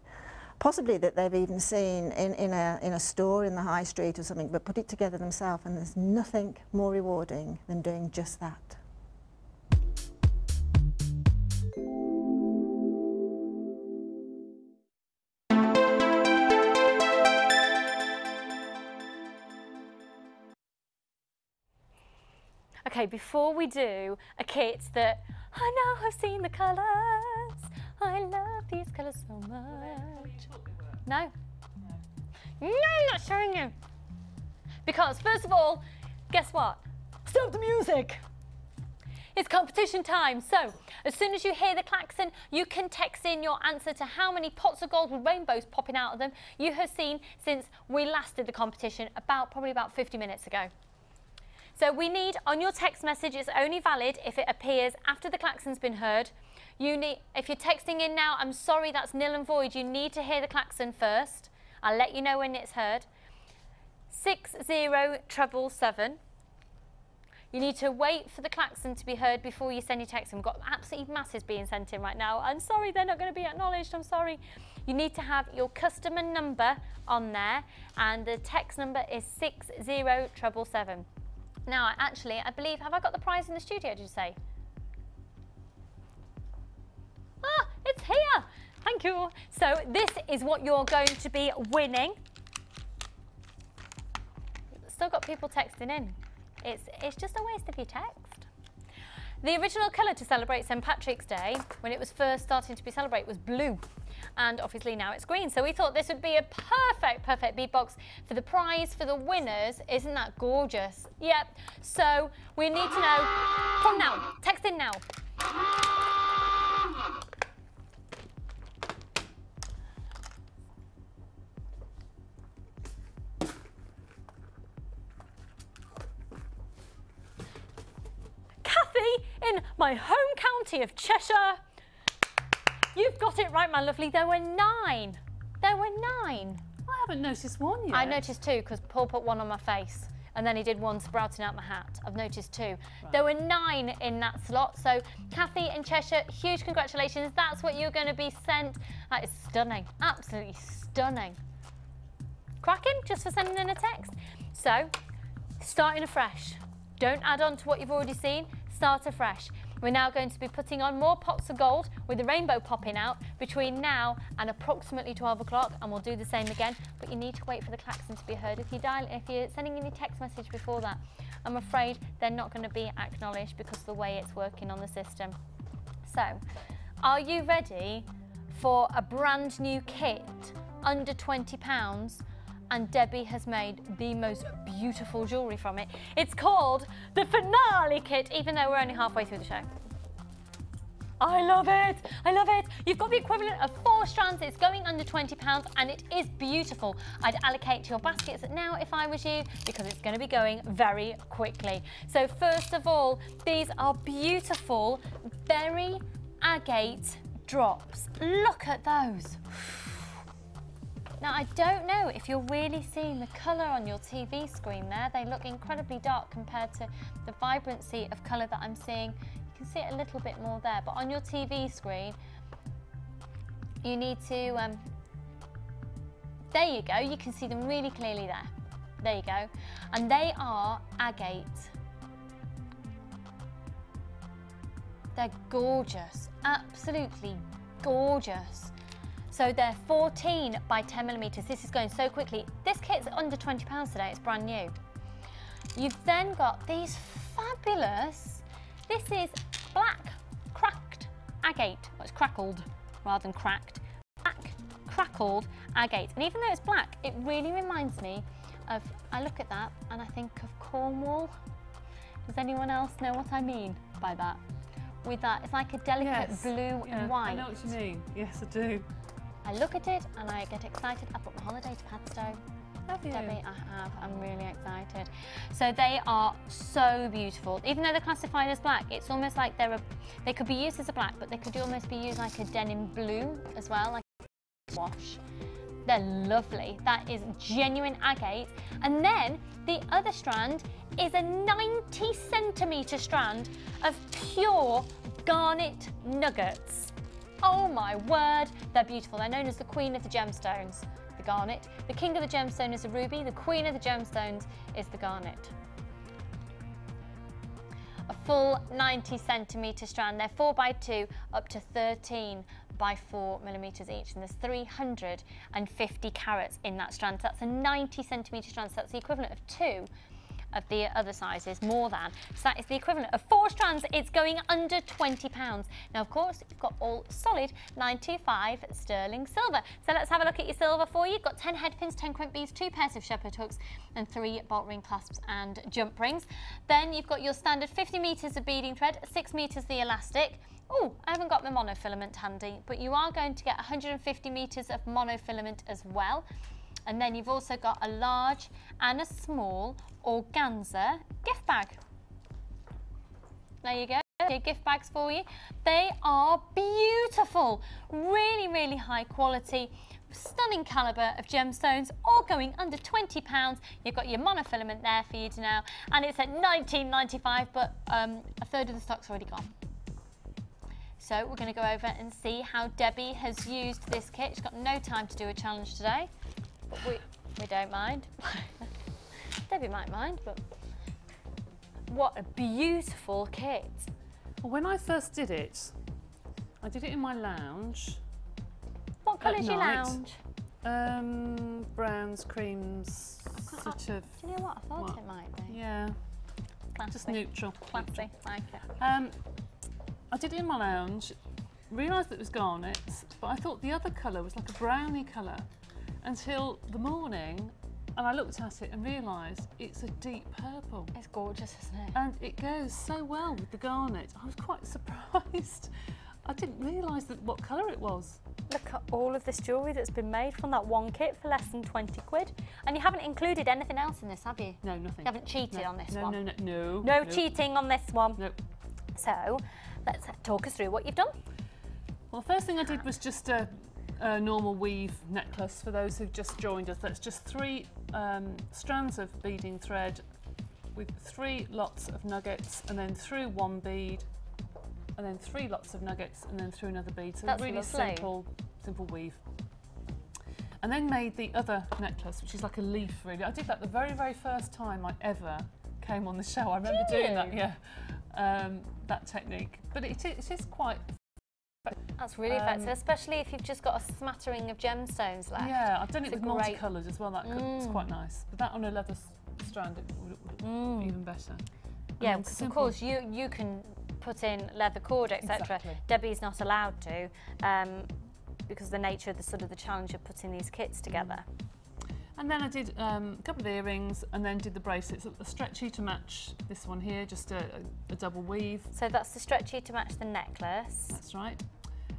possibly that they've even seen in a store in the high street or something, but put it together themselves, and there's nothing more rewarding than doing just that. Okay, before we do a kit that I know I've seen the colours, I love these colours so much. No. No, I'm not showing you. Because first of all, guess what? Stop the music. It's competition time. So as soon as you hear the klaxon, you can text in your answer to how many pots of gold with rainbows popping out of them you have seen since we last did the competition probably about 50 minutes ago. So we need, on your text message, it's only valid if it appears after the klaxon's been heard. If you're texting in now, I'm sorry, that's nil and void. You need to hear the klaxon first. I'll let you know when it's heard. 60777. You need to wait for the klaxon to be heard before you send your text. We've got absolutely masses being sent in right now. I'm sorry, they're not going to be acknowledged. I'm sorry. You need to have your customer number on there, and the text number is 60777. Now, I believe, have I got the prize in the studio, did you say? Ah, it's here. Thank you. So this is what you're going to be winning. Still got people texting in. It's just a waste of your text. The original colour to celebrate St Patrick's Day, when it was first starting to be celebrated, was blue. And obviously now it's green. So we thought this would be a perfect bead box for the prize for the winners. Isn't that gorgeous? Yep. So we need to know from now. Text in now. Kathy in my home county of Cheshire. You've got it right, my lovely. There were 9. There were 9. I haven't noticed one yet. I noticed 2 because Paul put one on my face and then he did one sprouting out my hat. I've noticed 2. Right. There were 9 in that slot. So Kathy in Cheshire, huge congratulations. That's what you're going to be sent. That is stunning. Absolutely stunning. Cracking just for sending in a text. So starting afresh. Don't add on to what you've already seen. Start afresh. We're now going to be putting on more pots of gold with the rainbow popping out between now and approximately 12 o'clock, and we'll do the same again, but you need to wait for the klaxon to be heard. If you're sending in your text message before that, I'm afraid they're not going to be acknowledged because of the way it's working on the system. So, are you ready for a brand new kit under £20? And Debbie has made the most beautiful jewellery from it. It's called the Finale Kit, even though we're only halfway through the show. I love it. I love it. You've got the equivalent of 4 strands. It's going under £20 and it is beautiful. I'd allocate to your baskets now if I was you, because it's going to be going very quickly. So first of all, these are beautiful berry agate drops. Look at those. Now, I don't know if you're really seeing the colour on your TV screen there. They look incredibly dark compared to the vibrancy of colour that I'm seeing. You can see it a little bit more there, but on your TV screen, you need to, there you go, you can see them really clearly there. There you go. And they are agate. They're gorgeous, absolutely gorgeous. So they're 14 by 10 millimetres. This is going so quickly. This kit's under £20 today, it's brand new. You've then got these fabulous, this is black cracked agate. Well, it's crackled rather than cracked. Black crackled agate. And even though it's black, it really reminds me of, I look at that and I think of Cornwall. Does anyone else know what I mean by that? With that, it's like a delicate blue and white. I know what you mean. Yes, I do. I look at it and I get excited. I booked my holiday to Padstow. Have you? Debbie, I have. I'm really excited. So they are so beautiful. Even though they're classified as black, it's almost like they could be used as a black, but they could almost be used like a denim blue as well, like a wash. They're lovely. That is genuine agate. And then the other strand is a 90 centimetre strand of pure garnet nuggets. Oh my word, they're beautiful. They're known as the Queen of the Gemstones, the garnet. The King of the Gemstone is the ruby, the Queen of the Gemstones is the garnet. A full 90 centimetre strand. They're 4 by 2 up to 13 by 4 millimetres each, and there's 350 carats in that strand. So that's a 90 centimetre strand, so that's the equivalent of 2 of the other sizes, more than. So that is the equivalent of 4 strands. It's going under £20. Now, of course, you've got all solid 925 sterling silver. So let's have a look at your silver for you. You've got 10 head pins, 10 crimp beads, 2 pairs of shepherd hooks, and 3 bolt ring clasps and jump rings. Then you've got your standard 50 metres of beading thread, 6 metres the elastic. Oh, I haven't got my monofilament handy, but you are going to get 150 metres of monofilament as well. And then you've also got a large and a small organza gift bag. There you go, your gift bags for you. They are beautiful, really, really high quality, stunning calibre of gemstones, all going under £20. You've got your monofilament there for you to know, and it's at $19.95, but a third of the stock's already gone. So we're going to go over and see how Debbie has used this kit. She's got no time to do a challenge today, but we don't mind. Debbie might mind, but what a beautiful kit. Well, when I first did it, I did it in my lounge. What colour's your lounge? Browns, creams, sort of. Do you know what? I thought it might be. Yeah. Classy. Just neutral. Classy, like it. I did it in my lounge, realised that it was garnet, but I thought the other colour was like a brownie colour until the morning, and I looked at it and realised it's a deep purple. It's gorgeous, isn't it? And it goes so well with the garnet. I was quite surprised. I didn't realise what colour it was. Look at all of this jewellery that's been made from that one kit for less than 20 quid. And you haven't included anything else in this, have you? No, nothing. You haven't cheated on this one? No. No cheating on this one? No. So, let's talk us through what you've done. Well, the first thing I did was just a normal weave necklace for those who've just joined us. That's just 3 strands of beading thread with 3 lots of nuggets, and then through 1 bead, and then 3 lots of nuggets, and then through another bead. So that's really lovely. simple weave. And then made the other necklace, which is like a leaf really. I did that the very, very first time I ever came on the show. I remember doing that, yeah. That technique. But it is quite... That's really effective, especially if you've just got a smattering of gemstones left. Yeah, I've done it with multicolours as well. It's quite nice. But that on a leather strand, it would even better. Yeah, because of course you can put in leather cord, etc. Exactly. Debbie's not allowed to, because of the nature of the challenge of putting these kits together. And then I did a couple of earrings, and then did the bracelets, a stretchy to match this one here, just a double weave. So that's the stretchy to match the necklace. That's right.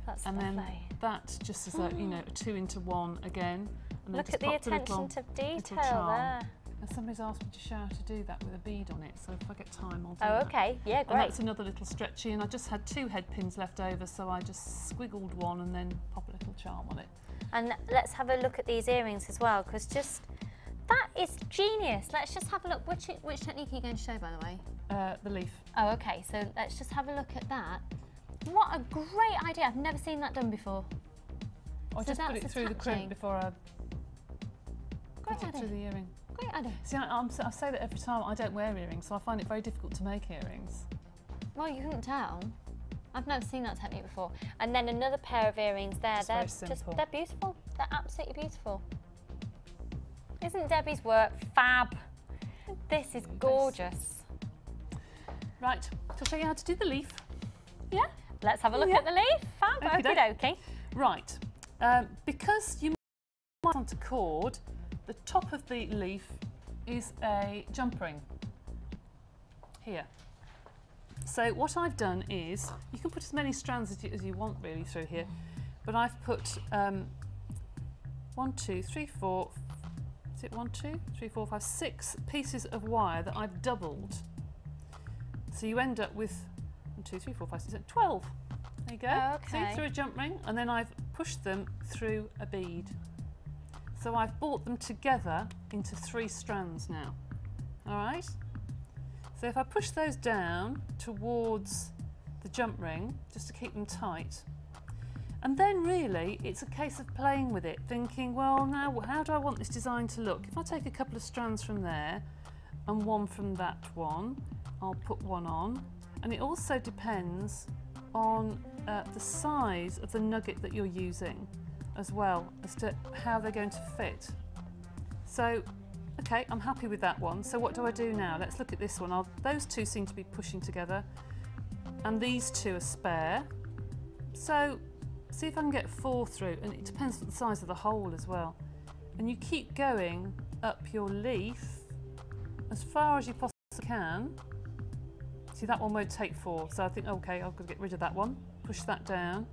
That's and lovely. Then that just as a, a 2 into 1 again. And look at the attention to detail there. And somebody's asked me to show how to do that with a bead on it, so if I get time I'll do that. Oh, okay, yeah, great. And that's another little stretchy, and I just had 2 head pins left over, so I just squiggled one and then pop a little charm on it. And let's have a look at these earrings as well, because that is genius. Let's just have a look. Which technique are you going to show, by the way? The leaf. Oh, okay, so let's just have a look at that. What a great idea. I've never seen that done before. I just put it through the crimp before I put it through the earring. Great idea. See, I say that every time. I don't wear earrings, so I find it very difficult to make earrings. Well, you couldn't tell. I've never seen that technique before. And then another pair of earrings there. They're beautiful. They're absolutely beautiful. Isn't Debbie's work fab? This is gorgeous. Right, so I'll show you how to do the leaf. Yeah, let's have a look at the leaf. Fab, okie dokie. Right, because you might want a cord, the top of the leaf is a jump ring here. So what I've done is, you can put as many strands as you want really through here, but I've put 1, 2, 3, 4, is it 1, 2, 3, 4, 5, 6 pieces of wire that I've doubled. So you end up with 1, 2, 3, 4, 5, 6, 7, 12. There you go. Oh, okay. See, through a jump ring, and then I've pushed them through a bead. So I've brought them together into 3 strands now. All right? So if I push those down towards the jump ring, just to keep them tight, and then really it's a case of playing with it, thinking, well, now how do I want this design to look? If I take a couple of strands from there and 1 from that one, I'll put 1 on. And it also depends on the size of the nugget that you're using as well, as to how they're going to fit. So, okay, I'm happy with that one. So what do I do now? Let's look at this one. Those 2 seem to be pushing together, and these 2 are spare. So see if I can get 4 through, and it depends on the size of the hole as well. And you keep going up your leaf as far as you possibly can. See, that one won't take 4, so I think, okay, I've got to get rid of that one. Push that down.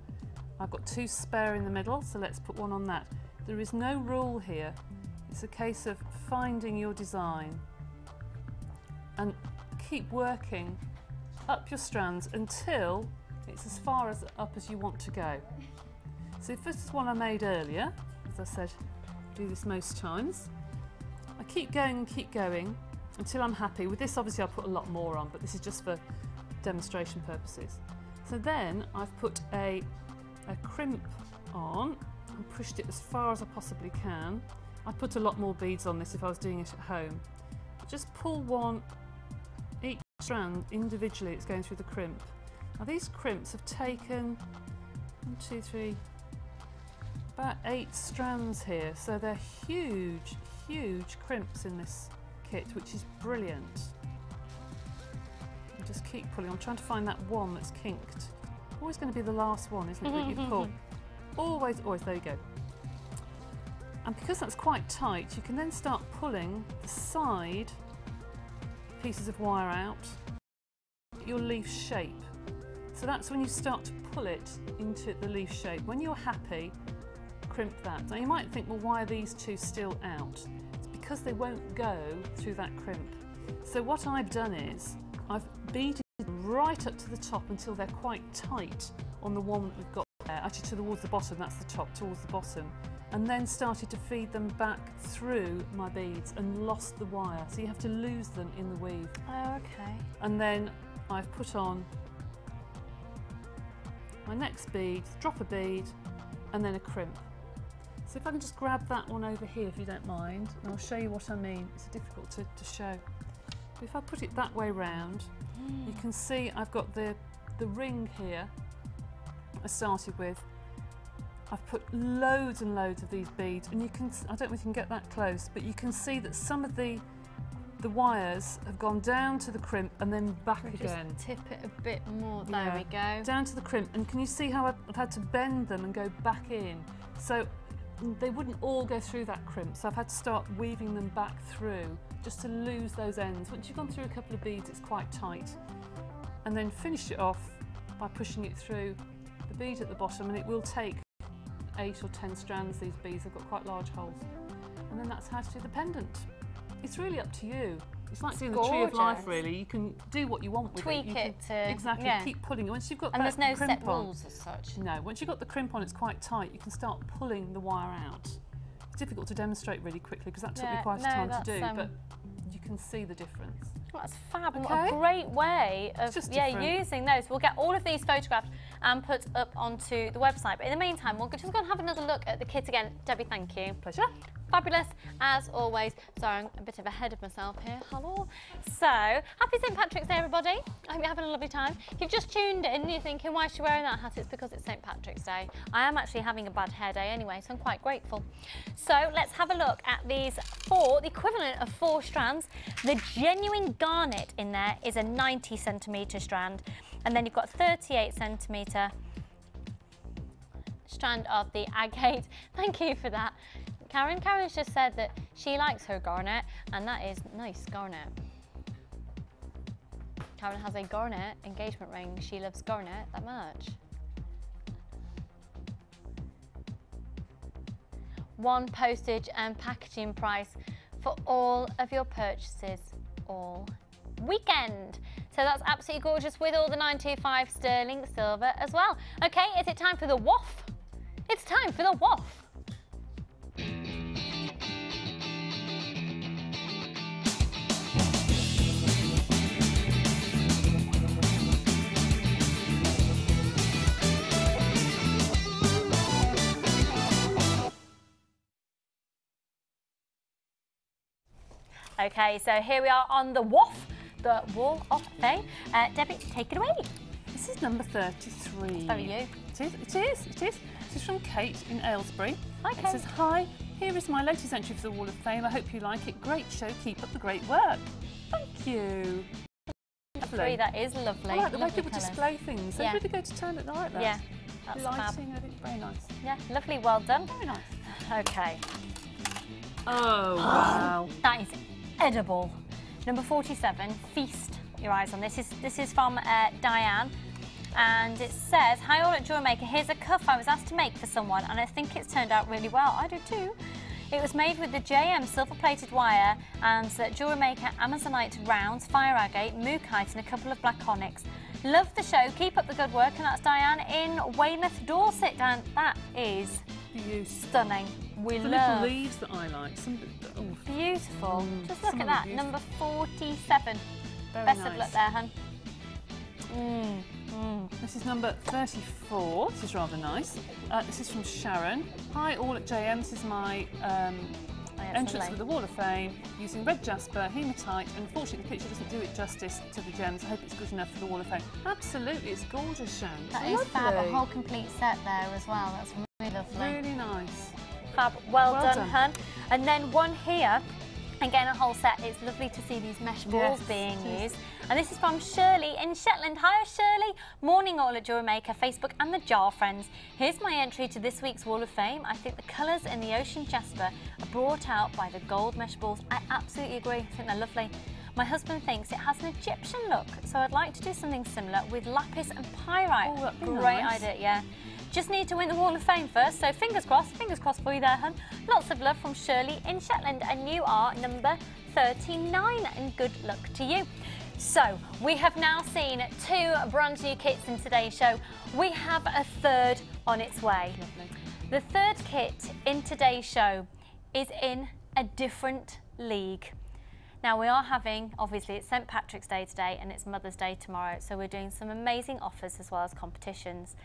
I've got 2 spare in the middle, so let's put 1 on that. There is no rule here. It's a case of finding your design and keep working up your strands until it's as far up as you want to go. So if this is one I made earlier, as I said, do this most times. I keep going until I'm happy. With this, obviously, I'll put a lot more on, but this is just for demonstration purposes. So then I've put a crimp on and pushed it as far as I possibly can. I'd put a lot more beads on this if I was doing it at home. Just pull one, each strand individually, it's going through the crimp. Now these crimps have taken 1, 2, 3, about 8 strands here, so they're huge, huge crimps in this kit, which is brilliant. And just keep pulling. I'm trying to find that one that's kinked. Always going to be the last one, isn't it, that you pull? Always, always, there you go. And because that's quite tight, you can then start pulling the side pieces of wire out, your leaf shape. So that's when you start to pull it into the leaf shape. When you're happy, crimp that. Now you might think, well, why are these two still out? It's because they won't go through that crimp. So what I've done is, I've beaded right up to the top until they're quite tight on the one that we've got there. Actually towards the bottom, that's the top, towards the bottom. And then started to feed them back through my beads and lost the wire. So you have to lose them in the weave. Oh, okay. And then I've put on my next bead, drop a bead, and then a crimp. So if I can just grab that one over here, if you don't mind, and I'll show you what I mean. It's difficult to show. But if I put it that way round, you can see I've got the ring here I started with. I've put loads and loads of these beads, and you can, I don't know if you can get that close, but you can see that some of the wires have gone down to the crimp and then back again. Just tip it a bit more, there we go. Down to the crimp, and can you see how I've had to bend them and go back in? So they wouldn't all go through that crimp, so I've had to start weaving them back through just to lose those ends. Once you've gone through a couple of beads, it's quite tight. And then finish it off by pushing it through the bead at the bottom, and it will take 8 or 10 strands, these beads. They've got quite large holes. And then that's how to do the pendant. It's really up to you. It's like doing the tree of life, really. You can do what you want with it. Tweak it to... Exactly, yeah. keep pulling it. Once you've got and that there's no crimp set on, rules as such. No, once you've got the crimp on, it's quite tight. You can start pulling the wire out. It's difficult to demonstrate really quickly because that took me quite a time to do, but you can see the difference. Well, that's fab. Okay. What a great way of different. using those. We'll get all of these photographed and put up onto the website. But in the meantime, we'll just go and have another look at the kit again. Debbie, thank you. Pleasure. Fabulous, as always. Sorry, I'm a bit of ahead of myself here. Hello. So, happy St. Patrick's Day, everybody. I hope you're having a lovely time. If you've just tuned in and you're thinking, why is she wearing that hat? It's because it's St. Patrick's Day. I am actually having a bad hair day anyway, so I'm quite grateful. So, let's have a look at these the equivalent of 4 strands. The genuine garnet in there is a 90cm strand, and then you've got a 38cm strand of the agate. Thank you for that. Karen's just said that she likes her garnet, and that is nice garnet. Karen has a garnet engagement ring. She loves garnet that much. One postage and packaging price for all of your purchases all weekend. So that's absolutely gorgeous with all the 925 sterling silver as well. Okay, is it time for the waff? It's time for the waff. Okay, so here we are on the waff, the wall of fame. Debbie, take it away. This is number 33. How are you? It is. This is from Kate in Aylesbury. Hi, Kate. It says, hi, here is my latest entry for the Wall of Fame. I hope you like it. Great show, keep up the great work. Thank you. Lovely. That is lovely. I like the way Lovely people colours. display things. They really go to town at night, that. Yeah, that's lighting, fab. I think, very nice. Yeah, lovely, well done. Very nice. Okay. Oh, wow. That is edible. Number 47, feast your eyes on this. This is from Diane, and it says, hi all at Jewellery Maker, here's a cuff I was asked to make for someone, and I think it's turned out really well. I do too. It was made with the JM silver-plated wire and Jewellery Maker Amazonite rounds, fire agate, mookaite, and a couple of black onyx. Love the show, keep up the good work, and that's Diane in Weymouth, Dorset. Dan, that is Beautiful. Stunning. We The love. little leaves that I like. Some, oh, Beautiful. Just look some at are that. beautiful. Number 47. very Best nice. of luck there, hun. This is number 34. This is rather nice. This is from Sharon. Hi, all at JM. This is my entrance lovely. with the Wall of Fame using red jasper, hematite. Unfortunately, the picture doesn't do it justice to the gems. I hope it's good enough for the Wall of Fame. Absolutely, it's gorgeous, Sharon. That is fab. A whole complete set there as well. That's really lovely. Really nice. Fab. Well Well done, done. hun. And then one here. Again, a whole set. It's lovely to see these mesh balls being used. And this is from Shirley in Shetland. Hi, Shirley. Morning all at Jewellery Maker, Facebook and the Jar Friends. Here's my entry to this week's Wall of Fame. I think the colours in the ocean jasper are brought out by the gold mesh balls. I absolutely agree. I think they're lovely. My husband thinks it has an Egyptian look, so I'd like to do something similar with lapis and pyrite. Oh, that'd be Great nice. idea, yeah. Just need to win the Wall of Fame first, so fingers crossed for you there, hun. Lots of love from Shirley in Shetland, and you are number 39, and good luck to you. So, we have now seen 2 brand new kits in today's show. We have a third on its way. Lovely. The third kit in today's show is in a different league. Now, we are having, obviously, it's St. Patrick's Day today and it's Mother's Day tomorrow, so we're doing some amazing offers as well as competitions.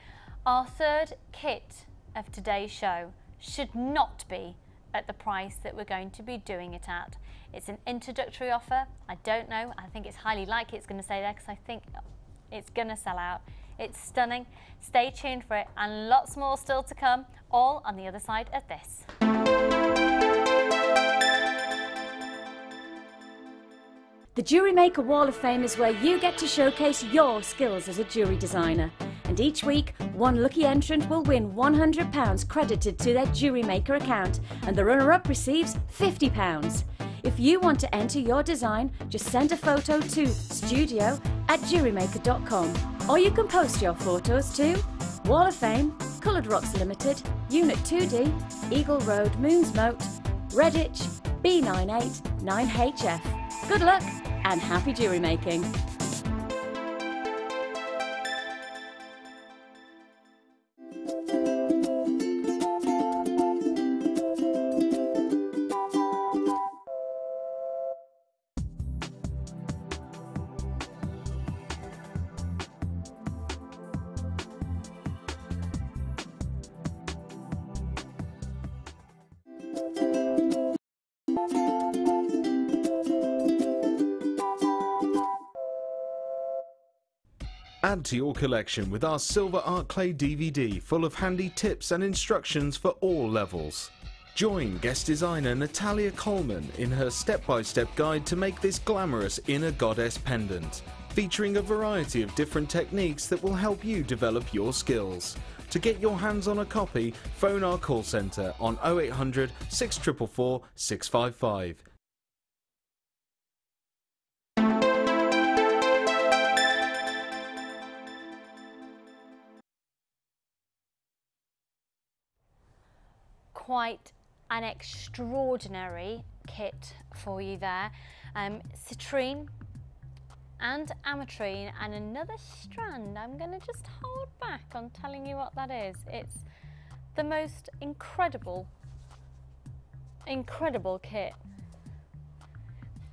Our third kit of today's show should not be at the price that we're going to be doing it at. It's an introductory offer. I don't know. I think it's highly likely it's going to stay there because I think it's going to sell out. It's stunning. Stay tuned for it and lots more still to come, all on the other side of this. The Jewellery Maker Wall of Fame is where you get to showcase your skills as a jewellery designer. And each week, one lucky entrant will win £100 credited to their Jewellery Maker account, and the runner-up receives £50. If you want to enter your design, just send a photo to studio@jewellerymaker.com, or you can post your photos to Wall of Fame, Coloured Rocks Limited, Unit 2D, Eagle Road, Moonsmote, Redditch, B98 9HF. Good luck and happy jewellery making! Add to your collection with our Silver Art Clay DVD full of handy tips and instructions for all levels. Join guest designer Natalia Coleman in her step-by-step guide to make this glamorous inner goddess pendant, featuring a variety of different techniques that will help you develop your skills. To get your hands on a copy, phone our call centre on 0800 644 655. Quite an extraordinary kit for you there. Citrine and ametrine and another strand. I'm going to just hold back on telling you what that is. It's the most incredible kit.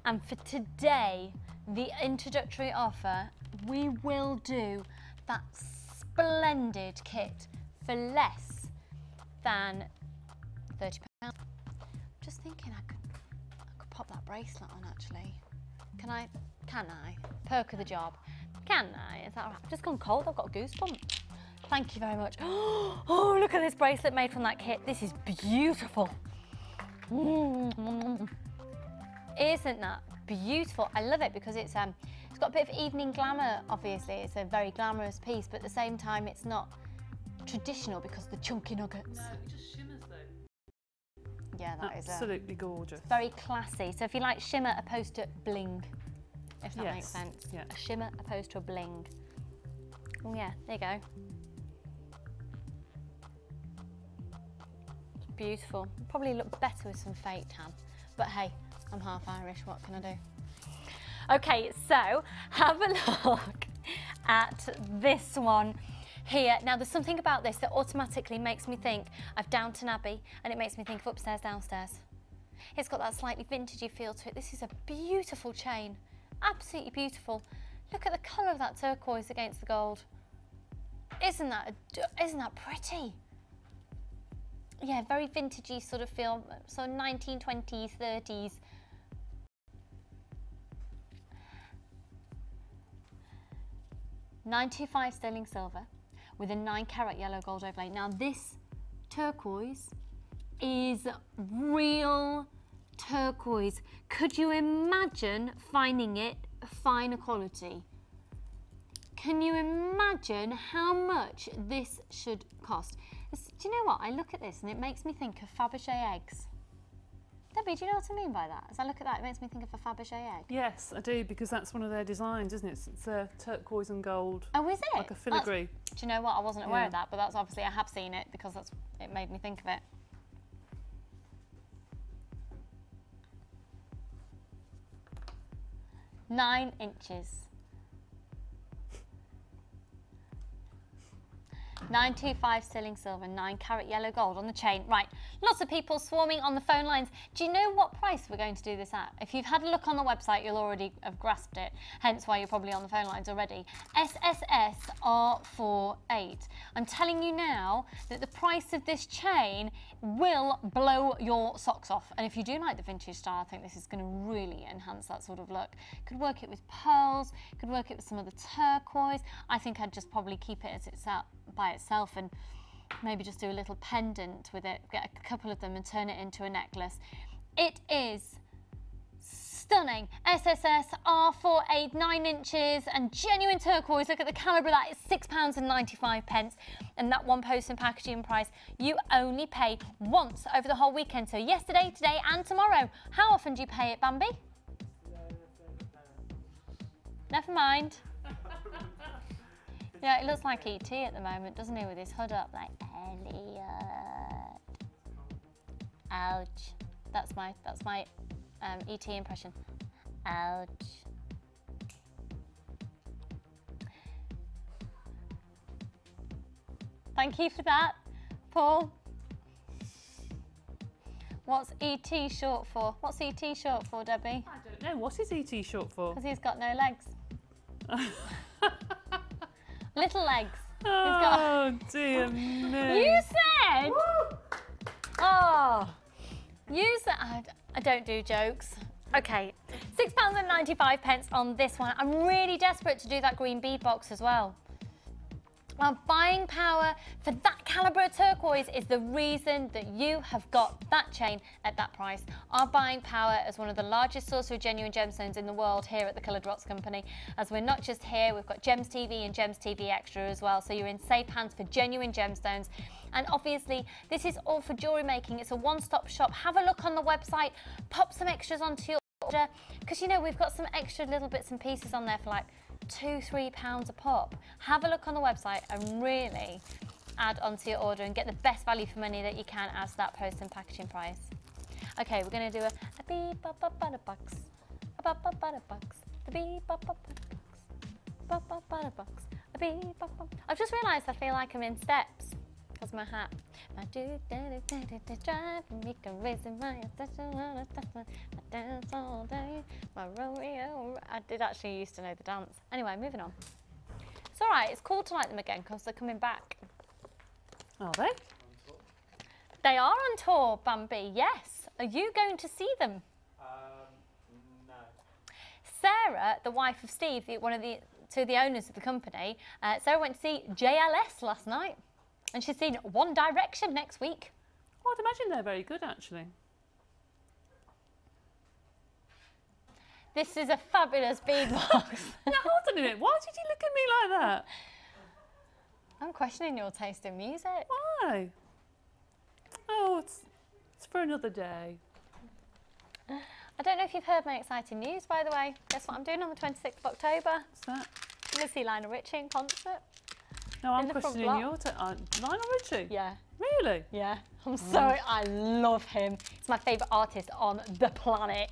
And for today, the introductory offer, we will do that splendid kit for less than £30. Just thinking I could pop that bracelet on actually. Can I? Perk of the job. Can I? Is that right? I've just gone cold, I've got goosebumps. Thank you very much. Oh, look at this bracelet made from that kit. This is beautiful. Isn't that beautiful? I love it because it's got a bit of evening glamour, obviously. It's a very glamorous piece, but at the same time it's not traditional because of the chunky nuggets. No, it just shimmers though. Yeah, that is absolutely gorgeous. very classy. So if you like shimmer opposed to bling, if that makes sense. Yeah. A shimmer opposed to a bling. Oh yeah, there you go. It's beautiful. Probably look better with some fake tan. But hey, I'm half Irish, what can I do? Okay, so have a look at this one. here. Now, there's something about this that automatically makes me think of Downton Abbey, and it makes me think of upstairs, downstairs. It's got that slightly vintagey feel to it. This is a beautiful chain, absolutely beautiful. Look at the colour of that turquoise against the gold. Isn't that pretty? Yeah, very vintagey sort of feel, so 1920s, 30s. £925 sterling silver with a 9-carat yellow gold overlay. Now this turquoise is real turquoise. Could you imagine finding it finer quality? Can you imagine how much this should cost? Do you know what? I look at this and it makes me think of Fabergé eggs. Debbie, do you know what I mean by that? As I look at that, it makes me think of a Fabergé egg. Yes, I do, because that's one of their designs, isn't it? It's turquoise and gold. Oh, is it? Like a filigree. Do you know what? I wasn't aware of that, but that's obviously, I have seen it because it made me think of it. "9 inches. 925 sterling silver, 9-carat yellow gold on the chain. Right, lots of people swarming on the phone lines. Do you know what price we're going to do this at? If you've had a look on the website, you'll already have grasped it, hence why you're probably on the phone lines already. SSS R48. I'm telling you now that the price of this chain will blow your socks off. And if you do like the vintage style, I think this is going to really enhance that sort of look. Could work it with pearls, could work it with some of the turquoise. I think I'd just probably keep it as it's by itself and maybe just do a little pendant with it, get a couple of them and turn it into a necklace. It is stunning. SSS R48, 9 inches and genuine turquoise. Look at the calibre of that. It's £6.95, and that one post and packaging price you only pay once over the whole weekend. So yesterday, today and tomorrow. How often do you pay it, Bambi? Never mind. Yeah, it looks like E.T. at the moment, doesn't he, with his hood up, like, Elliot. Ouch. That's my E.T. impression. Ouch. Thank you for that, Paul. What's E.T. short for? What's E.T. short for, Debbie? I don't know. What is E.T. short for? Because he's got no legs. Little legs. Oh, dear me. You said... Oh. You said... I don't do jokes. Okay. £6.95 on this one. I'm really desperate to do that green bead box as well. Our buying power for that calibre of turquoise is the reason that you have got that chain at that price. Our buying power as one of the largest sources of genuine gemstones in the world here at the Coloured Rocks Company. As we're not just here, we've got Gems TV and Gems TV Extra as well, so you're in safe hands for genuine gemstones. And obviously, this is all for jewellery making. It's a one-stop shop. Have a look on the website, pop some extras onto your order, because you know we've got some extra little bits and pieces on there for like £2–3 a pop. Have a look on the website and really add onto your order and get the best value for money that you can as that post and packaging price. Okay, we're going to do a beep bop bop butter box, a bop bop butter box, the beep bop bop butter box, bop bop butter box, a beep bop bop. I've just realised I feel like I'm in steps because my hat. My driving me crazy, my dance all day, my Romeo. I did actually used to know the dance. Anyway, moving on. It's all right. It's cool to like them again because they're coming back. Are they? They are on tour, Bambi. Yes. Are you going to see them? No. Sarah, the wife of Steve, one of the owners of the company, Sarah went to see JLS last night. And she's seen One Direction next week. Well, I'd imagine they're very good, actually. This is a fabulous bead box. Now, hold on a minute. Why did you look at me like that? I'm questioning your taste in music. Why? Oh, it's for another day. I don't know if you've heard my exciting news, by the way. Guess what I'm doing on the 26th of October? What's that? I'm going to see Lionel Richie in concert. No, I'm In the front questioning your block. Lionel Richie? Yeah. Really? Yeah. I'm sorry. I love him. He's my favourite artist on the planet.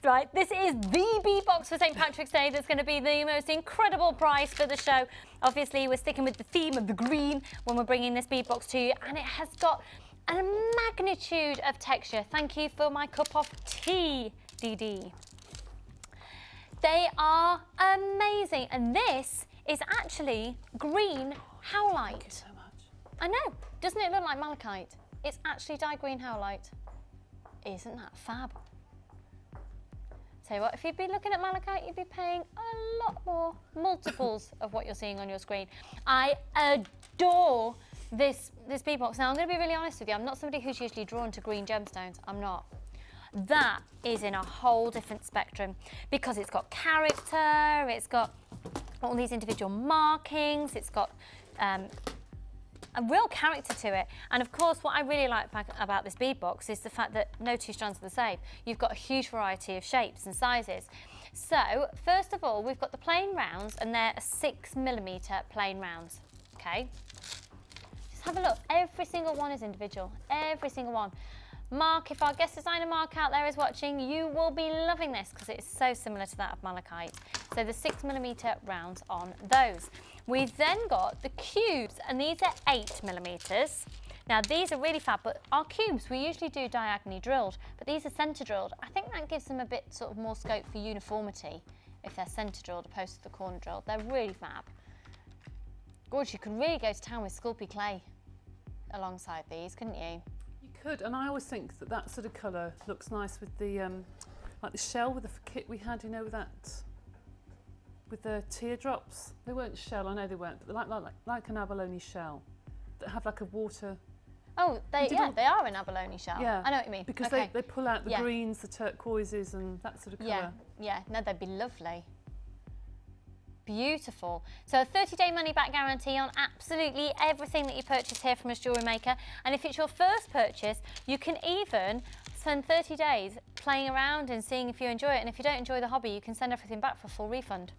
Right, this is the bead box for St. Patrick's Day. That's going to be the most incredible price for the show. Obviously, we're sticking with the theme of the green when we're bringing this bead box to you, and it has got a magnitude of texture. Thank you for my cup of tea, DD. They are amazing, and this is actually green howlite. Thank you so much. I know, doesn't it look like malachite? It's actually dyed green howlite. Isn't that fab? Tell you what, if you'd be looking at malachite, you'd be paying a lot more, multiples of what you're seeing on your screen. I adore this bead box. Now, I'm going to be really honest with you. I'm not somebody who's usually drawn to green gemstones. I'm not. That is in a whole different spectrum because it's got character, it's got all these individual markings, it's got a real character to it. And of course, what I really like about this bead box is the fact that no two strands are the same. You've got a huge variety of shapes and sizes. So first of all, we've got the plain rounds, and they're 6mm plain rounds, okay? Just have a look, every single one is individual, every single one. Mark, if our guest designer Mark out there is watching, you will be loving this because it's so similar to that of malachite. So the 6mm rounds on those. We've then got the cubes, and these are 8mm. Now these are really fab, but our cubes we usually do diagonally drilled, but these are centre drilled. I think that gives them a bit sort of more scope for uniformity if they're centre drilled opposed to the corner drilled. They're really fab. Gorgeous, you could really go to town with Sculpey clay alongside these, couldn't you? Could, and I always think that that sort of colour looks nice with the like the shell with the kit we had, you know, with the teardrops. They weren't shell, I know they weren't, but they're like an abalone shell that have like a water. Oh, they are an abalone shell. Yeah, I know what you mean. Because okay. they pull out the greens, the turquoises, and that sort of colour. Yeah, no, they'd be lovely. Beautiful. So a 30-day money-back guarantee on absolutely everything that you purchase here from us, Jewellery Maker. And if it's your first purchase, you can even spend 30 days playing around and seeing if you enjoy it. And if you don't enjoy the hobby, you can send everything back for a full refund.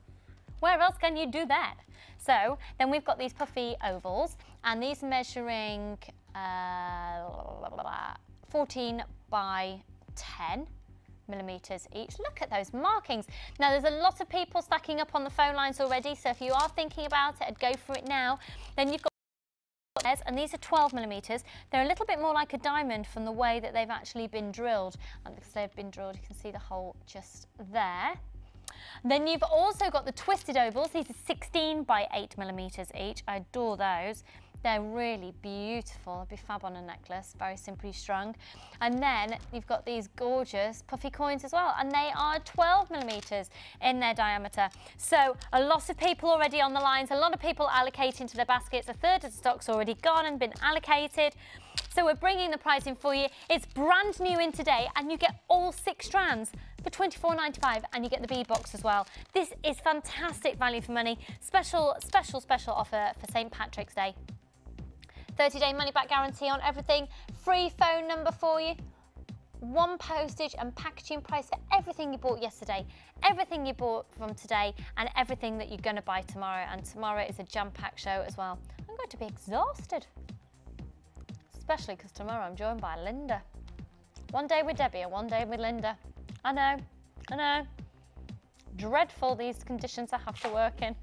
Where else can you do that? So then we've got these puffy ovals, and these are measuring 14 by 10. Millimeters each. Look at those markings. Now there's a lot of people stacking up on the phone lines already, so if you are thinking about it, I'd go for it now. Then you've got, and these are 12mm. They're a little bit more like a diamond from the way that they've actually been drilled, and because they've been drilled you can see the hole just there. Then you've also got the twisted ovals. These are 16 by 8mm each. I adore those. They're really beautiful. They'd be fab on a necklace, very simply strung. And then you've got these gorgeous puffy coins as well, and they are 12mm in their diameter. So a lot of people already on the lines, a lot of people allocating to their baskets. A third of the stock's already gone and been allocated. So we're bringing the pricing for you. It's brand new in today, and you get all 6 strands for £24.95, and you get the bead box as well. This is fantastic value for money. Special offer for St. Patrick's Day. 30-day money-back guarantee on everything. Free phone number for you. 1 postage and packaging price for everything you bought yesterday, everything you bought from today, and everything that you're going to buy tomorrow. And tomorrow is a jam-packed show as well. I'm going to be exhausted, especially because tomorrow I'm joined by Linda. One day with Debbie and one day with Linda. I know. Dreadful, these conditions I have to work in.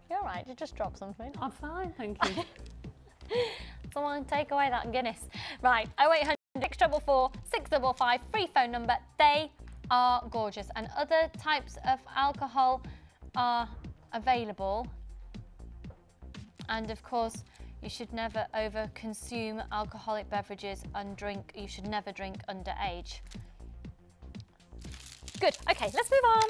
You're all right, you just dropped something. I'm fine, thank you. Someone take away that Guinness. Right, 0800 644 655, free phone number. They are gorgeous, and other types of alcohol are available. And of course, you should never over consume alcoholic beverages and drink. You should never drink underage. Good, okay, let's move on.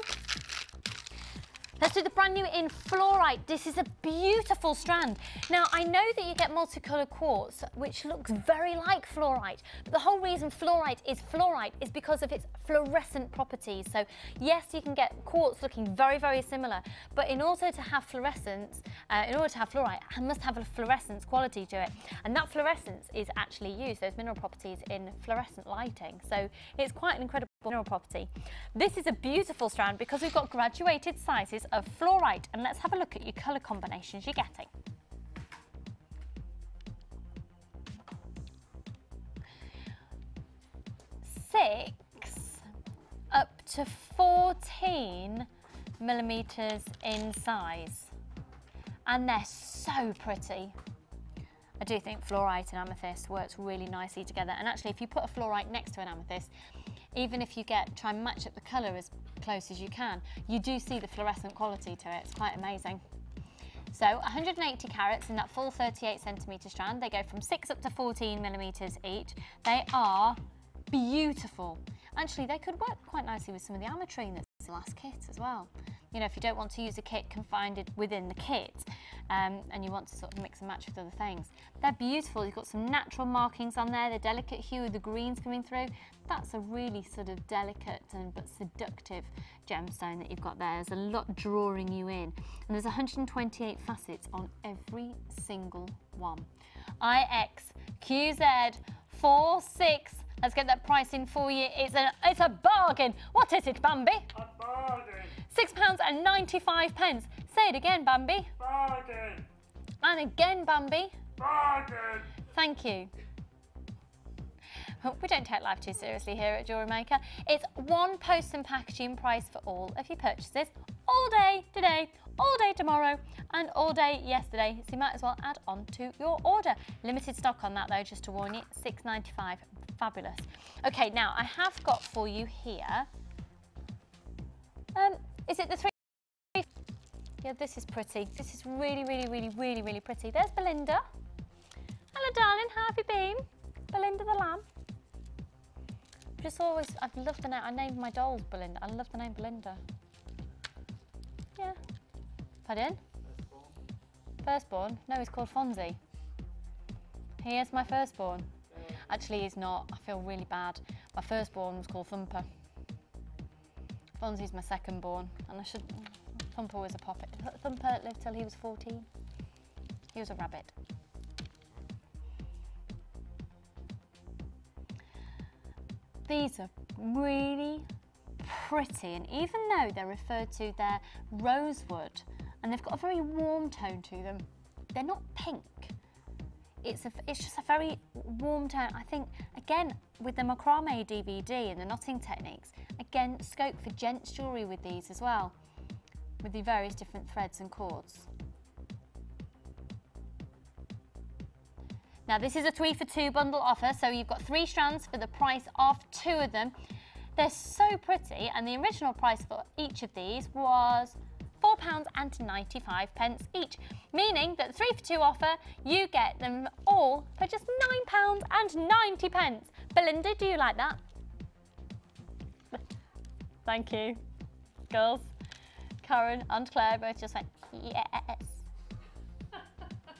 Let's do the brand new in fluorite. This is a beautiful strand. Now, I know that you get multicolored quartz, which looks very like fluorite, but the whole reason fluorite is because of its fluorescent properties. So yes, you can get quartz looking very, very similar, but in order to have fluorescence, in order to have fluorite, it must have a fluorescence quality to it. And that fluorescence is actually used, those mineral properties, in fluorescent lighting. So it's quite an incredible mineral property. This is a beautiful strand because we've got graduated sizes of fluorite, and let's have a look at your colour combinations you're getting. Six up to 14 millimeters in size. And they're so pretty. I do think fluorite and amethyst works really nicely together. And actually, if you put a fluorite next to an amethyst, even if you try and match up the colour as close as you can, you do see the fluorescent quality to it. It's quite amazing. So 180 carats in that full 38 centimetre strand. They go from 6 up to 14 millimetres each. They are beautiful. Actually, they could work quite nicely with some of the ametrine that's in the last kit as well. You know, if you don't want to use a kit confined within the kit, and you want to sort of mix and match with other things. They're beautiful. You've got some natural markings on there, the delicate hue of the greens coming through. That's a really sort of delicate but seductive gemstone that you've got there. There's a lot drawing you in. And there's 128 facets on every single one. IXQZ46. Let's get that price in for you. It's a bargain. What is it, Bambi? A bargain. £6.95. Say it again, Bambi. Bargain. And again, Bambi. Bargain. Thank you. We don't take life too seriously here at Jewellery Maker. It's one post and packaging price for all of your purchases, all day today, all day tomorrow, and all day yesterday. So you might as well add on to your order. Limited stock on that though, just to warn you, £6.95. Fabulous. Okay, now I have got for you here, is it the 3? Yeah, this is pretty. This is really, really, really, really, really pretty. There's Belinda. Hello, darling. How have you been? Belinda the lamb. I've loved the name. I named my dolls Belinda. I love the name Belinda. Yeah. Pardon? Firstborn? No, he's called Fonzie. He is my firstborn. Actually, he's not. I feel really bad. My firstborn was called Thumper. Fonzie's my secondborn, and Thumper was a poppet. Thumper lived till he was 14. He was a rabbit. These are really pretty, and even though they're referred to, they're rosewood, and they've got a very warm tone to them, they're not pink. It's just a very warm tone. I think, again, with the macrame DVD and the knotting techniques, again, scope for gents jewellery with these as well, with the various different threads and cords. Now, this is a 3 for 2 bundle offer, so you've got 3 strands for the price of 2 of them. They're so pretty, and the original price for each of these was £4.95 each, meaning that 3 for 2 offer, you get them all for just £9.90. Belinda, do you like that? Thank you. Girls, Karen and Claire both just went, yes.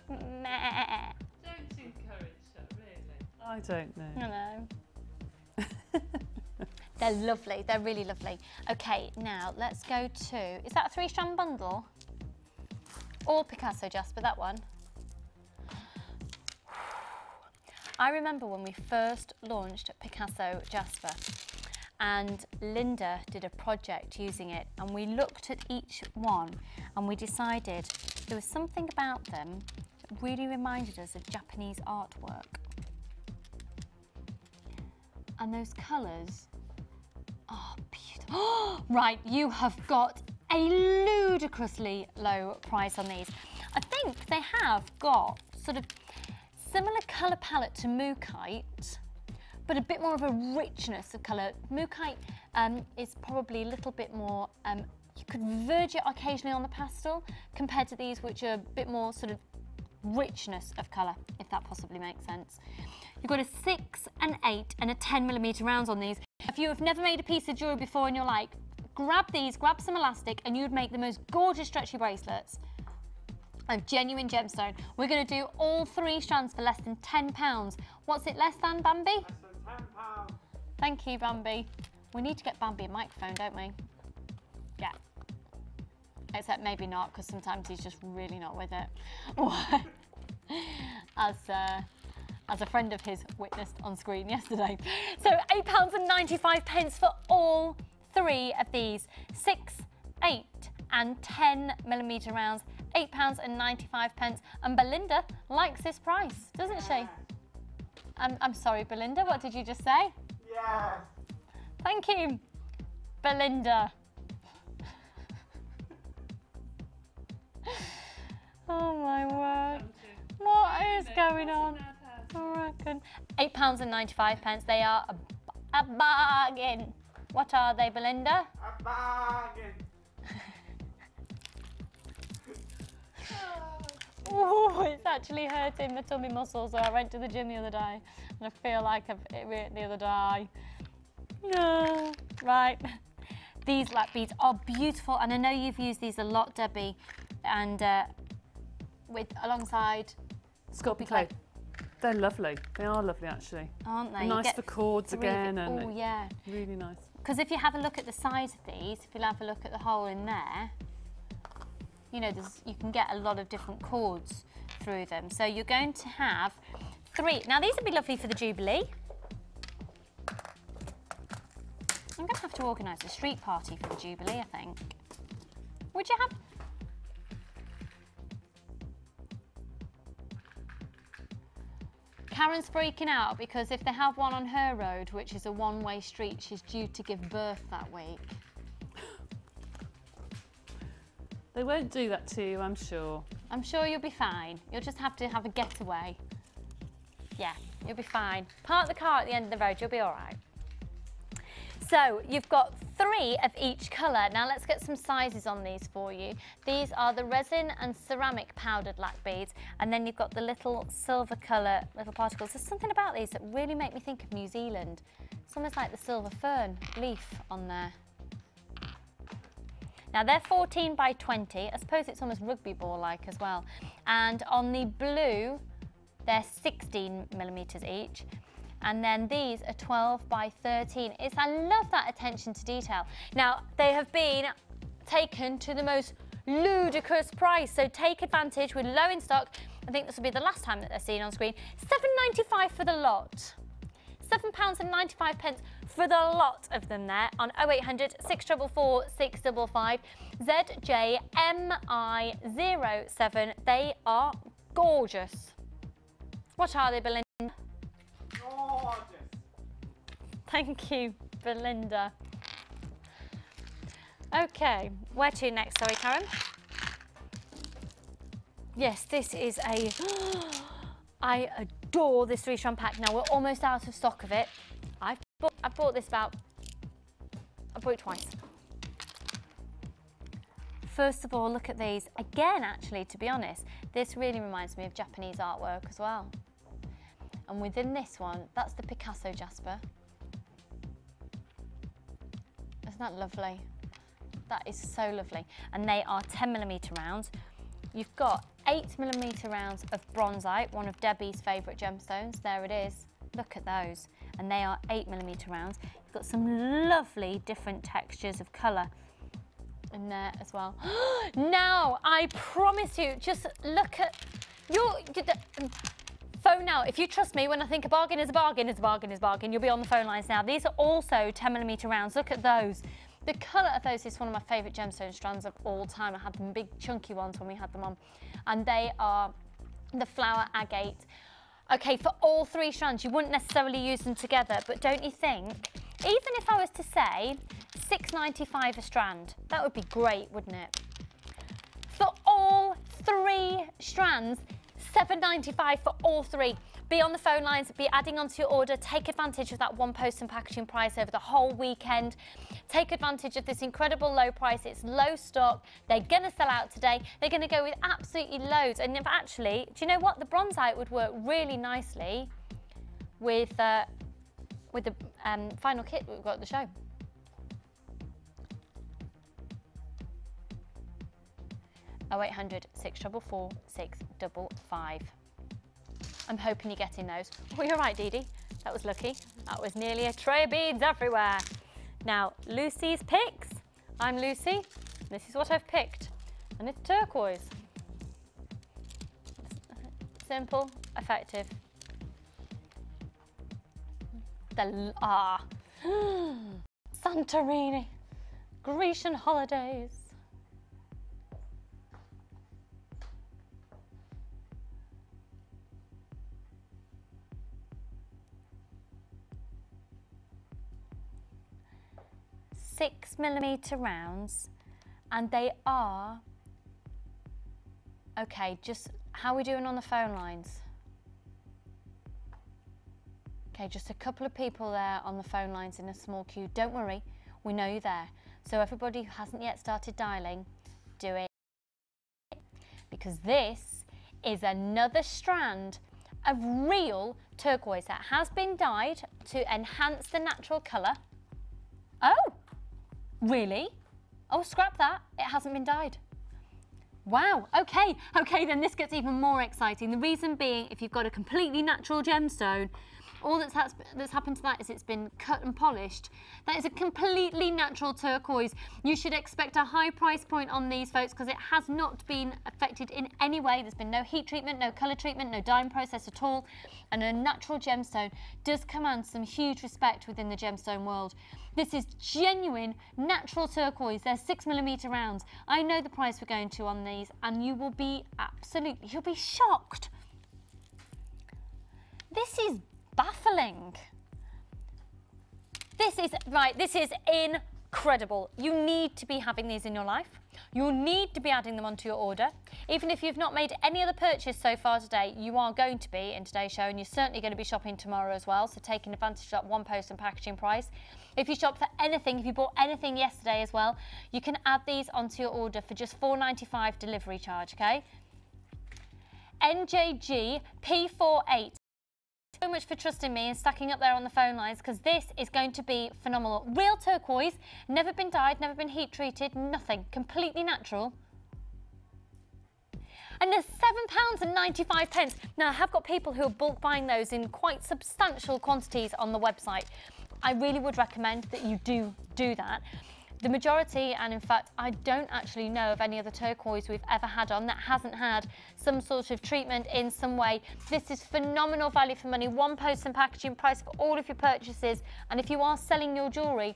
Meh. Don't encourage her, really. I don't know. I know. They're lovely. They're really lovely. Okay, now let's go to, is that a 3-strand bundle? All Picasso Jasper, that one. I remember when we first launched Picasso Jasper, and Linda did a project using it, and we looked at each one and we decided there was something about them that really reminded us of Japanese artwork. And those colours are beautiful. Right, you have got a ludicrously low price on these. I think they have got sort of similar colour palette to Mookaite, but a bit more of a richness of colour. Mookaite is probably a little bit more, you could verge it occasionally on the pastel, compared to these, which are a bit more sort of richness of colour, if that possibly makes sense. You've got a 6, an 8 and a 10mm rounds on these. If you have never made a piece of jewellery before and you're like, grab these, grab some elastic, and you'd make the most gorgeous stretchy bracelets of genuine gemstone. We're going to do all 3 strands for less than £10. What's it less than, Bambi? Less than £10. Thank you, Bambi. We need to get Bambi a microphone, don't we? Yeah. Except maybe not, because sometimes he's just really not with it. As a friend of his witnessed on screen yesterday. So £8.95 for all 3 of these 6, 8 and 10mm rounds. £8.95, and Belinda likes this price, doesn't she? I'm sorry, Belinda, what did you just say? Yeah. Thank you. Belinda. Oh my word. What is going on? I reckon. £8.95. They are a bargain. What are they, Belinda? A bargain. Oh, it's actually hurting my tummy muscles. So I went to the gym the other day and I feel like I've hit the other day. No. Right. These lap beads are beautiful, and I know you've used these a lot, Debbie, and alongside Sculpey clay. They're lovely. They are lovely, actually. Aren't they? Nice for cords again. Oh, yeah. Really nice. Because if you have a look at the size of these, if you'll have a look at the hole in there, you know, you can get a lot of different cords through them. So you're going to have 3. Now, these would be lovely for the Jubilee. I'm going to have to organise a street party for the Jubilee, I think. Would you have... Karen's freaking out because if they have one on her road, which is a one-way street, she's due to give birth that week. They won't do that to you, I'm sure. I'm sure you'll be fine. You'll just have to have a getaway. Yeah, you'll be fine. Park the car at the end of the road, you'll be all right. So you've got 3 of each colour. Now let's get some sizes on these for you. These are the resin and ceramic powdered lac beads, and then you've got the little silver colour little particles. There's something about these that really make me think of New Zealand. It's almost like the silver fern leaf on there. Now they're 14 by 20. I suppose it's almost rugby ball like as well. And on the blue, they're 16mm each. And then these are 12 by 13. I love that attention to detail. Now, they have been taken to the most ludicrous price, so take advantage. We're low in stock. I think this will be the last time that they're seen on screen. £7.95 for the lot. £7.95 for the lot of them there on 0800 644 655 ZJMI07. They are gorgeous. What are they, Belinda? Gorgeous. Thank you, Belinda. Okay, where to next? Sorry, Karen. Yes, this is a... I adore this 3-strand pack. Now, we're almost out of stock of it. I bought this I bought it twice. First of all, look at these. Again, actually, to be honest, this really reminds me of Japanese artwork as well. And within this one, that's the Picasso Jasper. Isn't that lovely? That is so lovely. And they are 10mm rounds. You've got 8mm rounds of bronzite, one of Debbie's favourite gemstones. There it is. Look at those. And they are 8mm rounds. You've got some lovely different textures of colour in there as well. Now, I promise you, just look at your phone now. If you trust me, when I think a bargain is a bargain, is a bargain, is a bargain, you'll be on the phone lines now. These are also 10mm rounds. Look at those. The colour of those is one of my favourite gemstone strands of all time. I had them big chunky ones when we had them on. And they are the flower agate. Okay, for all 3 strands, you wouldn't necessarily use them together, but don't you think, even if I was to say £6.95 a strand, that would be great, wouldn't it? For all 3 strands, £7.95 for all 3. Be on the phone lines, be adding onto your order, take advantage of that one post and packaging price over the whole weekend. Take advantage of this incredible low price. It's low stock. They're going to sell out today. They're going to go with absolutely loads. And if actually, do you know what? The bronzite would work really nicely with the final kit we've got at the show. Oh, 0800 644 655. I'm hoping you're getting those. Oh, you're right, Dee Dee. That was lucky. That was nearly a tray of beads everywhere. Now, Lucy's picks. I'm Lucy. This is what I've picked. And it's turquoise. Simple, effective. Santorini. Grecian holidays. 6mm rounds, and they are, okay, just how are we doing on the phone lines? Okay, just a couple of people there on the phone lines in a small queue. Don't worry, we know you're there. So everybody who hasn't yet started dialing, do it. Because this is another strand of real turquoise that has been dyed to enhance the natural colour. Oh, really? Oh, scrap that, it hasn't been dyed. Wow, okay, then this gets even more exciting. The reason being, if you've got a completely natural gemstone, all that's happened to that is it's been cut and polished. That is a completely natural turquoise. You should expect a high price point on these, folks, because it has not been affected in any way. There's been no heat treatment, no colour treatment, no dyeing process at all. And a natural gemstone does command some huge respect within the gemstone world. This is genuine, natural turquoise. They're 6mm rounds. I know the price we're going to on these, and you will be you'll be shocked. This is baffling. This is incredible. You need to be having these in your life. You'll need to be adding them onto your order. Even if you've not made any other purchase so far today, you are going to be in today's show, and you're certainly going to be shopping tomorrow as well, so taking advantage of that one post and packaging price. If you shop for anything, if you bought anything yesterday as well, you can add these onto your order for just $4.95 delivery charge, okay? NJG P48. So much for trusting me and stacking up there on the phone lines, because this is going to be phenomenal. Real turquoise, never been dyed, never been heat treated, nothing, completely natural. And there's £7.95. Now, I have got people who are bulk buying those in quite substantial quantities on the website. I really would recommend that you do that. The majority, and in fact, I don't actually know of any other turquoise we've ever had on that hasn't had some sort of treatment in some way. This is phenomenal value for money, one post and packaging price for all of your purchases. And if you are selling your jewellery,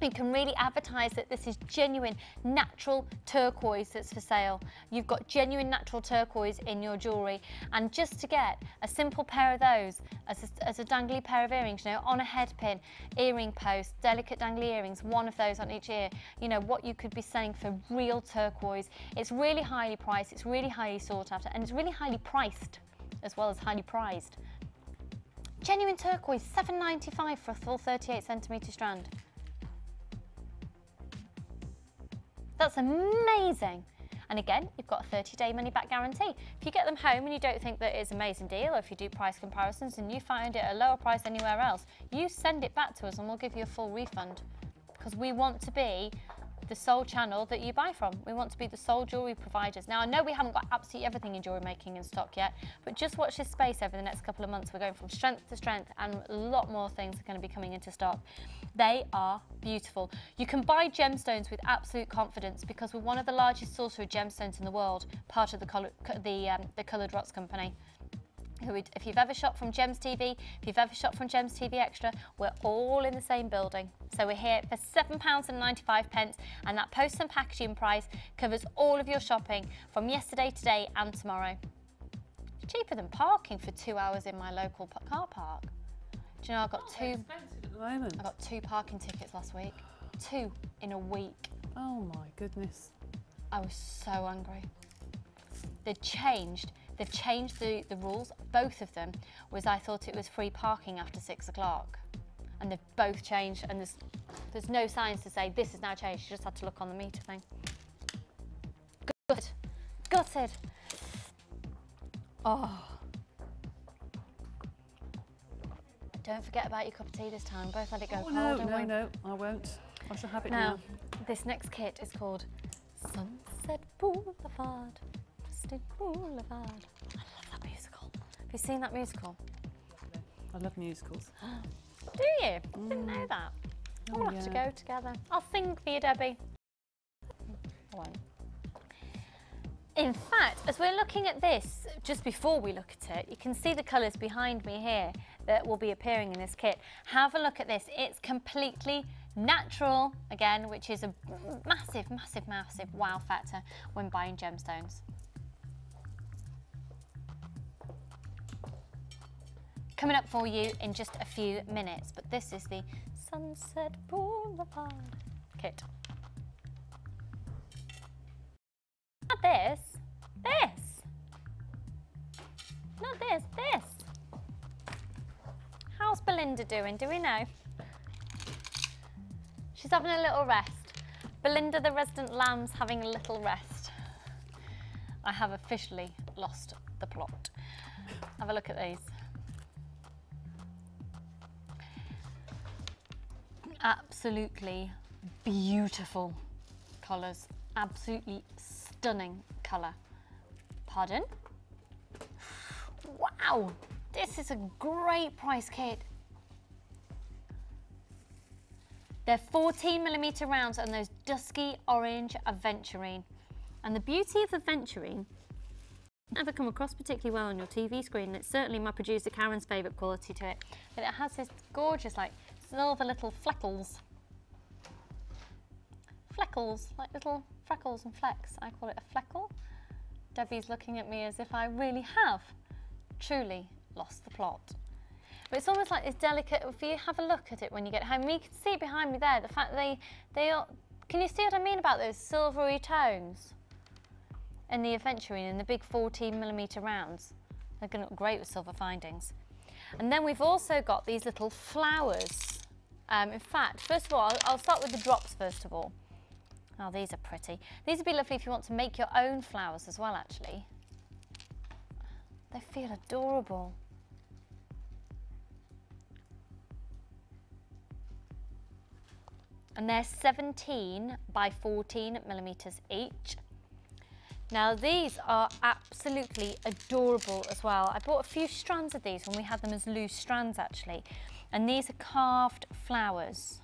you can really advertise that this is genuine natural turquoise that's for sale. You've got genuine natural turquoise in your jewellery, and just to get a simple pair of those as a dangly pair of earrings, you know, on a head pin, earring post, delicate dangly earrings, one of those on each ear, you know, what you could be selling for real turquoise. It's really highly priced, it's really highly sought after, and it's really highly priced as well as highly prized. Genuine turquoise, $7.95 for a full 38cm strand. That's amazing. And again, you've got a 30-day money-back guarantee. If you get them home and you don't think that it's an amazing deal, or if you do price comparisons and you find it at a lower price anywhere else, you send it back to us and we'll give you a full refund, because we want to be the sole channel that you buy from. We want to be the sole jewellery providers. Now, I know we haven't got absolutely everything in jewellery making in stock yet, but just watch this space over the next couple of months. We're going from strength to strength, and a lot more things are going to be coming into stock. They are beautiful. You can buy gemstones with absolute confidence, because we're one of the largest sources of gemstones in the world, part of the Coloured Rocks company. If you've ever shopped from Gems TV, if you've ever shopped from Gems TV Extra, we're all in the same building. So we're here for £7.95, and that post and packaging price covers all of your shopping from yesterday, today and tomorrow. Cheaper than parking for 2 hours in my local car park. Do you know, I got two parking tickets last week. 2 in a week. Oh my goodness. I was so angry. They've changed the rules. Both of them was, I thought it was free parking after 6 o'clock. And they've both changed, and there's no signs to say this has now changed. You just had to look on the meter thing. Gutted. Oh. Don't forget about your cup of tea this time. Both let it go cold. No, I won't. I shall have it now. This next kit is called Sunset Boulevard. Boulevard. I love that musical. Have you seen that musical? I love musicals. Do you? Didn't know that. We'll have to go together. I'll sing for you, Debbie. I won't. In fact, as we're looking at this, just before we look at it, you can see the colours behind me here that will be appearing in this kit. Have a look at this. It's completely natural, again, which is a massive, massive, massive wow factor when buying gemstones. Coming up for you in just a few minutes, but this is the Sunset Boulevard. kit. Not this. This. Not this. This. How's Belinda doing? Do we know? She's having a little rest. Belinda, the resident lamb's having a little rest. I have officially lost the plot. Have a look at these. Absolutely beautiful colours. Absolutely stunning colour. Pardon? Wow, this is a great price kit. They're 14mm rounds and those dusky orange aventurine. And the beauty of aventurine, never come across particularly well on your TV screen, and it's certainly my producer Karen's favourite quality to it, but it has this gorgeous like silver little fleckles. Fleckles, like little freckles and flecks. I call it a fleckle. Debbie's looking at me as if I really have truly lost the plot. But it's almost like this delicate, if you have a look at it when you get home, you can see behind me there, the fact that they are, can you see what I mean about those silvery tones? In the aventurine, in the big 14mm rounds. They're going to look great with silver findings. And then we've also got these little flowers. In fact, first of all, I'll start with the drops first of all. Oh, these are pretty. These would be lovely if you want to make your own flowers as well, actually. They feel adorable. And they're 17 by 14mm each. Now these are absolutely adorable as well. I bought a few strands of these when we had them as loose strands actually. And these are carved flowers.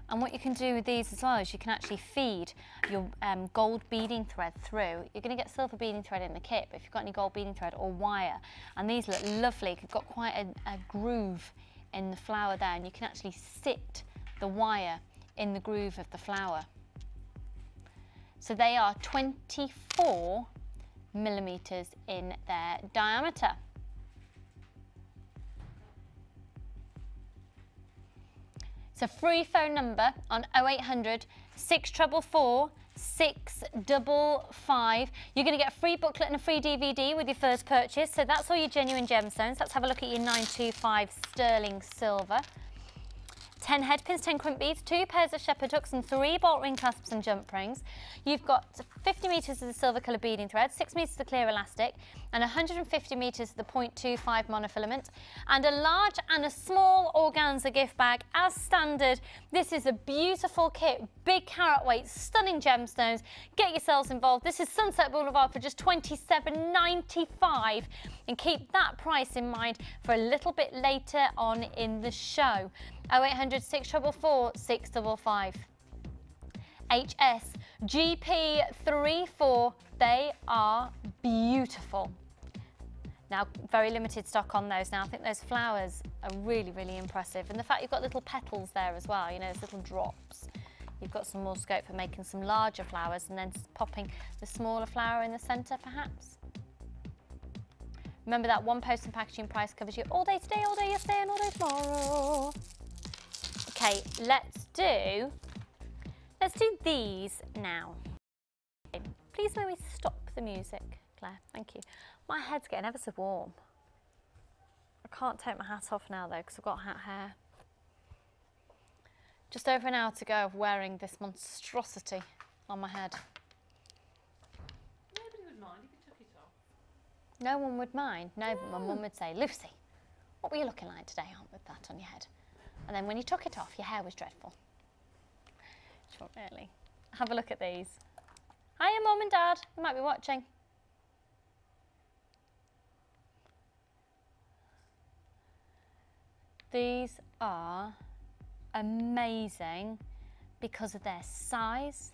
And what you can do with these as well is you can actually feed your gold beading thread through. You're going to get silver beading thread in the kit, but if you've got any gold beading thread or wire, and these look lovely, you've got quite a groove in the flower there, and you can actually sit the wire in the groove of the flower. So they are 24mm in their diameter. So free phone number on 0800 644 655. You're going to get a free booklet and a free DVD with your first purchase. So that's all your genuine gemstones. Let's have a look at your 925 sterling silver. 10 headpins, 10 crimp beads, 2 pairs of shepherd hooks and 3 bolt ring clasps and jump rings. You've got 50 metres of the silver colour beading thread, 6 metres of the clear elastic and 150 metres of the 0.25 monofilament, and a large and a small organza gift bag as standard. This is a beautiful kit, big carat weight, stunning gemstones. Get yourselves involved. This is Sunset Boulevard for just $27.95, and keep that price in mind for a little bit later on in the show. 0800 644 655. HS GP34, they are beautiful. Now, very limited stock on those now. I think those flowers are really, really impressive. And the fact you've got little petals there as well, you know, those little drops. You've got some more scope for making some larger flowers and then popping the smaller flower in the centre, perhaps. Remember that one post and packaging price covers you all day today, all day yesterday and all day tomorrow. Okay, let's do these now. Please may we stop the music, Claire, thank you. My head's getting ever so warm. I can't take my hat off now though because I've got hat hair. Just over an hour to go of wearing this monstrosity on my head. Nobody would mind if you took it off. No one would mind. No, but my mum would say, Lucy, what were you looking like today, Aunt, with that on your head? And then when you took it off, your hair was dreadful. Sure, really. Have a look at these. Hiya, Mum and Dad. You might be watching. These are amazing because of their size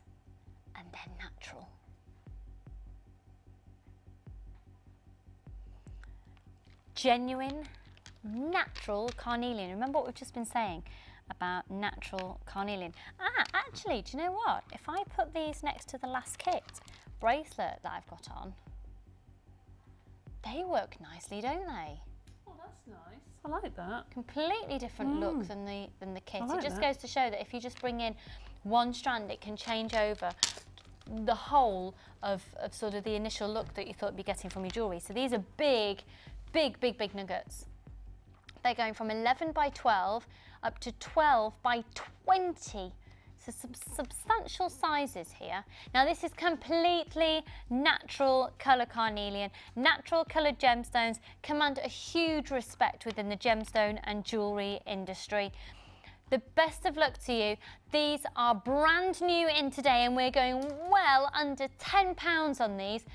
and they're natural. Genuine, natural carnelian. Remember what we've just been saying about natural carnelian. Ah, actually, do you know what? If I put these next to the last kit bracelet that I've got on, they work nicely, don't they? Oh, that's nice. I like that. Completely different look than the kit. Like it just that. goes to show that if you just bring in one strand, it can change over the whole of sort of the initial look that you thought you'd be getting from your jewellery. So these are big, big, big, big nuggets. They're going from 11 by 12 up to 12 by 20. So substantial sizes here. Now this is completely natural colour carnelian. Natural coloured gemstones command a huge respect within the gemstone and jewellery industry. The best of luck to you. These are brand new in today and we're going well under £10 on these.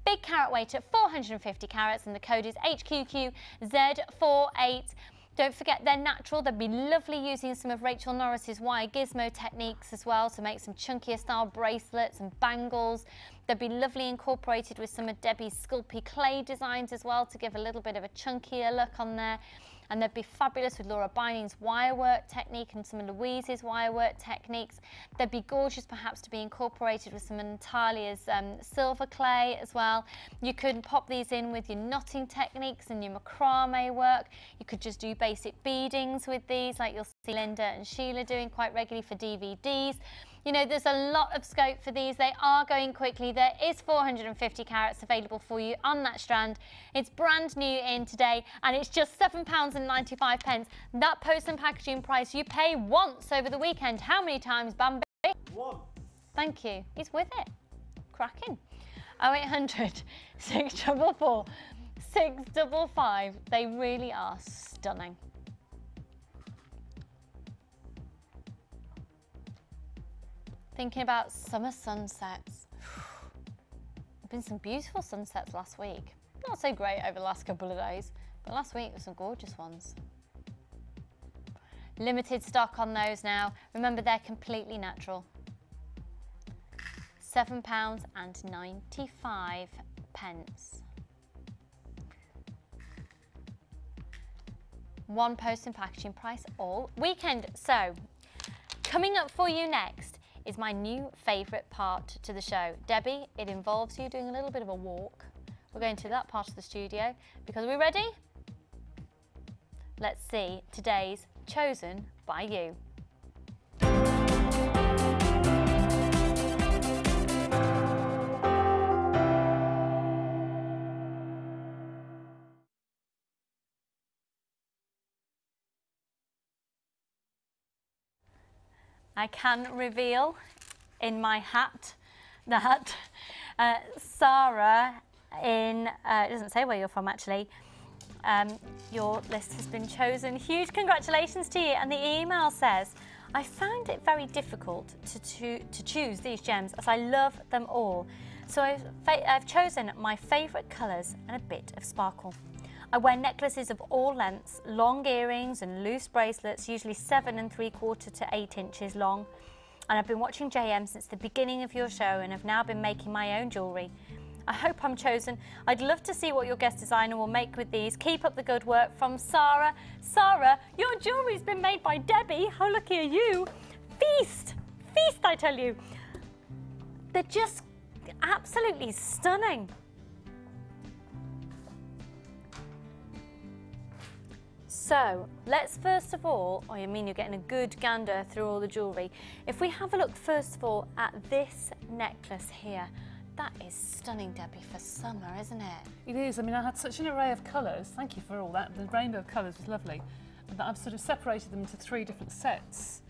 Big carat weight at 450 carats and the code is HQQZ48. Don't forget they're natural. They'd be lovely using some of Rachel Norris's wire gizmo techniques as well to make some chunkier style bracelets and bangles. They'd be lovely incorporated with some of Debbie's Sculpey clay designs as well to give a little bit of a chunkier look on there. And they'd be fabulous with Laura Bining's wirework technique and some of Louise's wirework techniques. They'd be gorgeous perhaps to be incorporated with some of Natalia's silver clay as well. You could pop these in with your knotting techniques and your macrame work. You could just do basic beadings with these like you'll see Linda and Sheila doing quite regularly for DVDs. You know, there's a lot of scope for these. They are going quickly. There is 450 carats available for you on that strand. It's brand new in today and it's just £7.95. That post and packaging price you pay once over the weekend. How many times, Bambi? One. Thank you. He's with it. Cracking. 0800 644 655. They really are stunning. Thinking about summer sunsets. There've been some beautiful sunsets last week. Not so great over the last couple of days, but last week was some gorgeous ones. Limited stock on those now. Remember, they're completely natural. £7.95. One post and packaging price all weekend. So, coming up for you next is my new favourite part to the show. Debbie, it involves you doing a little bit of a walk. We're going to that part of the studio because we're ready? Let's see today's Chosen by You. I can reveal in my hat that Sarah it doesn't say where you're from actually, your list has been chosen. Huge congratulations to you. And the email says, I found it very difficult to choose these gems as I love them all. So I've chosen my favourite colours and a bit of sparkle. I wear necklaces of all lengths, long earrings and loose bracelets, usually 7 3/4 to 8 inches long. And I've been watching JM since the beginning of your show and have now been making my own jewellery. I hope I'm chosen. I'd love to see what your guest designer will make with these. Keep up the good work, from Sarah. Sarah, your jewellery's been made by Debbie. How lucky are you? Feast! Feast, I tell you. They're just absolutely stunning. So let's first of all, I mean you're getting a good gander through all the jewellery. If we have a look first of all at this necklace here, that is stunning, Debbie, for summer, isn't it? It is. I mean, I had such an array of colours. Thank you for all that. The rainbow of colours was lovely. But I've sort of separated them into 3 different sets.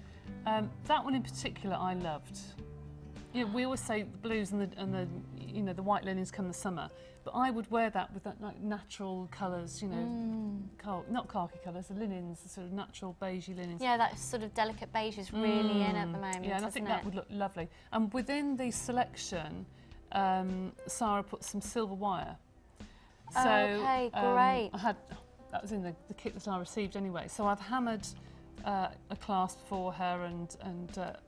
That one in particular I loved. You know, we always say the blues and the you know, the white linens come the summer, but I would wear that with that like natural colours, you know, not khaki colours, the linens, the sort of natural beigey linens. Yeah, that sort of delicate beige is really in at the moment. Yeah, and I think that would look lovely. And within the selection, Sarah put some silver wire. So, okay, great. That was in the kit that I received anyway. So I've hammered a clasp for her, and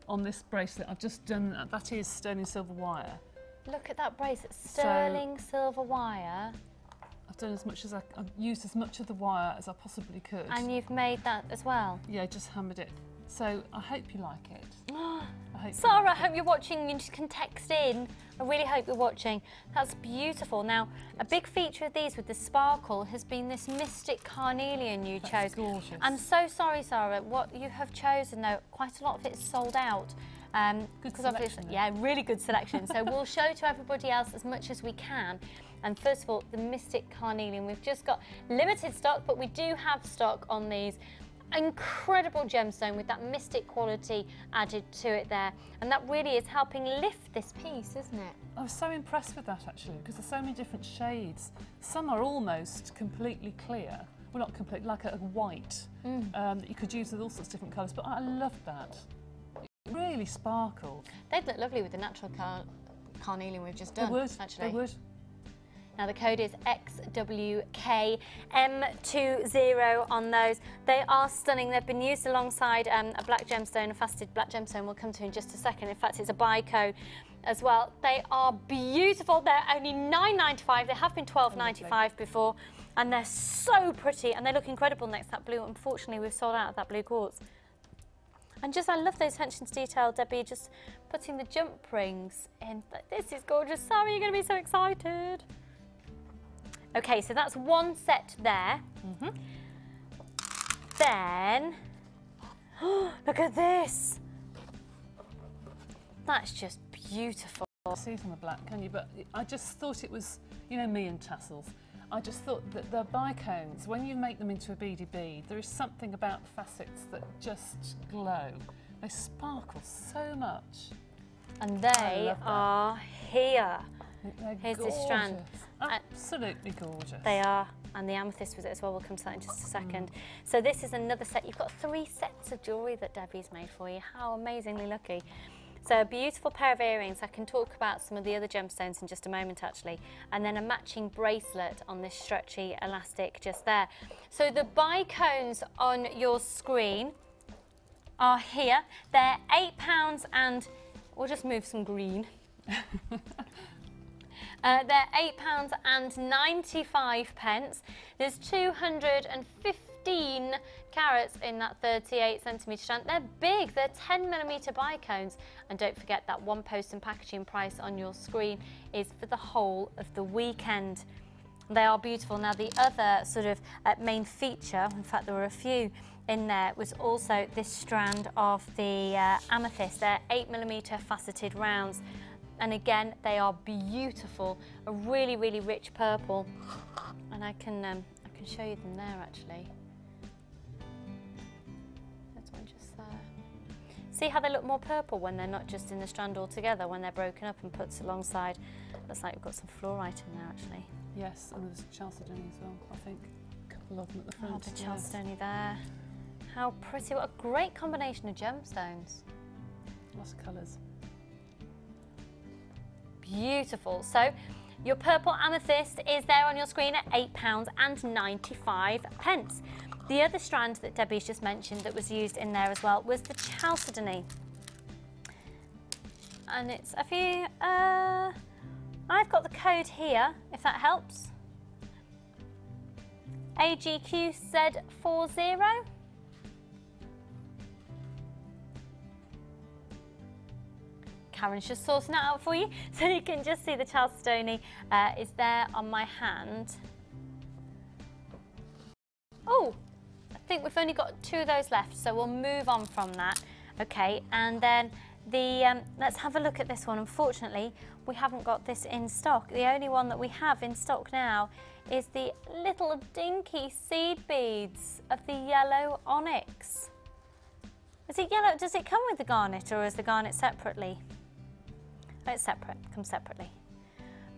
on this bracelet I've just done, that is sterling silver wire. Look at that bracelet, sterling silver wire. I've done as much as I've used as much of the wire as I possibly could. And you've made that as well? Yeah, just hammered it So I hope you like it. Sarah, I hope you're watching. You can text in. I really hope you're watching. That's beautiful. Now, a big feature of these with the sparkle has been this Mystic Carnelian you chose. Gorgeous. I'm so sorry, Sarah. What you have chosen, though, quite a lot of it's sold out. Good selection. Yeah, really good selection. So we'll show to everybody else as much as we can. And first of all, the Mystic Carnelian. We've just got limited stock, but we do have stock on these. Incredible gemstone with that mystic quality added to it there, and that really is helping lift this piece, isn't it? I was so impressed with that actually, because there's so many different shades. Some are almost completely clear, well not complete, like a white that you could use with all sorts of different colours, but I loved that. It really sparkled. They'd look lovely with the natural carnelian we've just done. They would, actually. they would. Now the code is XWKM20 on those. They are stunning. They've been used alongside a black gemstone, a faceted black gemstone we'll come to in just a second. In fact, it's a bi-code as well. They are beautiful. They're only $9.95. They have been $12.95 before, and they're so pretty, and they look incredible next to that blue. Unfortunately, we've sold out of that blue quartz. And just, I love those attention to detail, Debbie, just putting the jump rings in. This is gorgeous. Sarah, you're going to be so excited. Okay, so that's one set there. Then, look at this. That's just beautiful. See it on the black, can you? But I just thought it was, you know me and tassels. I just thought that the bicones, when you make them into a beady bead, there is something about the facets that just glow. They sparkle so much. And they are here. They're Here's gorgeous. this strand. Absolutely gorgeous. They are, and the amethyst with it as well. We'll come to that in just a second. So this is another set. You've got 3 sets of jewellery that Debbie's made for you. How amazingly lucky. So a beautiful pair of earrings. I can talk about some of the other gemstones in just a moment actually. And then a matching bracelet on this stretchy elastic just there. So the bicones on your screen are here. They're £8 and we'll just move some green. They're £8.95. There's 215 carats in that 38cm strand. They're big, they're 10mm bicones. And don't forget that one post and packaging price on your screen is for the whole of the weekend. They are beautiful. Now the other sort of main feature, in fact there were a few in there, was also this strand of the amethyst. They're 8mm faceted rounds. And again, they are beautiful, a really, really rich purple. And I can show you them there actually. That's one just there. See how they look more purple when they're not just in the strand all together, when they're broken up and put alongside. Looks like we've got some fluorite in there actually. Yes, and there's chalcedony as well, I think. A couple of them at the front. Oh, the chalcedony there. How pretty, what a great combination of gemstones. Lots of colours. Beautiful. So your purple amethyst is there on your screen at £8.95. The other strand that Debbie's just mentioned that was used in there as well was the chalcedony. And it's a few, I've got the code here, if that helps. AGQZ40. Karen's just sorting that out for you, so you can just see the chalcedony is there on my hand. Oh, I think we've only got 2 of those left, so we'll move on from that. Okay, and then the let's have a look at this one. Unfortunately, we haven't got this in stock. The only one that we have in stock now is the little dinky seed beads of the yellow onyx. Is it yellow? Does it come with the garnet, or is the garnet separately? Oh, it's separate, comes separately.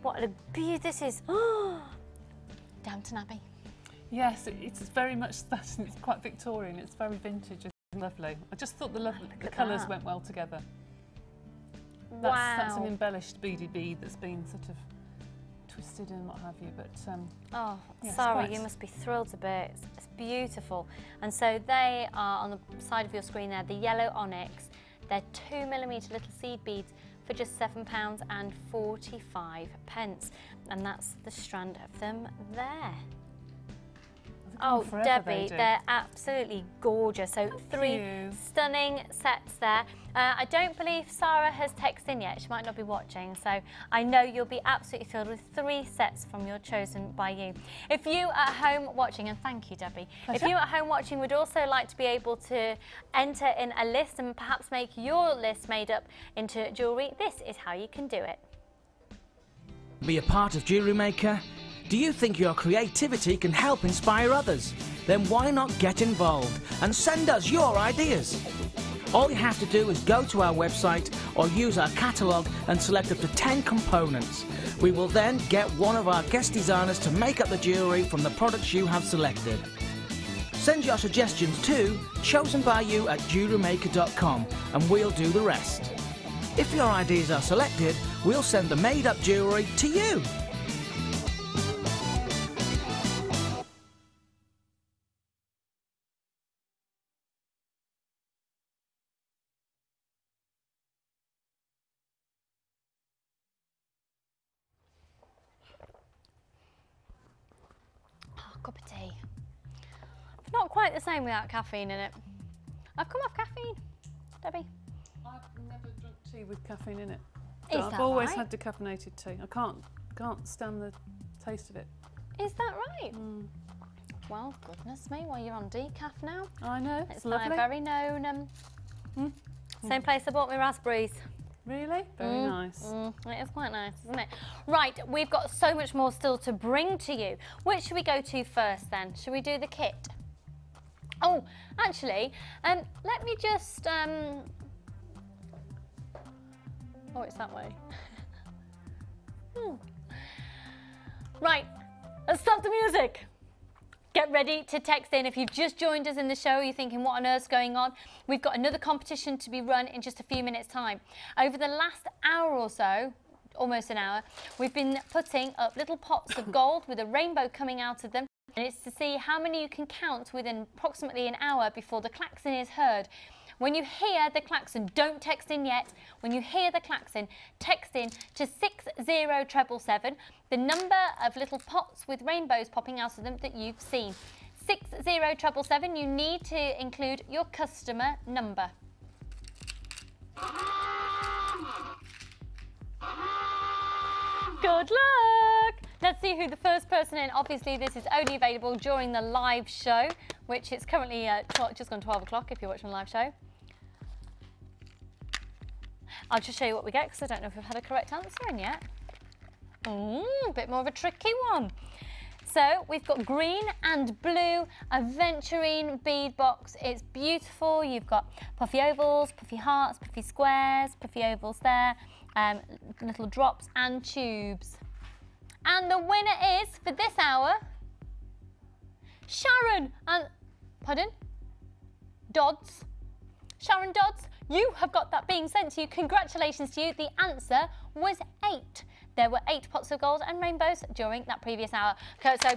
What a beauty this is. Downton Abbey. Yes, it's very much that, and it's quite Victorian. It's very vintage and lovely. I just thought the colours went well together. Wow. That's an embellished beady bead that's been sort of twisted and what have you, but oh, yes, Sarah, you must be thrilled to bits. It's beautiful. And so they are on the side of your screen there, the yellow onyx. They're 2mm little seed beads for just £7.45, and that's the strand of them there. I Oh, forever Debbie, they do. they're absolutely gorgeous. So 3 you. stunning sets there. I don't believe Sarah has texted in yet. She might not be watching. So I know you'll be absolutely thrilled with 3 sets from your chosen by you. If you at home watching, and thank you, Debbie. Pleasure. If you at home watching would also like to be able to enter in a list and perhaps make your list made up into jewellery, this is how you can do it. Be a part of Jewellery Maker? Do you think your creativity can help inspire others? Then why not get involved and send us your ideas? All you have to do is go to our website or use our catalogue and select up to 10 components. We will then get one of our guest designers to make up the jewellery from the products you have selected. Send your suggestions to chosenbyyou@jewellerymaker.com and we'll do the rest. If your ideas are selected, we'll send the made-up jewellery to you. Oh, cup of tea. Not quite the same without caffeine in it. I've come off caffeine, Debbie. I've never drunk tea with caffeine in it. Is I've that always right? had decaffeinated tea. I can't stand the taste of it. Is that right? Well, goodness me, well, you're on decaf now. I know, It's it's my lovely. very known, same place I bought my raspberries. Really? Very nice. It is quite nice, isn't it? Right, we've got so much more still to bring to you. Which should we go to first then? Should we do the kit? Oh, actually, let me just, oh, it's that way. Right, let's stop the music. Get ready to text in. If you've just joined us in the show, you're thinking, what on earth's going on? We've got another competition to be run in just a few minutes' time. Over the last hour or so, almost an hour, we've been putting up little pots of gold with a rainbow coming out of them. And it's to see how many you can count within approximately an hour before the klaxon is heard. When you hear the klaxon, don't text in yet. When you hear the klaxon, text in to 60777, the number of little pots with rainbows popping out of them that you've seen. 60777, you need to include your customer number. Good luck! Let's see who the first person in. Obviously, this is only available during the live show, which it's currently just gone 12 o'clock if you're watching the live show. I'll just show you what we get because I don't know if we've had a correct answer in yet. A bit more of a tricky one. So we've got green and blue aventurine bead box. It's beautiful. You've got puffy ovals, puffy hearts, puffy squares, puffy ovals there, little drops and tubes. And the winner is, for this hour, Sharon and, pardon? Dodds. Sharon Dodds, you have got that being sent to you. Congratulations to you. The answer was 8. There were 8 pots of gold and rainbows during that previous hour. Okay, so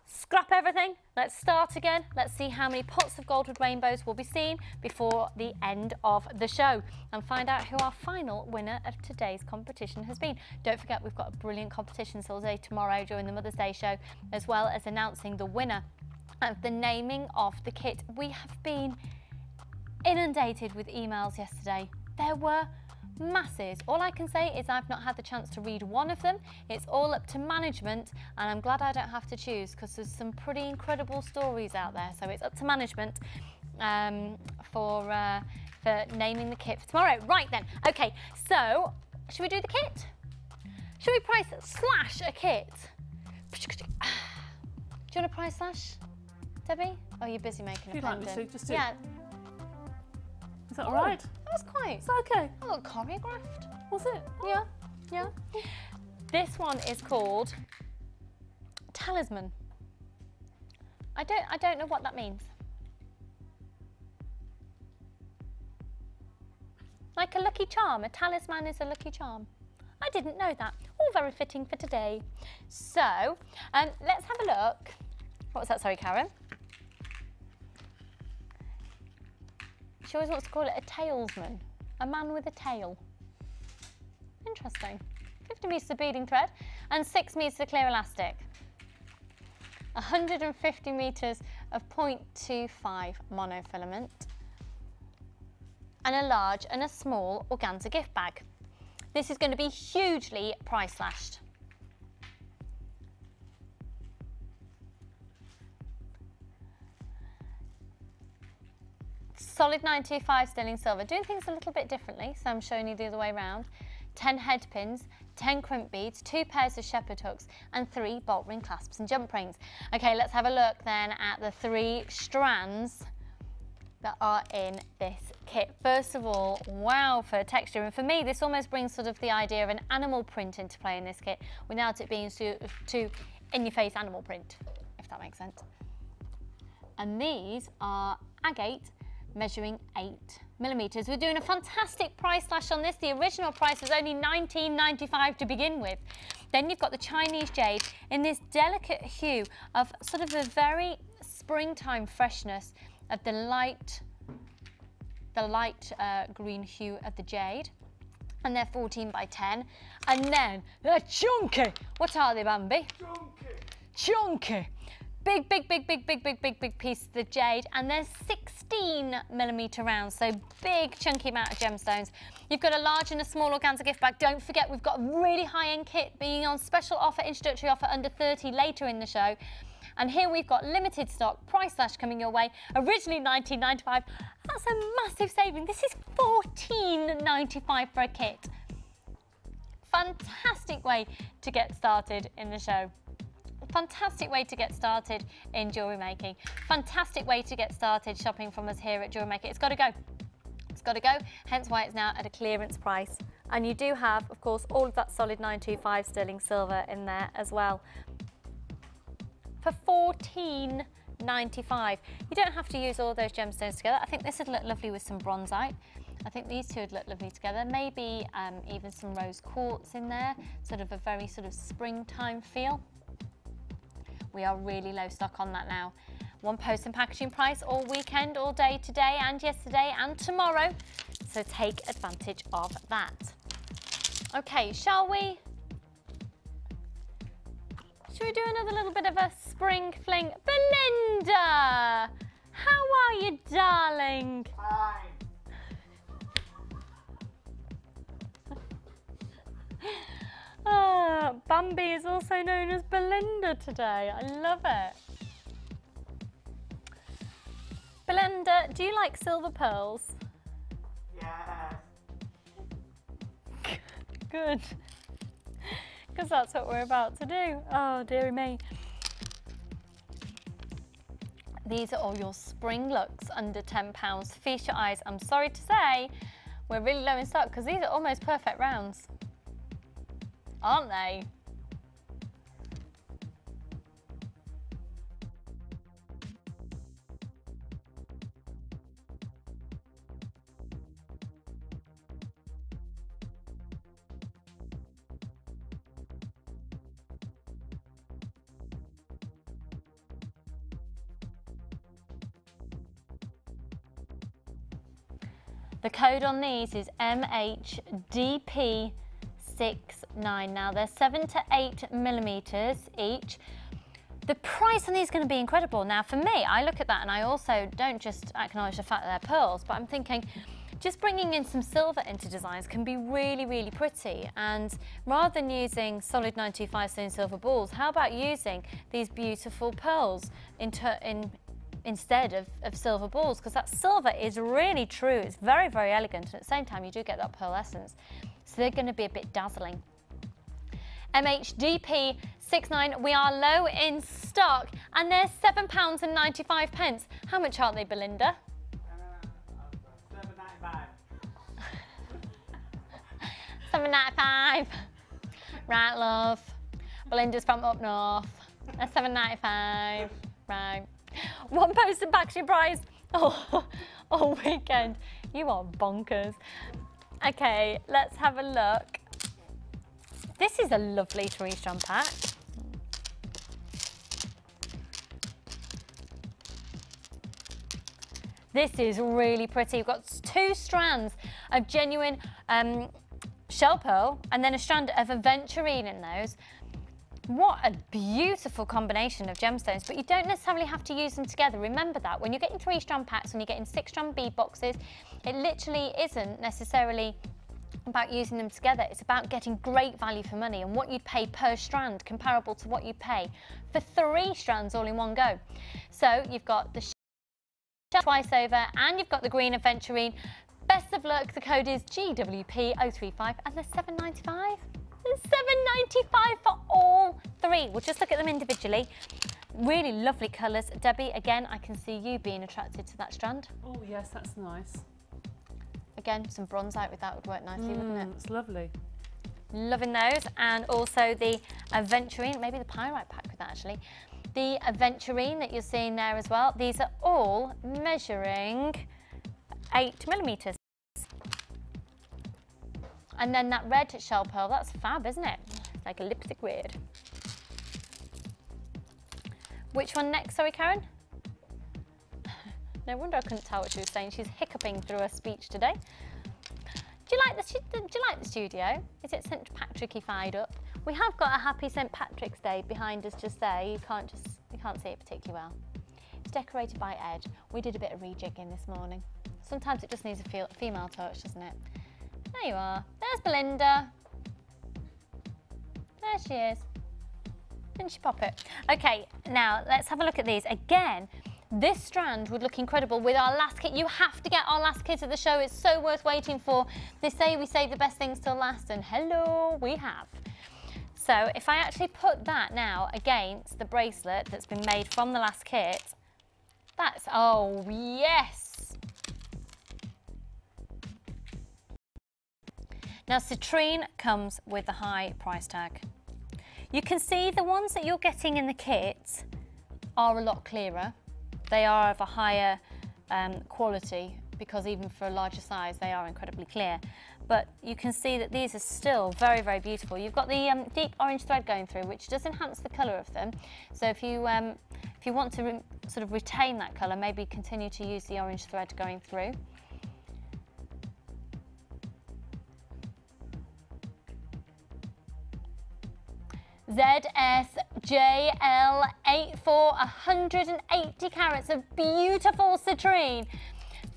scrap everything. Let's start again. Let's see how many pots of gold with rainbows will be seen before the end of the show and find out who our final winner of today's competition has been. Don't forget, we've got a brilliant competition all day tomorrow during the Mother's Day show, as well as announcing the winner of the naming of the kit. We have been inundated with emails yesterday. There were masses. All I can say is I've not had the chance to read one of them. It's all up to management, and I'm glad I don't have to choose because there's some pretty incredible stories out there. So it's up to management for naming the kit for tomorrow. Right then, okay, so should we do the kit? Should we price slash a kit? Do you want to price slash, Debbie? Oh, you're busy making a If you'd like me pendant. to, just do Yeah. Is that all right? That was quite. Is that okay? Oh, look, choreographed. Was it? Yeah, yeah. This one is called Talisman. I don't know what that means. Like a lucky charm. A talisman is a lucky charm. I didn't know that. All very fitting for today. So, let's have a look. What was that? Sorry, Karen. She always wants to call it a talesman, a man with a tail. Interesting. 50 metres of beading thread and 6 metres of clear elastic. 150 metres of 0.25 monofilament, and a large and a small organza gift bag. This is going to be hugely price slashed. Solid 925 sterling silver, doing things a little bit differently, so I'm showing you the other way around. 10 head pins, 10 crimp beads, 2 pairs of shepherd hooks, and 3 bolt ring clasps and jump rings. Okay, let's have a look then at the 3 strands that are in this kit. First of all, wow for texture, and for me this almost brings sort of the idea of an animal print into play in this kit, without it being too in-your-face animal print, if that makes sense. And these are agate, measuring 8mm. We're doing a fantastic price slash on this. The original price was only $19.95 to begin with. Then you've got the Chinese jade in this delicate hue of sort of a very springtime freshness of the light green hue of the jade. And they're 14 by 10. And then they're chunky. What are they, Bambi? Chunky. Big piece of the jade, and they're 16mm rounds, so big chunky amount of gemstones. You've got a large and a small organza gift bag. Don't forget we've got a really high-end kit being on special offer, introductory offer under 30 later in the show. And here we've got limited stock, price slash coming your way, originally $19.95. That's a massive saving. This is $14.95 for a kit. Fantastic way to get started in the show. Fantastic way to get started in jewellery making. Fantastic way to get started shopping from us here at Jewellery Maker. It's got to go. It's got to go, hence why it's now at a clearance price. And you do have, of course, all of that solid 925 sterling silver in there as well. For $14.95. You don't have to use all those gemstones together. I think this would look lovely with some bronzite. I think these two would look lovely together. Maybe even some rose quartz in there, sort of a very sort of springtime feel. We are really low stock on that now. One post and packaging price all weekend, all day today and yesterday and tomorrow. So take advantage of that. Okay, shall we do another little bit of a spring fling? Belinda! How are you, darling? Fine. Bambi is also known as Belinda today. I love it. Belinda, do you like silver pearls? Yes. Good. Because that's what we're about to do. Oh, dearie me. These are all your spring looks under £10. Feast your eyes. I'm sorry to say, we're really low in stock because these are almost perfect rounds. Aren't they? The code on these is MHDP69. Now they're 7 to 8mm each. The price on these is going to be incredible. Now for me, I look at that and I also don't just acknowledge the fact that they're pearls, but I'm thinking just bringing in some silver into designs can be really, really pretty. And rather than using solid 925 sterling silver balls, how about using these beautiful pearls instead of silver balls? Because that silver is really true. It's very, very elegant. And at the same time, you do get that pearl essence. So they're going to be a bit dazzling. MHDP69, we are low in stock and they're £7.95. How much are they, Belinda? $7.95. Right, love. Belinda's from up north. That's $7.95. Right. One post and packaging price all weekend. You are bonkers. Okay, let's have a look. This is a lovely 3-strand pack. This is really pretty. We've got 2 strands of genuine shell pearl and then a strand of aventurine in those. What a beautiful combination of gemstones, but you don't necessarily have to use them together. Remember that when you're getting 3-strand packs, when you're getting 6-strand bead boxes, it literally isn't necessarily about using them together. It's about getting great value for money and what you'd pay per strand comparable to what you'd pay for 3 strands all in one go. So you've got the twice over and you've got the green aventurine. Best of luck. The code is GWP035 and they're £7.95. £7.95 for all 3. We'll just look at them individually. Really lovely colours. Debbie, again, I can see you being attracted to that strand. Oh yes, that's nice. Again, some bronze out with that would work nicely, wouldn't it? It's lovely. Loving those. And also the aventurine, maybe the pyrite pack with that actually. The aventurine that you're seeing there as well. These are all measuring 8mm. And then that red shell pearl, that's fab, isn't it? It's like a lipstick red. Which one next, sorry, Karen? No wonder I couldn't tell what she was saying. She's hiccuping through her speech today. Do you like the studio? Is it St. Patrick-ified up? We have got a happy St. Patrick's Day behind us just there. You can't see it particularly well. It's decorated by Ed. We did a bit of rejigging this morning. Sometimes it just needs a female touch, doesn't it? There you are. There's Belinda. There she is. Didn't she pop it? Okay, now let's have a look at these. Again, this strand would look incredible with our last kit. You have to get our last kit of the show. It's so worth waiting for. They say we save the best things till last, and hello, we have. So if I actually put that now against the bracelet that's been made from the last kit, that's, oh yes. Now, citrine comes with a high price tag. You can see the ones that you're getting in the kit are a lot clearer. They are of a higher quality because even for a larger size, they are incredibly clear. But you can see that these are still very, very beautiful. You've got the deep orange thread going through, which does enhance the colour of them. So if you want to sort of retain that colour, maybe continue to use the orange thread going through. ZSJL84, 180 carats of beautiful citrine.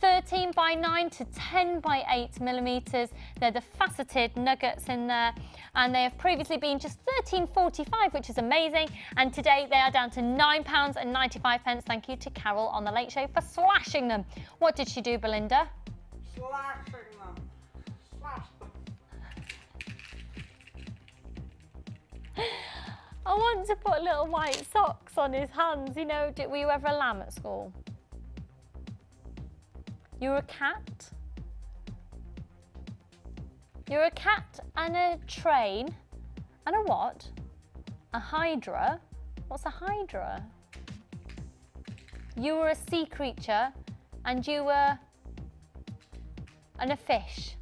13 by 9 to 10 by 8mm. They're the faceted nuggets in there, and they have previously been just £13.45, which is amazing. And today they are down to £9.95. Thank you to Carol on the Late Show for slashing them. What did she do, Belinda? Slashing them. Slash them. I want to put little white socks on his hands. You know, were you ever a lamb at school? You were a cat? You're a cat and a train and a what? A hydra? What's a hydra? You were a sea creature and you were a fish.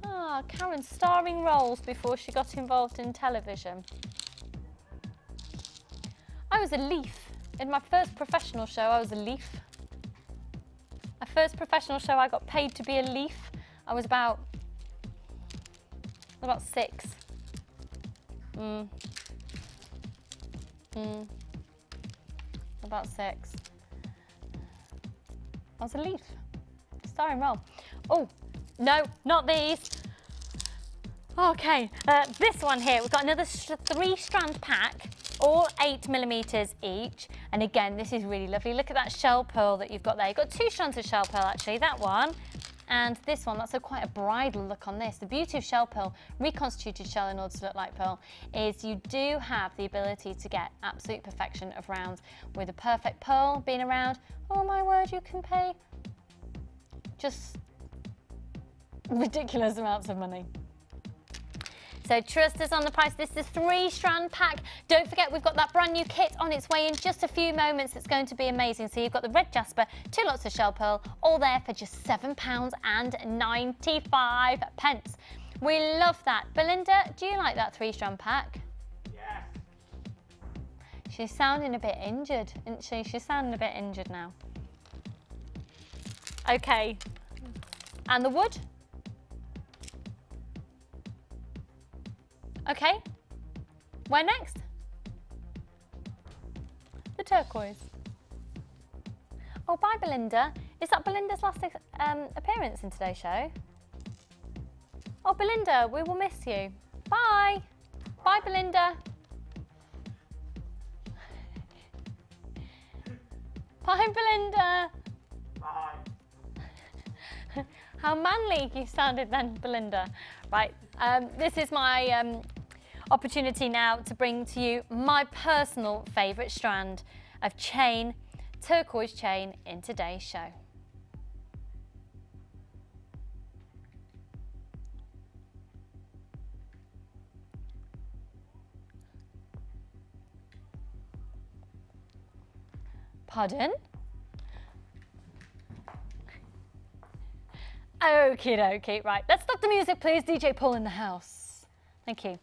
Ah, Karen starring roles before she got involved in television. I was a leaf. In my first professional show, I was a leaf. My first professional show, I got paid to be a leaf. I was about 6. About 6. I was a leaf. Starring role. Oh, no, not these. Okay, this one here, we've got another 3-strand pack, all 8mm each. And again, this is really lovely. Look at that shell pearl that you've got there. You've got 2 strands of shell pearl actually, that one. And this one, that's quite a bridal look on this. The beauty of shell pearl, reconstituted shell in order to look like pearl, is you do have the ability to get absolute perfection of rounds. With a perfect pearl being around, oh my word, you can pay just ridiculous amounts of money. So trust us on the price. This is a 3-strand pack. Don't forget, we've got that brand new kit on its way in just a few moments. It's going to be amazing. So you've got the red jasper, 2 lots of shell pearl, all there for just £7.95. We love that. Belinda, do you like that 3-strand pack? Yes. She's sounding a bit injured, isn't she? She's sounding a bit injured now. Okay. And the wood? Okay. Where next? The turquoise. Oh, bye, Belinda. Is that Belinda's last appearance in today's show? Oh, Belinda, we will miss you. Bye. Bye, Belinda. Bye, Belinda. Bye. How manly you sounded then, Belinda. Right, this is my opportunity now to bring to you my personal favourite strand of chain, turquoise chain, in today's show. Pardon? Okie dokie, right, let's stop the music please, DJ Paul in the house. Thank you.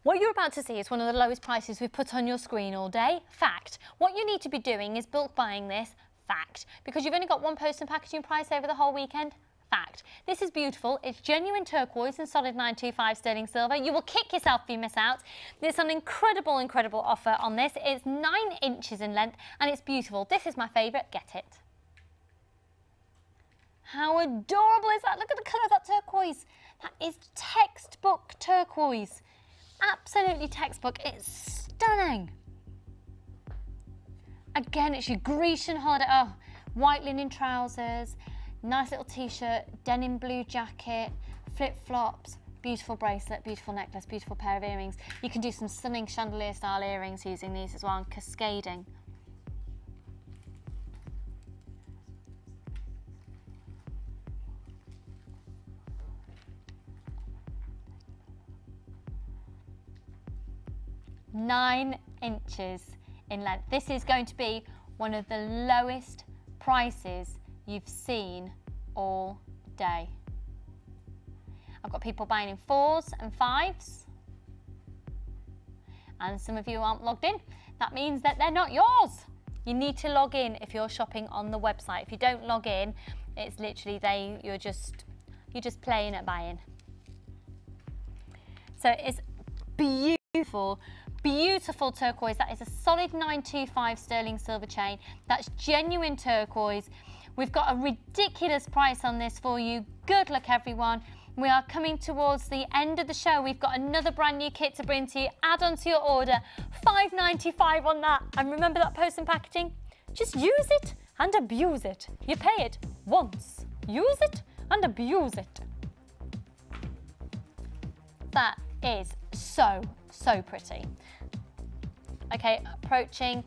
What you're about to see is one of the lowest prices we've put on your screen all day. Fact. What you need to be doing is bulk buying this. Fact. Because you've only got one post and packaging price over the whole weekend. Fact. This is beautiful. It's genuine turquoise and solid 925 sterling silver. You will kick yourself if you miss out. There's an incredible, incredible offer on this. It's 9 inches in length and it's beautiful. This is my favourite. Get it. How adorable is that? Look at the colour of that turquoise. That is textbook turquoise. Absolutely textbook. It's stunning. Again, it's your Grecian holiday. Oh, white linen trousers, nice little t-shirt, denim blue jacket, flip-flops, beautiful bracelet, beautiful necklace, beautiful pair of earrings. You can do some stunning chandelier style earrings using these as well, and cascading. $9 inches in length. This is going to be one of the lowest prices you've seen all day. I've got people buying in 4s and 5s, and some of you aren't logged in. That means that they're not yours. You need to log in if you're shopping on the website. If you don't log in, it's literally you're just playing at buying. So it's beautiful. Beautiful turquoise. That is a solid 925 sterling silver chain. That's genuine turquoise. We've got a ridiculous price on this for you. Good luck, everyone. We are coming towards the end of the show. We've got another brand new kit to bring to you. Add on to your order. $5.95 on that. And remember that post and packaging? Just use it and abuse it. You pay it once. Use it and abuse it. That is so pretty. Okay, approaching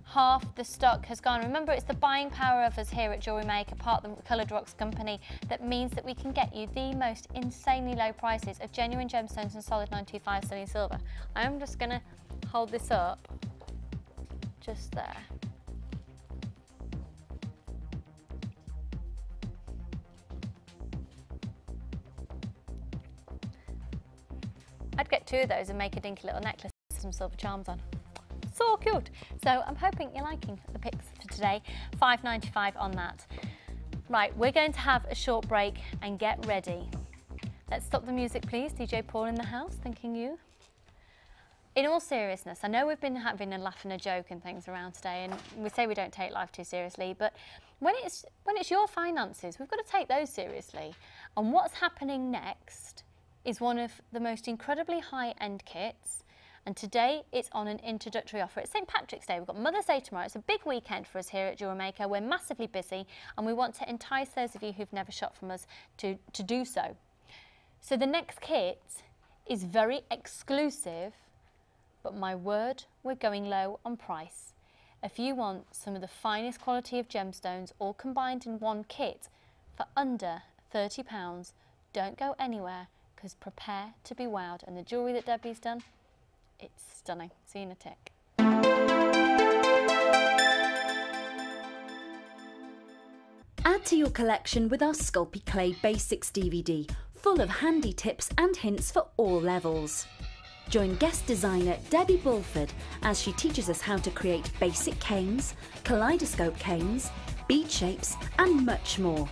half the stock has gone. Remember, it's the buying power of us here at Jewellery Maker, part of the Coloured Rocks company, that means that we can get you the most insanely low prices of genuine gemstones and solid 925 sterling silver. I'm just going to hold this up just there. I'd get 2 of those and make a dinky little necklace with some silver charms on. So cute. So I'm hoping you're liking the picks for today. $5.95 on that. Right, we're going to have a short break and get ready. Let's stop the music, please. DJ Paul in the house, thanking you. In all seriousness, I know we've been having a laugh and a joke and things around today, and we say we don't take life too seriously, but when it's your finances, we've got to take those seriously. And what's happening next is one of the most incredibly high-end kits, and today it's on an introductory offer. It's St. Patrick's Day. We've got Mother's Day tomorrow. It's a big weekend for us here at Jewellery Maker. We're massively busy and we want to entice those of you who've never shopped from us to do so. So the next kit is very exclusive, but my word, we're going low on price. If you want some of the finest quality of gemstones all combined in one kit for under £30, don't go anywhere, because prepare to be wowed. And the jewellery that Debbie's done, it's stunning. See you in a tick. Add to your collection with our Sculpey Clay Basics DVD, full of handy tips and hints for all levels. Join guest designer Debbie Bulford as she teaches us how to create basic canes, kaleidoscope canes, bead shapes and much more.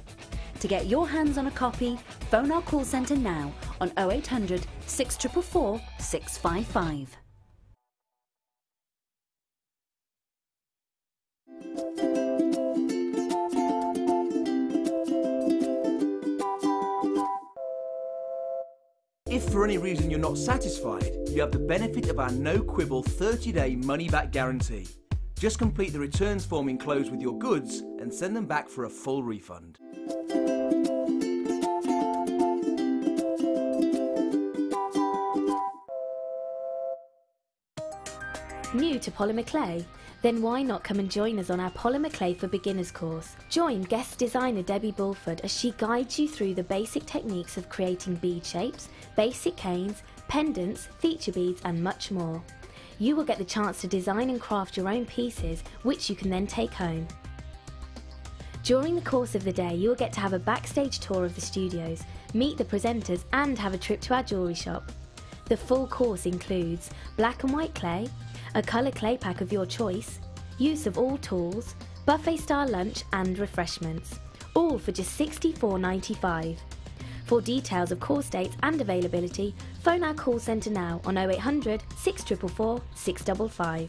To get your hands on a copy, phone our call centre now on 0800 644 655. If for any reason you're not satisfied, you have the benefit of our no-quibble 30-day money-back guarantee. Just complete the returns form enclosed with your goods and send them back for a full refund. New to polymer clay? Then why not come and join us on our Polymer Clay for Beginners course? Join guest designer Debbie Bulford as she guides you through the basic techniques of creating bead shapes, basic canes, pendants, feature beads and much more. You will get the chance to design and craft your own pieces, which you can then take home. During the course of the day, you will get to have a backstage tour of the studios, meet the presenters and have a trip to our jewellery shop. The full course includes black and white clay, a colour clay pack of your choice, use of all tools, buffet style lunch and refreshments, all for just $64.95. For details of course dates and availability, phone our call centre now on 0800 644 655.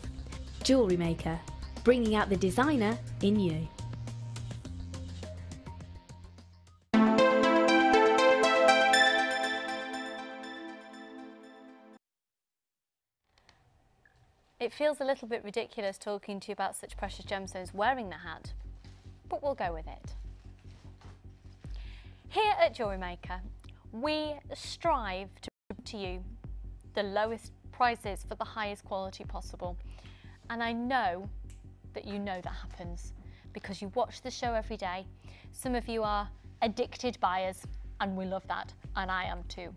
Jewellery Maker, bringing out the designer in you. It feels a little bit ridiculous talking to you about such precious gemstones wearing the hat, but we'll go with it. Here at Jewellery Maker, we strive to bring to you the lowest prices for the highest quality possible. And I know that you know that happens because you watch the show every day. Some of you are addicted buyers, and we love that, and I am too.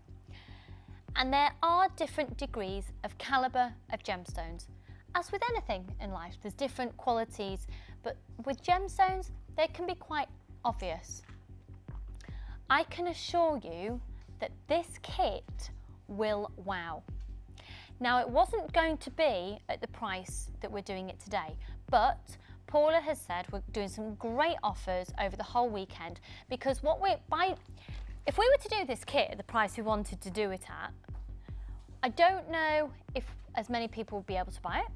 And there are different degrees of calibre of gemstones. As with anything in life, there's different qualities, but with gemstones, they can be quite obvious. I can assure you that this kit will wow. Now, it wasn't going to be at the price that we're doing it today, but Paula has said we're doing some great offers over the whole weekend because if we were to do this kit at the price we wanted to do it at, I don't know if as many people would be able to buy it.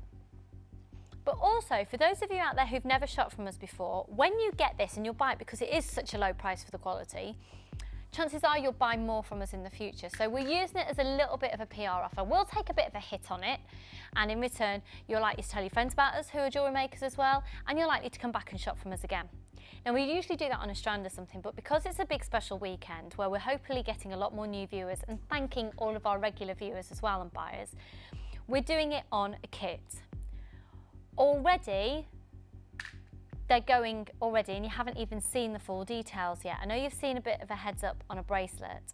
But also, for those of you out there who've never shopped from us before, when you get this and you'll buy it because it is such a low price for the quality, chances are you'll buy more from us in the future. So we're using it as a little bit of a PR offer. We'll take a bit of a hit on it, and in return, you're likely to tell your friends about us who are jewellery makers as well, and you're likely to come back and shop from us again. Now, we usually do that on a strand or something, but because it's a big special weekend where we're hopefully getting a lot more new viewers and thanking all of our regular viewers as well and buyers, we're doing it on a kit. Already, they're going already, and you haven't even seen the full details yet. I know you've seen a bit of a heads up on a bracelet.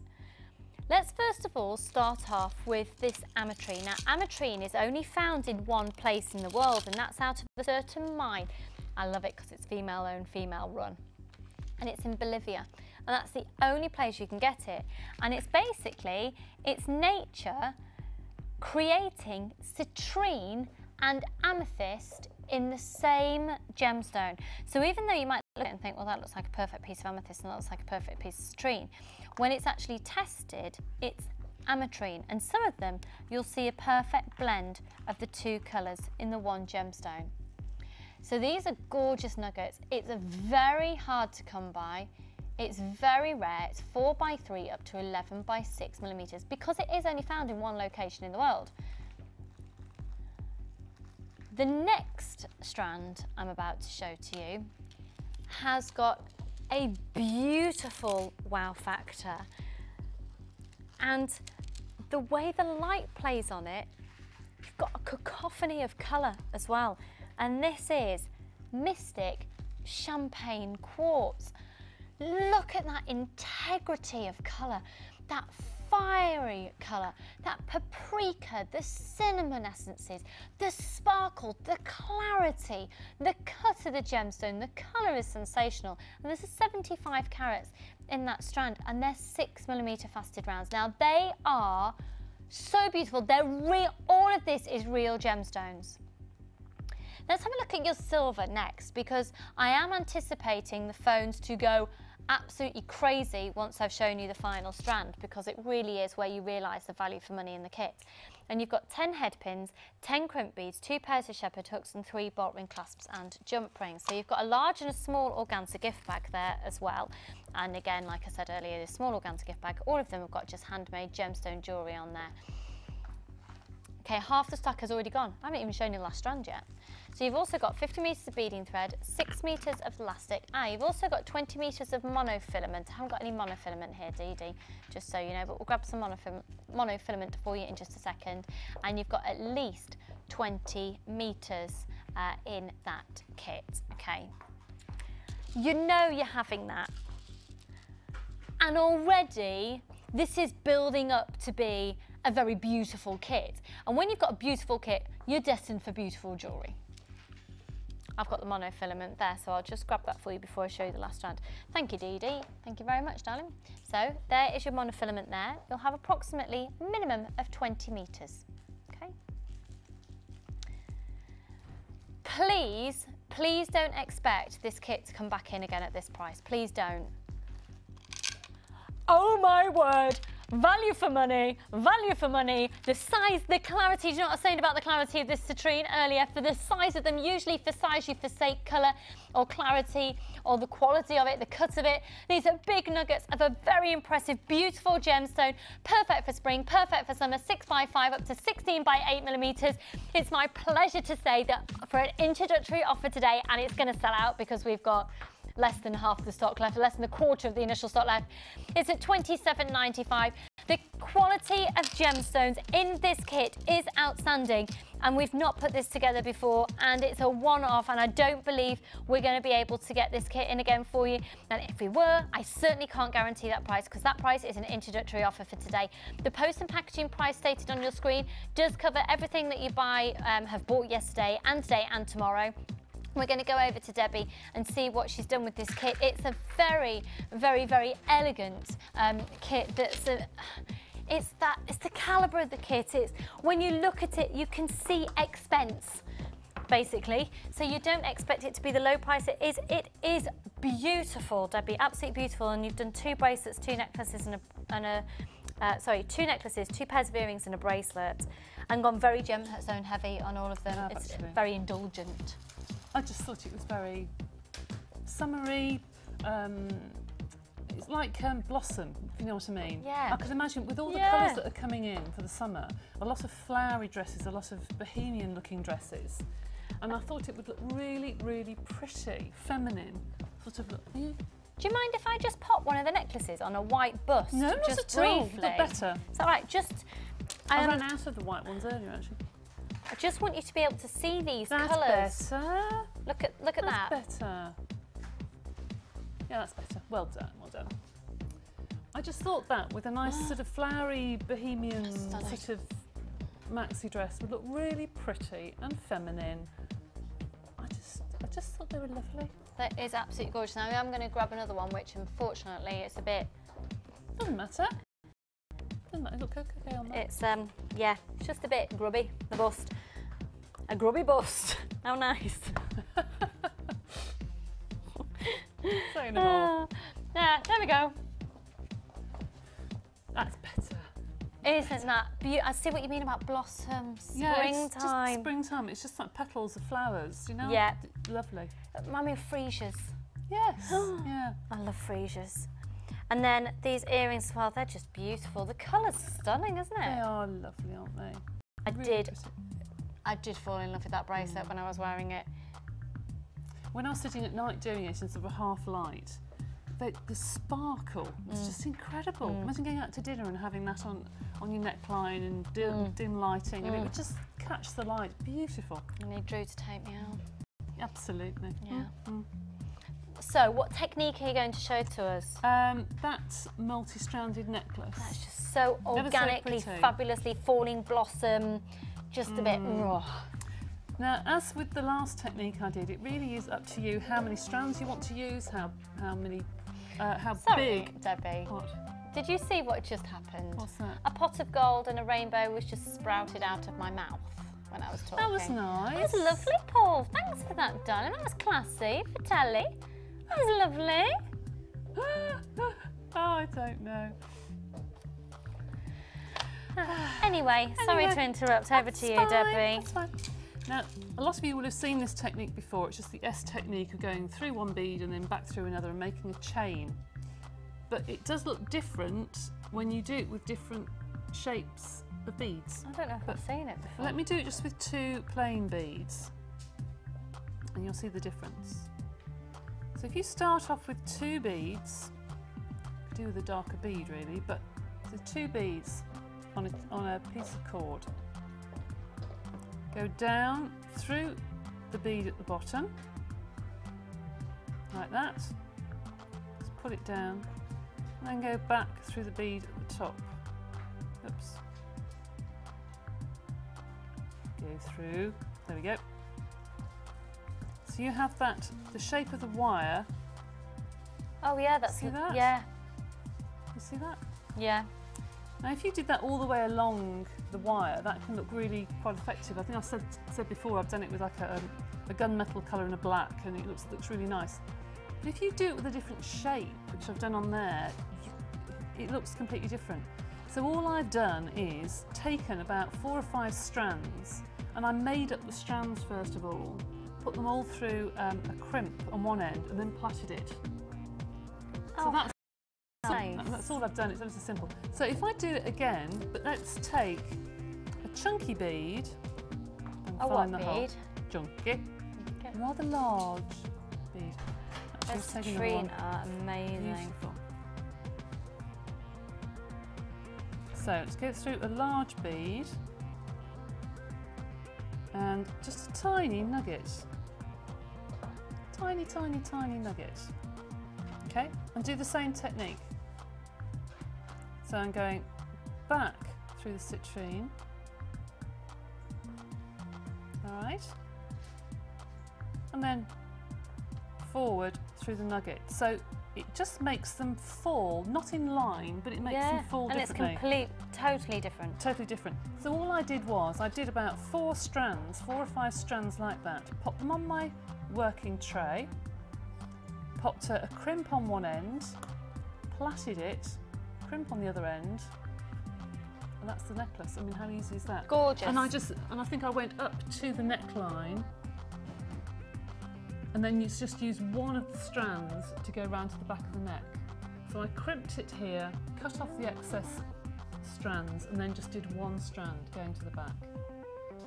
Let's first of all start off with this ametrine. Now, ametrine is only found in one place in the world, and that's out of a certain mine. I love it because it's female owned, female run. And it's in Bolivia. And that's the only place you can get it. And it's basically, it's nature creating citrine and amethyst in the same gemstone. So even though you might look at it and think, well, that looks like a perfect piece of amethyst and that looks like a perfect piece of citrine, when it's actually tested, it's ametrine. And some of them, you'll see a perfect blend of the two colours in the one gemstone. So these are gorgeous nuggets. It's very hard to come by. It's very rare. It's 4x3 up to 11x6 millimetres because it is only found in one location in the world. The next strand I'm about to show to you has got a beautiful wow factor, and the way the light plays on it, you've got a cacophony of colour as well, and this is Mystic Champagne Quartz. Look at that integrity of colour, that fiery colour, that paprika, the cinnamon essences, the sparkle, the clarity, the cut of the gemstone, the colour is sensational. And there's 75 carats in that strand, and they're 6mm faceted rounds. Now they are so beautiful, they're real, all of this is real gemstones. Let's have a look at your silver next, because I am anticipating the phones to go absolutely crazy once I've shown you the final strand, because it really is where you realise the value for money in the kit. And you've got 10 head pins, 10 crimp beads, 2 pairs of shepherd hooks and 3 bolt ring clasps and jump rings. So you've got a large and a small organza gift bag there as well. And again, like I said earlier, this small organza gift bag, all of them have got just handmade gemstone jewellery on there. Okay, half the stock has already gone. I haven't even shown you the last strand yet. So you've also got 50 metres of beading thread, 6 metres of elastic, and you've also got 20 metres of monofilament. I haven't got any monofilament here, Dee Dee, just so you know, but we'll grab some monofilament for you in just a second. And you've got at least 20 metres in that kit, okay? You know you're having that. And already, this is building up to be a very beautiful kit. And when you've got a beautiful kit, you're destined for beautiful jewellery. I've got the monofilament there, so I'll just grab that for you before I show you the last strand. Thank you, Dee Dee. Thank you very much, darling. So there is your monofilament there. You'll have approximately a minimum of 20 metres, okay? Please, please don't expect this kit to come back in again at this price. Please don't. Oh my word. Value for money, value for money. The size, the clarity, do you know what I was saying about the clarity of this citrine earlier? For the size of them, usually for size you forsake colour or clarity or the quality of it, the cut of it. These are big nuggets of a very impressive, beautiful gemstone, perfect for spring, perfect for summer, 6x5 up to 16 by 8 millimetres. It's my pleasure to say that for an introductory offer today, and it's going to sell out because we've got less than half the stock left, less than a quarter of the initial stock left. It's at $27.95. The quality of gemstones in this kit is outstanding, and we've not put this together before, and it's a one-off, and I don't believe we're going to be able to get this kit in again for you. And if we were, I certainly can't guarantee that price, because that price is an introductory offer for today. The post and packaging price stated on your screen does cover everything that you buy, have bought yesterday and today and tomorrow. We're going to go over to Debbie and see what she's done with this kit. It's a very, very, very elegant kit. It's the calibre of the kit. It's when you look at it, you can see expense, basically. So you don't expect it to be the low price it is. It is beautiful, Debbie, absolutely beautiful. And you've done 2 bracelets, 2 necklaces, two necklaces, 2 pairs of earrings, and a bracelet, and gone very gemstone heavy on all of them. It's very indulgent. I just thought it was very summery. It's like blossom, if you know what I mean. Yeah. I could imagine with all the colours that are coming in for the summer, a lot of flowery dresses, a lot of bohemian looking dresses. And I thought it would look really, really pretty, feminine, sort of look. Yeah. Do you mind if I just pop one of the necklaces on a white bust? No, not just at all. briefly? Look better. Is that right? Just. I ran out of the white ones earlier, actually. I just want you to be able to see these colours. That's better. Look at that. That's better. Yeah, that's better. Well done, well done. I just thought that with a nice sort of flowery bohemian sort of maxi dress would look really pretty and feminine. I just thought they were lovely. That is absolutely gorgeous. Now I'm going to grab another one, which unfortunately it's a bit. Doesn't matter. It look okay on that. It's yeah, it's just a bit grubby. The bust, a grubby bust. How nice. Say no more. Yeah, there we go. That's better. Isn't that beautiful? I see what you mean about blossom, springtime. Yeah, it's just springtime. It's just like petals of flowers, you know? Yeah. Lovely. Remind me of freesias. Yes. Yeah. I love freesias. And then these earrings as well, they're just beautiful. The colour's stunning, isn't it? They are lovely, aren't they? I did fall in love with that bracelet when I was wearing it. When I was sitting at night doing it in sort of a half light, the sparkle was just incredible. Imagine going out to dinner and having that on your neckline and dim lighting, and it would just catch the light. Beautiful. I need Drew to take me out. Absolutely. Yeah. So, what technique are you going to show to us? That multi-stranded necklace. That's just so organically, fabulously falling blossom, just a bit raw. Now, as with the last technique I did, it really is up to you how many strands you want to use, how Sorry, big. Debbie. What? Did you see what just happened? What's that? A pot of gold and a rainbow was just sprouted out of my mouth when I was talking. That was nice. That was lovely, Paul. Thanks for that, darling. That was classy for telly. That was lovely. Oh, I don't know. Anyway, sorry to interrupt. Over to you, Debbie. That's fine. Now, a lot of you will have seen this technique before. It's just the S technique of going through one bead and then back through another and making a chain. But it does look different when you do it with different shapes of beads. I don't know if I've seen it before. Let me do it just with 2 plain beads and you'll see the difference. So if you start off with 2 beads, you could do with a darker bead really, but so 2 beads on a piece of cord. Go down through the bead at the bottom, like that. Just put it down, and then go back through the bead at the top. Oops. Go through, there we go. So you have that, the shape of the wire. Oh yeah, that's See that? Yeah. You see that? Yeah. Now if you did that all the way along the wire, that can look really quite effective. I think I've said before, I've done it with like a gunmetal colour and a black, and it looks really nice. But if you do it with a different shape, which I've done on there, it looks completely different. So all I've done is taken about 4 or 5 strands, and I made up the strands first of all, put them all through a crimp on one end, and then plaited it. So that's nice. That's all I've done. It's ever so simple. So if I do it again, but let's take a chunky bead and find the hole. Chunky. Okay. Rather large bead. Those citrine are amazing. Beautiful. So let's go through a large bead and just a tiny nugget. Tiny, tiny, tiny nugget. Okay, and do the same technique. So I'm going back through the citrine. All right. And then forward through the nugget. So it just makes them fall, not in line, but it makes them fall differently. And it's totally different. Totally different. So all I did was, I did about 4 or 5 strands like that, popped them on my working tray, popped a crimp on one end, plaited it, crimp on the other end, and that's the necklace. I mean, how easy is that? Gorgeous. And I think I went up to the neckline, and then you just use one of the strands to go round to the back of the neck. So I crimped it here, cut off the excess strands, and then just did 1 strand going to the back.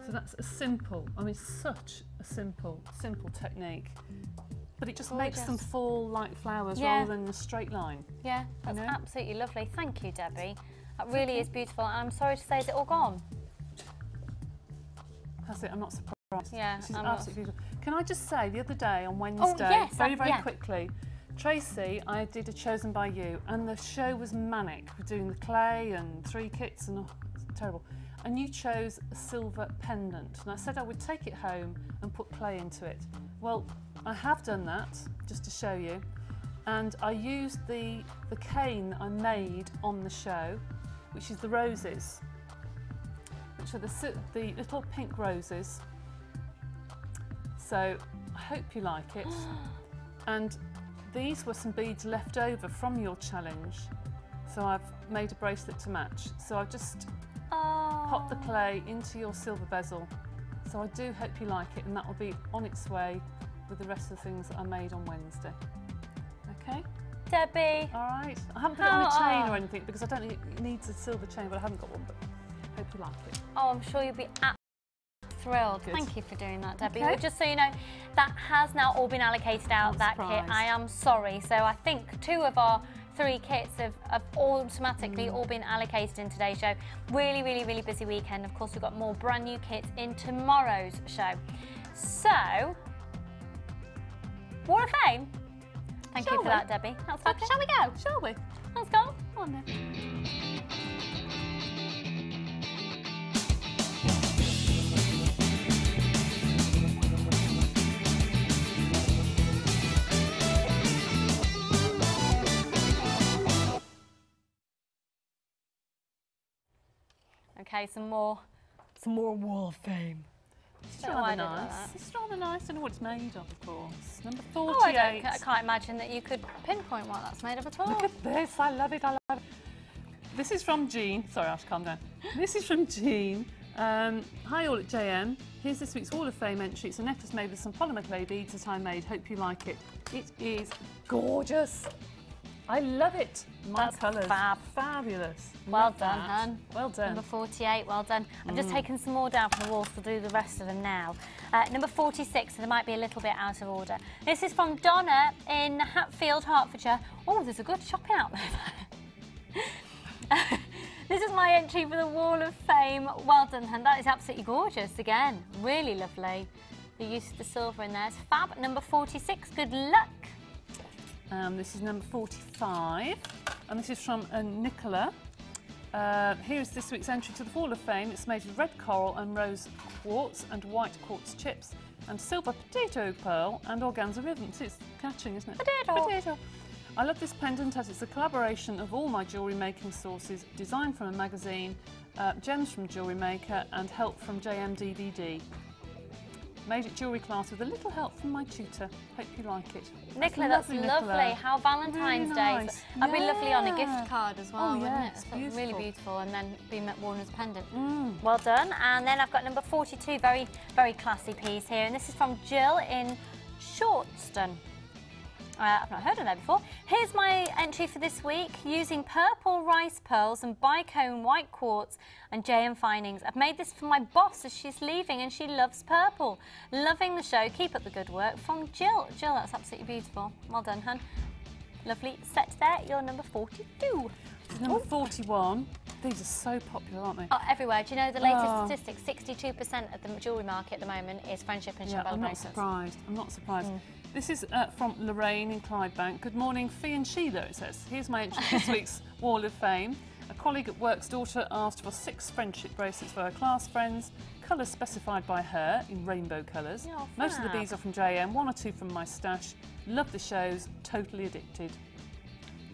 So that's a simple, I mean, such a simple technique. But it just makes them fall like flowers rather than in a straight line. Yeah, that's absolutely lovely. Thank you, Debbie. That really is beautiful. I'm sorry to say, is it all gone? That's it, I'm not surprised. Yeah, This is absolutely beautiful. Can I just say, the other day on Wednesday, very quickly, Tracy, I did a Chosen by You, and the show was manic. We're doing the clay and 3 kits, and it's terrible. And you chose a silver pendant, and I said I would take it home and put clay into it. Well, I have done that, just to show you, and I used the cane that I made on the show, which is the roses, which are the little pink roses. So I hope you like it. And these were some beads left over from your challenge, so I've made a bracelet to match. So I've just popped the clay into your silver bezel. So I do hope you like it, and that will be on its way with the rest of the things that I made on Wednesday. Okay? Debbie. All right. I haven't put it on a chain or anything because I don't think it needs a silver chain, but I haven't got one, but I hope you like it. Oh, I'm sure you'll be thrilled. Good. Thank you for doing that, Debbie. Okay. Well, just so you know, that has now all been allocated out, that kit. I am sorry. So I think 2 of our 3 kits have automatically all been allocated in today's show. Really, really, really busy weekend. Of course, we've got more brand new kits in tomorrow's show. So, War of Fame. Thank you for that, Debbie. That's okay. Shall we go? Shall we? Let's go. Come on then. Okay, some more Wall of Fame. It's rather nice. It's rather nice. I don't know what it's made of course. Number 48. Oh, I can't imagine that you could pinpoint what that's made of at all. Look at this. I love it. I love it. This is from Jean. Sorry, I have to calm down. This is from Jean. Hi all at JM. Here's this week's Wall of Fame entry. It's a necklace made with some polymer clay beads that I made. Hope you like it. It is gorgeous. I love it. My colours. Fab. Fabulous. Well done, hun. Well done. Number 48, well done. I've just taken some more down from the walls. We'll do the rest of them now. Number 46, so they might be a little bit out of order. This is from Donna in Hatfield, Hertfordshire. Oh, there's a good shopping out there. This is my entry for the Wall of Fame. Well done, hun. That is absolutely gorgeous. Again, really lovely. The use of the silver in there is fab. Number 46, good luck. This is number 45, and this is from Nicola. Here's this week's entry to the Wall of Fame. It's made with red coral and rose quartz and white quartz chips and silver potato pearl and organza ribbons. It's catching, isn't it? Potato. I love this pendant as it's a collaboration of all my jewellery making sources, design from a magazine, gems from Jewellery Maker and help from JM DVD. Made at jewellery class with a little help from my tutor. Hope you like it. Nicola, that's lovely. Nicola. How Valentine's Day. Nice. That'd be lovely on a gift card as well, wouldn't yes, it? That's really beautiful, and then be worn as a pendant. Mm. Well done. And then I've got number 42, very, very classy piece here, and this is from Jill in Shortston. I've not heard of that before. Here's my entry for this week, using purple rice pearls and bicone white quartz and JM Finings. I've made this for my boss as she's leaving and she loves purple. Loving the show. Keep up the good work. From Jill. Jill, that's absolutely beautiful. Well done, hun. Lovely set there. You're number 42. Number 41. These are so popular, aren't they? Oh, everywhere. Do you know the latest statistic? 62% of the jewellery market at the moment is friendship and Chambella I'm not bracelets. surprised. I'm not surprised. This is from Lorraine in Clydebank. Good morning, Fee and Sheila, it says. Here's my entry for this week's Wall of Fame. A colleague at work's daughter asked for 6 friendship bracelets for her class friends, colours specified by her in rainbow colours. Oh, most of the beads are from JM, 1 or 2 from my stash. Love the shows, totally addicted.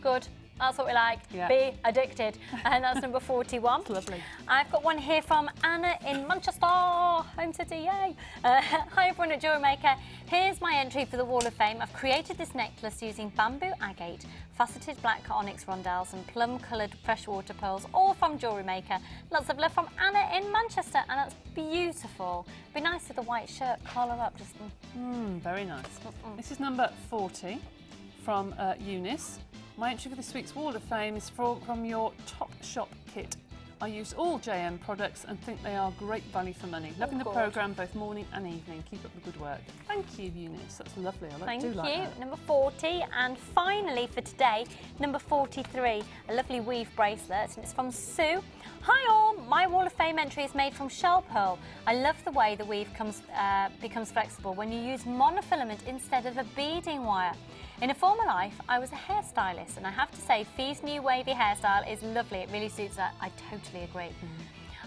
Good. That's what we like. Yeah. Be addicted. And that's number 41. That's lovely. I've got one here from Anna in Manchester. Home City, yay. Hi everyone at Jewellery Maker. Here's my entry for the Wall of Fame. I've created this necklace using bamboo agate, faceted black onyx rondelles and plum-coloured freshwater pearls, all from Jewellery Maker. Lots of love from Anna in Manchester, and that's beautiful. Be nice with the white shirt, collar up. Just very nice. This is number 40 from Eunice. My entry for this week's Wall of Fame is from your Top Shop kit. I use all JM products and think they are great value for money. Loving the programme both morning and evening. Keep up the good work. Thank you, Eunice. That's lovely. I do like that. Number 40. And finally for today, number 43, a lovely weave bracelet, and it's from Sue. Hi all, my Wall of Fame entry is made from shell pearl. I love the way the weave becomes flexible when you use monofilament instead of a beading wire. In a former life, I was a hairstylist, and I have to say Fee's new wavy hairstyle is lovely. It really suits her. I totally agree.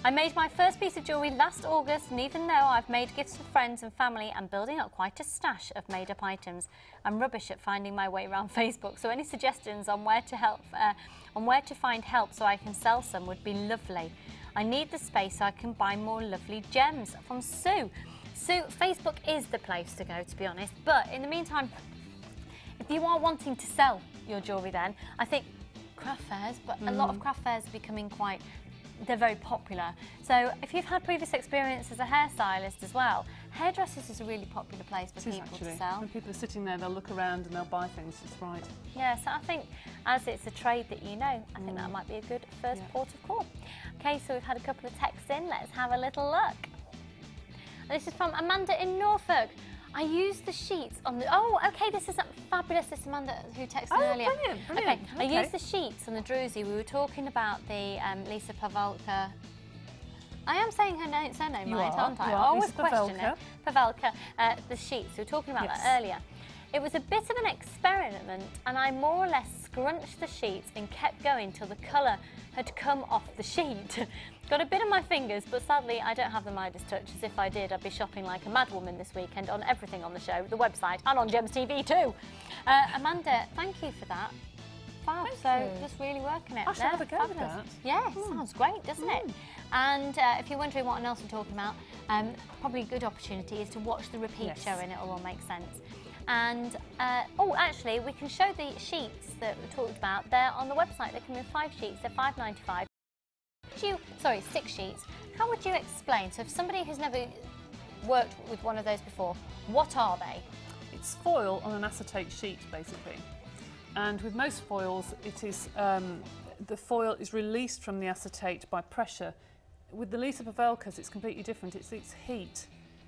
I made my first piece of jewellery last August, and even though I've made gifts for friends and family, I'm building up quite a stash of made-up items. I'm rubbish at finding my way around Facebook, so any suggestions on where to find help so I can sell some would be lovely. I need the space so I can buy more lovely gems. From Sue. Sue, Facebook is the place to go, to be honest, but in the meantime, if you are wanting to sell your jewellery then, I think craft fairs, but a lot of craft fairs are becoming they're very popular. So if you've had previous experience as a hairstylist as well, hairdressers is a really popular place for people to sell. When people are sitting there, they'll look around and they'll buy things, it's right. Yeah, so I think as it's a trade that you know, I think that might be a good first port of call. Okay, so we've had a couple of texts in, let's have a little look. This is from Amanda in Norfolk. I used the sheets on the... Oh, OK, this is fabulous. This is Amanda who texted earlier. Brilliant. I used the sheets on the druzy. We were talking about the Lisa Pavelka. I am saying her surname right, aren't I? I always question it. Pavelka. The sheets. We were talking about that earlier. It was a bit of an experiment, and I more or less scrunched the sheets and kept going till the colour had come off the sheet. Got a bit on my fingers, but sadly I don't have the Midas touch. As if I did, I'd be shopping like a madwoman this weekend on everything on the show, the website, and on Gems TV too. Amanda, thank you for that. Fab. So just really working it. I should have a go with that. Yeah, sounds great, doesn't it? And if you're wondering what else we're talking about, probably a good opportunity is to watch the repeat show and it'll all make sense. And, oh, actually, we can show the sheets that we talked about. They're on the website. They come in 5 sheets. They're £5.95. Sorry, 6 sheets. How would you explain? So if somebody who's never worked with one of those before, what are they? It's foil on an acetate sheet, basically. And with most foils, it is the foil is released from the acetate by pressure. With the Lisa Pavelkas, it's completely different. It's heat.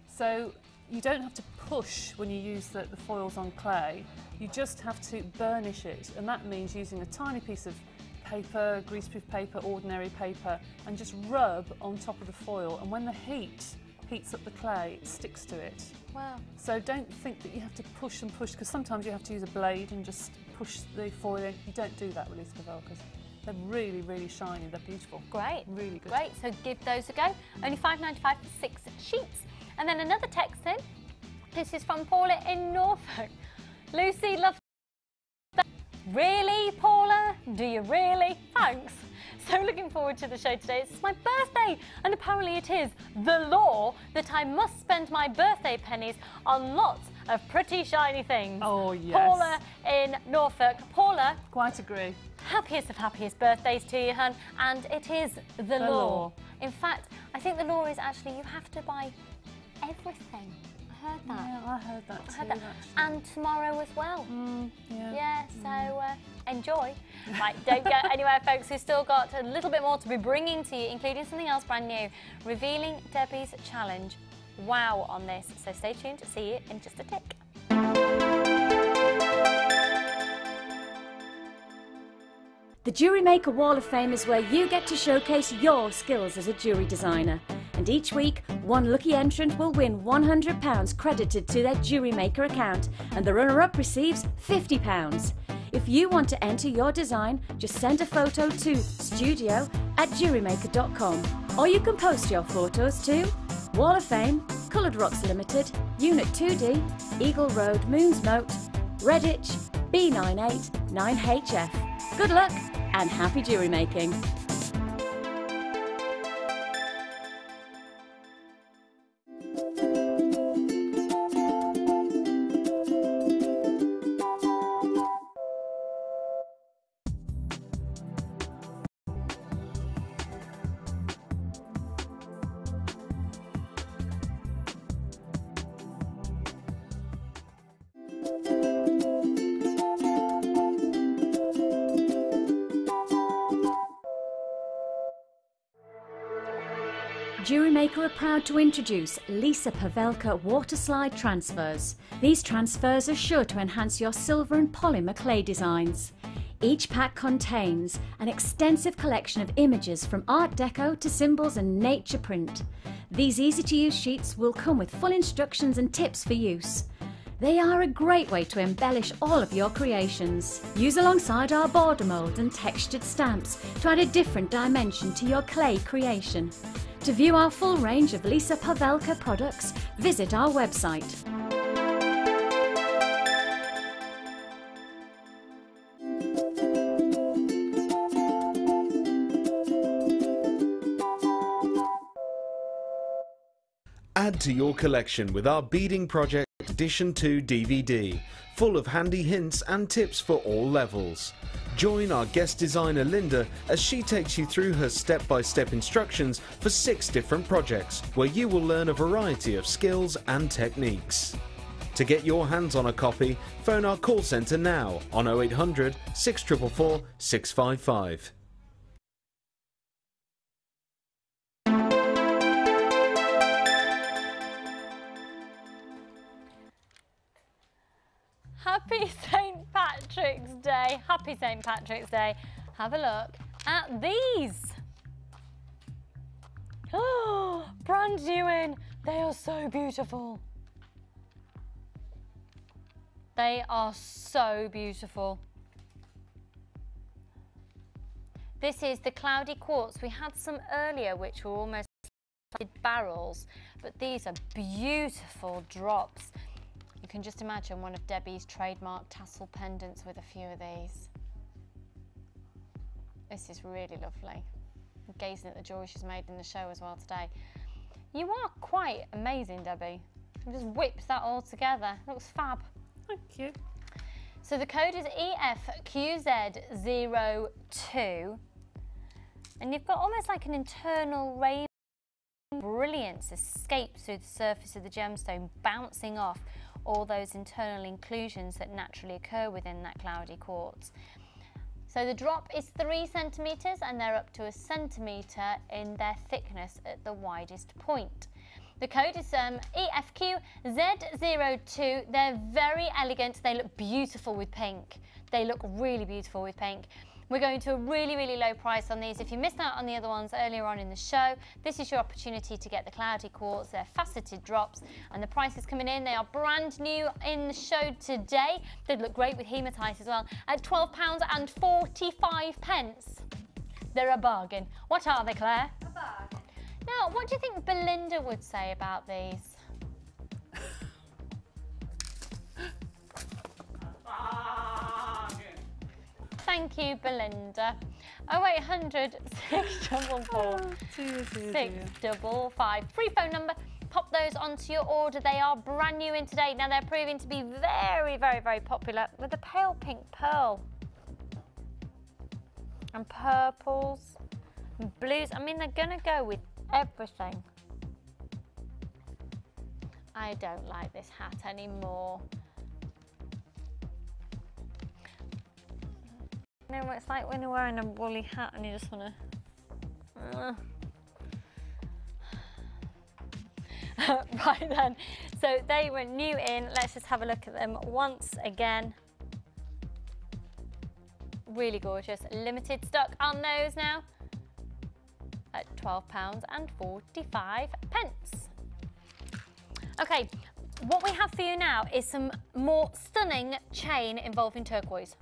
So you don't have to push when you use the foils on clay. You just have to burnish it, and that means using a tiny piece of paper, greaseproof paper, ordinary paper, and just rub on top of the foil. And when the heat heats up the clay, it sticks to it. Wow. So don't think that you have to push and push, because sometimes you have to use a blade and just push the foil in. You don't do that with Lisa Pavelkas. They're really, really shiny. They're beautiful. Great. Really good. Great. So give those a go. Only £5.95 for 6 sheets. And then another text in. This is from Paula in Norfolk. Lucy loves that. Really, Paula? Do you really? Thanks. So looking forward to the show today. It's my birthday, and apparently it is the law that I must spend my birthday pennies on lots of pretty shiny things. Oh, yes. Paula in Norfolk. Paula. Quite agree. Happiest of happiest birthdays to you, hun. And it is the law. In fact, I think the law is actually you have to buy everything. I heard that. Yeah, I heard that too, actually. And tomorrow as well. Yeah, so enjoy. Right, don't go anywhere, folks. We've still got a little bit more to be bringing to you, including something else brand new. Revealing Debbie's challenge. Wow on this. So stay tuned to see you in just a tick. The Jewellery Maker Wall of Fame is where you get to showcase your skills as a jewellery designer. And each week, one lucky entrant will win £100 credited to their Jewellery Maker account, and the runner-up receives £50. If you want to enter your design, just send a photo to studio@jewellerymaker.com, or you can post your photos to Wall of Fame, Coloured Rocks Limited, Unit 2D, Eagle Road, Moons Moat, Redditch, B98 9HF. Good luck and happy jewellery making! Jewellery Maker are proud to introduce Lisa Pavelka Water Slide Transfers. These transfers are sure to enhance your silver and polymer clay designs. Each pack contains an extensive collection of images from Art Deco to symbols and nature print. These easy-to-use sheets will come with full instructions and tips for use. They are a great way to embellish all of your creations. Use alongside our border mould and textured stamps to add a different dimension to your clay creation. To view our full range of Lisa Pavelka products, visit our website. Add to your collection with our Beading Project Edition 2 DVD, full of handy hints and tips for all levels. Join our guest designer Linda as she takes you through her step-by-step instructions for 6 different projects, where you will learn a variety of skills and techniques. To get your hands on a copy, phone our call centre now on 0800 644 655. Happy St. Patrick's Day. Happy St. Patrick's Day. Have a look at these. Oh, brand new in. They are so beautiful. They are so beautiful. This is the Cloudy Quartz. We had some earlier which were almost barrels, but these are beautiful drops. You can just imagine one of Debbie's trademark tassel pendants with a few of these. This is really lovely. gazing at the jewellery she's made in the show as well today. You are quite amazing, Debbie. You just whipped that all together. It looks fab. Thank you. So the code is EFQZ02, and you've got almost like an internal rainbow. Brilliance escapes through the surface of the gemstone, bouncing off all those internal inclusions that naturally occur within that cloudy quartz. So the drop is 3 centimetres and they're up to 1 centimetre in their thickness at the widest point. The code is EFQZ02. They're very elegant. They look beautiful with pink. They look really beautiful with pink. We're going to a really, really low price on these. If you missed out on the other ones earlier on in the show, this is your opportunity to get the cloudy quartz. They're faceted drops and the price is coming in. They are brand new in the show today. They look great with hematite as well at £12.45. They're a bargain. What are they, Claire? A bargain. Now, what do you think Belinda would say about these? Thank you, Belinda. 0800 644 655. Free phone number. Pop those onto your order. They are brand new in today. Now they're proving to be very, very, very popular with the pale pink pearl and purples and blues. I mean, they're gonna go with everything. I don't like this hat anymore. You know what it's like when you're wearing a woolly hat and you just want to... Right then, so they were new in. Let's just have a look at them once again. Really gorgeous. Limited stock on those now at £12.45. Okay, what we have for you now is some more stunning chain involving turquoise.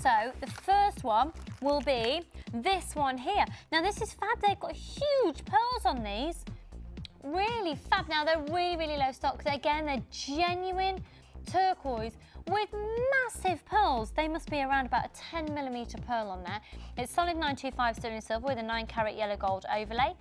So the first one will be this one here. Now this is fab. They've got huge pearls on these. Really fab. Now they're really, really low stock. Again, they're genuine turquoise with massive pearls. They must be around about a 10mm pearl on there. It's solid 925 sterling silver with a 9-carat yellow gold overlay.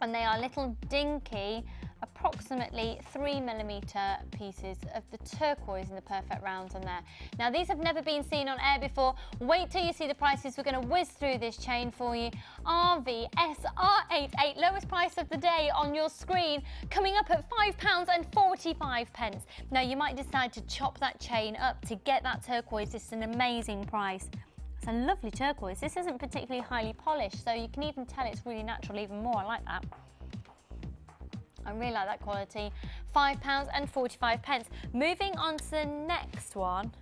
And they are little dinky, approximately 3mm pieces of the turquoise in the perfect rounds on there. Now these have never been seen on air before. Wait till you see the prices. We're going to whiz through this chain for you. RVSR88, lowest price of the day on your screen, coming up at £5.45. Now you might decide to chop that chain up to get that turquoise. It's an amazing price. It's a lovely turquoise. This isn't particularly highly polished, so you can even tell it's really natural even more. I like that. I really like that quality. £5.45. Moving on to the next one.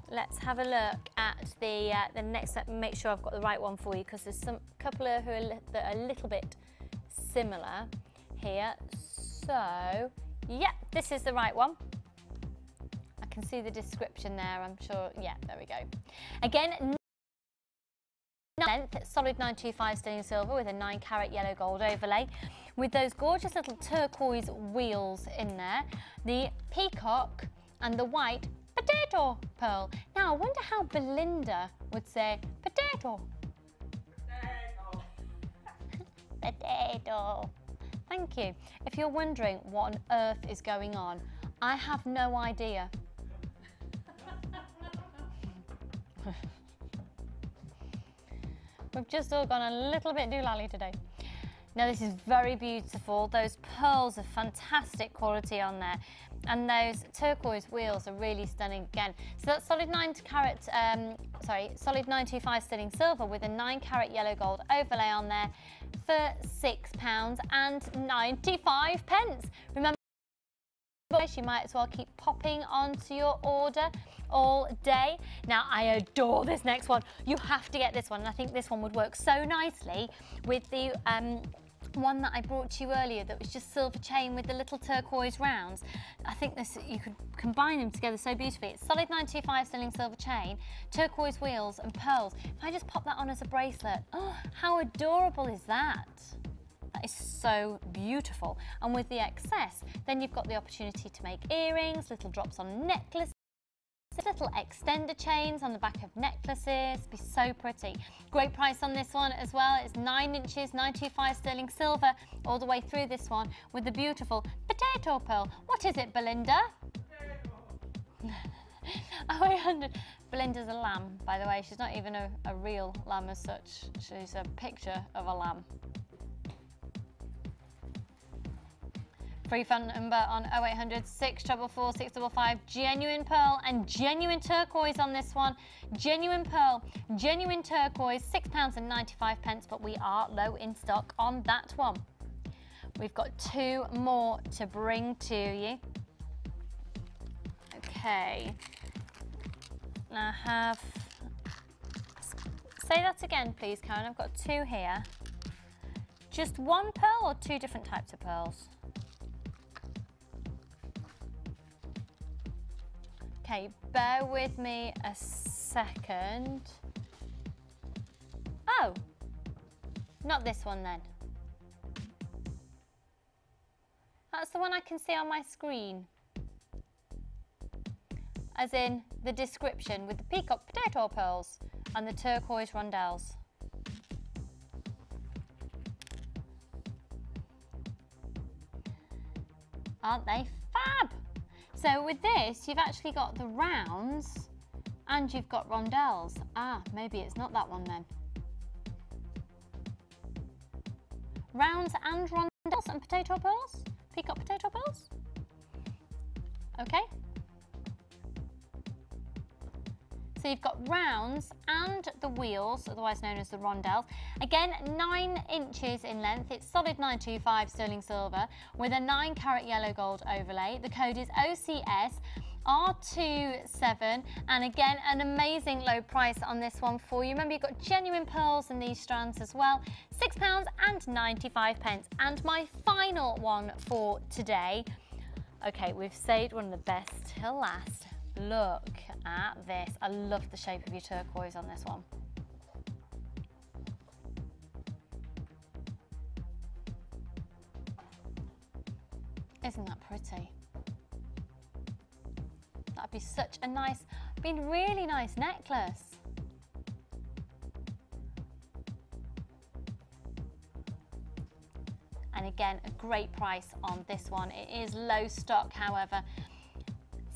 Let's have a look at the next. Make sure I've got the right one for you because there's some couple that are a little bit similar here. So, yeah, this is the right one. I can see the description there. I'm sure. Yeah, there we go. Again. Length, solid 925 sterling silver with a 9-carat yellow gold overlay with those gorgeous little turquoise wheels in there, the peacock and the white potato pearl. Now I wonder how Belinda would say potato. Potato. Thank you. If you're wondering what on earth is going on, I have no idea. We've just all gone a little bit doolally today. Now this is very beautiful. Those pearls are fantastic quality on there. And those turquoise wheels are really stunning again. So that's solid 925 sterling silver with a 9-carat yellow gold overlay on there for £6.95. Remember, you might as well keep popping onto your order all day. Now I adore this next one. You have to get this one, and I think this one would work so nicely with the one that I brought to you earlier that was just silver chain with the little turquoise rounds. I think this, you could combine them together so beautifully. It's solid 925 sterling silver chain, turquoise wheels and pearls. If I just pop that on as a bracelet, oh, how adorable is that? That is so beautiful. And with the excess, then you've got the opportunity to make earrings, little drops on necklaces, little extender chains on the back of necklaces, be so pretty. Great price on this one as well. It's 9 inches, 925 sterling silver, all the way through this one with the beautiful potato pearl. What is it, Belinda? Oh, 800. Belinda's a lamb, by the way. She's not even a real lamb as such. She's a picture of a lamb. Free phone number on 0800 644 655. Genuine pearl and genuine turquoise on this one. Genuine pearl, genuine turquoise, £6.95, but we are low in stock on that one. We've got 2 more to bring to you. Okay. I have, say that again please, Karen. I've got 2 here. Just one pearl or 2 different types of pearls? Okay, bear with me a second. Oh, not this one then. That's the one I can see on my screen. As in the description with the peacock potato pearls and the turquoise rondelles. Aren't they fab? So with this, you've actually got the rounds and you've got rondelles. Ah, maybe it's not that one then. Rounds and rondelles and potato pearls? Peacock potato pearls? Okay. So you've got rounds and the wheels, otherwise known as the rondelles. Again, 9 inches in length. It's solid 925 sterling silver with a 9 carat yellow gold overlay. The code is OCS R27, and again, an amazing low price on this one for you. Remember, you've got genuine pearls in these strands as well. £6.95. And my final one for today. Okay, we've saved one of the best till last. Look at this. I love the shape of your turquoise on this one. Isn't that pretty? That'd be such a nice, really nice necklace. And again, a great price on this one. It is low stock, however.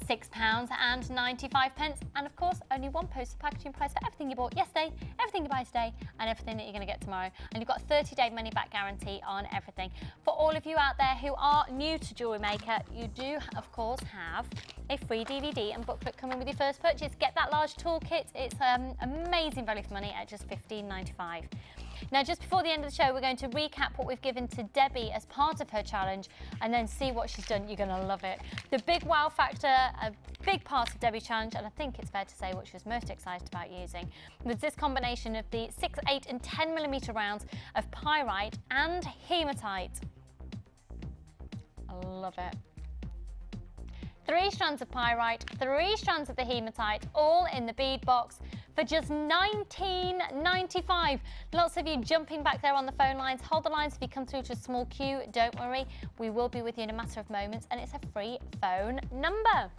£6.95, and of course only one postal packaging price for everything you bought yesterday, everything you buy today, and everything that you're going to get tomorrow. And you've got a 30-day money-back guarantee on everything. For all of you out there who are new to Jewellery Maker, you do of course have a free DVD and booklet coming with your first purchase. Get that large toolkit. It's amazing value for money at just £15.95. Now, just before the end of the show, we're going to recap what we've given to Debbie as part of her challenge and then see what she's done. You're going to love it. The big wow factor, a big part of Debbie's challenge, and I think it's fair to say what she was most excited about using, was this combination of the 6, 8 and 10mm rounds of pyrite and hematite. I love it. 3 strands of pyrite, 3 strands of the hematite, all in the bead box for just £19.95. Lots of you jumping back there on the phone lines. Hold the lines if you come through to a small queue. Don't worry, we will be with you in a matter of moments, and it's a free phone number.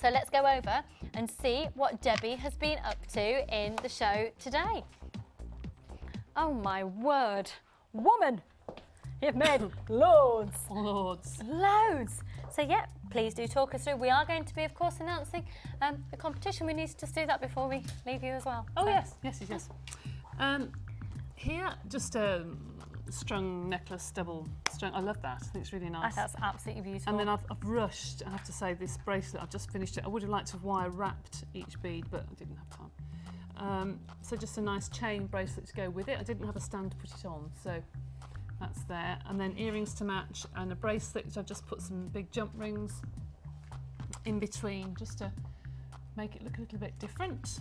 So let's go over and see what Debbie has been up to in the show today. Oh my word, woman! You've made loads. Loads. So yeah, please do talk us through. We are going to be, of course, announcing the competition. We need to just do that before we leave you as well. Oh, so. yes. Here, just a strung necklace, double strung. I love that. I think it's really nice. That's absolutely beautiful. And then I've rushed, I have to say, this bracelet. I've just finished it. I would have liked to have wire wrapped each bead, but I didn't have time. So just a nice chain bracelet to go with it. I didn't have a stand to put it on, so that's there. And then earrings to match and a bracelet, which I've just put some big jump rings in between just to make it look a little bit different.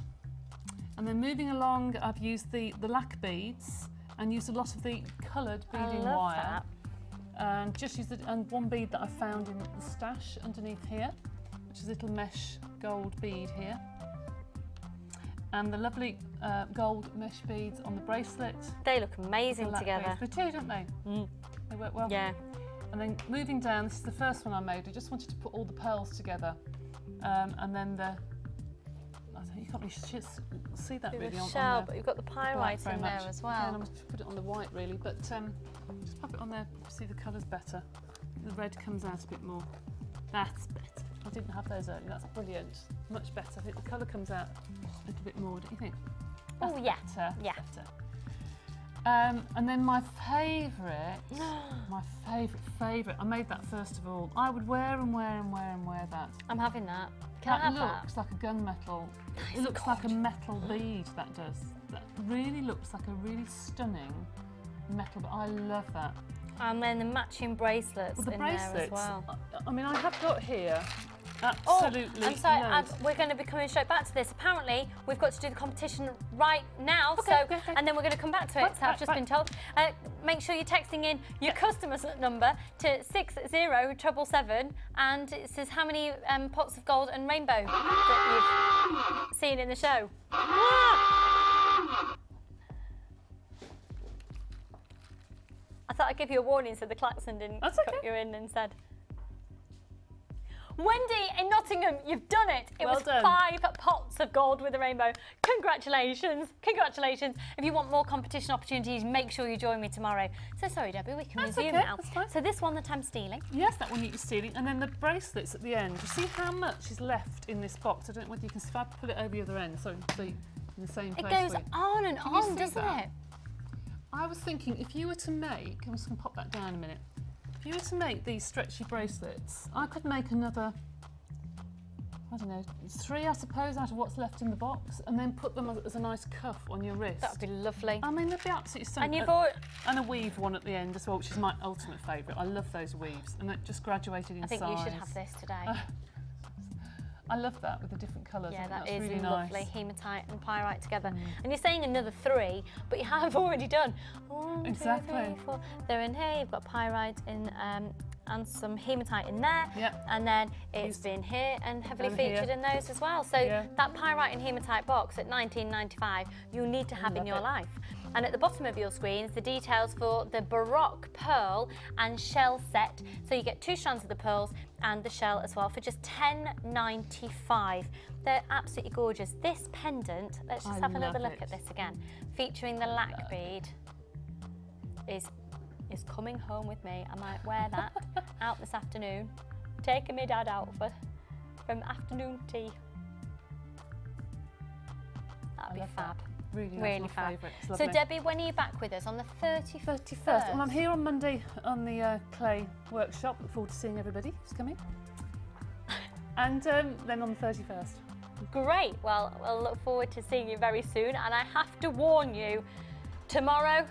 And then moving along, I've used the lac beads and used a lot of the coloured beading wire. And just used and one bead that I found in the stash underneath here, which is a little mesh gold bead here. And the lovely gold mesh beads on the bracelet. They look amazing together. They do, don't they? Mm. They work well. Yeah. And then moving down, this is the first one I made. I just wanted to put all the pearls together. And then I think you can't really see that really on shell, there. but you've got the pyrite in there as well. Again, I'm just put it on the white really, but just pop it on there, see the colours better. The red comes out a bit more. That's better. I didn't have those earlier, that's brilliant. Much better. I think the colour comes out a little bit more, don't you think? Oh yeah, better. yeah. Better. And then my favourite, I made that first of all. I would wear that. I'm having that. Can I have that? Looks like a gunmetal. It looks like a metal bead, that does. That really looks like a really stunning metal, but I love that. And then the matching bracelets Well, the in bracelets, there as well. I mean, I have got here absolutely I'm sorry, loads. we're going to be coming straight back to this. Apparently, we've got to do the competition right now, Okay. and then we're going to come back to it, so I've just been told. Make sure you're texting in your customer's number to 60777, and it says how many pots of gold and rainbow that you've seen in the show. I thought I'd give you a warning so the klaxon didn't cut you in instead. Wendy in Nottingham, you've done it. It Well was done. 5 pots of gold with a rainbow. Congratulations, congratulations. If you want more competition opportunities, make sure you join me tomorrow. So sorry, Debbie, we can resume now. That's fine. So this one that I'm stealing. Yes, that one you're stealing. And then the bracelets at the end. You see how much is left in this box? I don't know whether you can see if I put it over the other end, so in the same It place. goes on and Can you on, see doesn't that? it? I was thinking if you were to make, I'm just going to pop that down a minute. If you were to make these stretchy bracelets, I could make another, I don't know, 3 I suppose out of what's left in the box, and then put them as a nice cuff on your wrist. That would be lovely. I mean, they'd be absolutely stunning. And you've already... And a weave one at the end as well, which is my ultimate favourite. I love those weaves, and it just graduated in I think size. you should have this today. I love that with the different colours. Yeah, I think that that's is really lovely. nice. Hematite and pyrite together. And you're saying another 3, but you have already done 1, 2, Exactly. 3, 4. They're in here. You've got pyrite in and some hematite in there. Yep. And then it's been here and heavily And featured here. in those as well. So Yeah. that pyrite and hematite box at $19.95 you'll need to have in your life. And at the bottom of your screen is the details for the Baroque pearl and shell set. So you get 2 strands of the pearls and the shell as well for just $10.95. They're absolutely gorgeous. This pendant, let's just have another look at this again, featuring the lac bead, is coming home with me. I might wear that out this afternoon, taking my dad out from afternoon tea. That'd be fab. Really, Really my fab. favourite. It's So lovely. Debbie, when are you back with us? On the 31st? Well, I'm here on Monday on the clay workshop. Look forward to seeing everybody who's coming. And then on the 31st. Great. Well, we'll look forward to seeing you very soon. And I have to warn you, tomorrow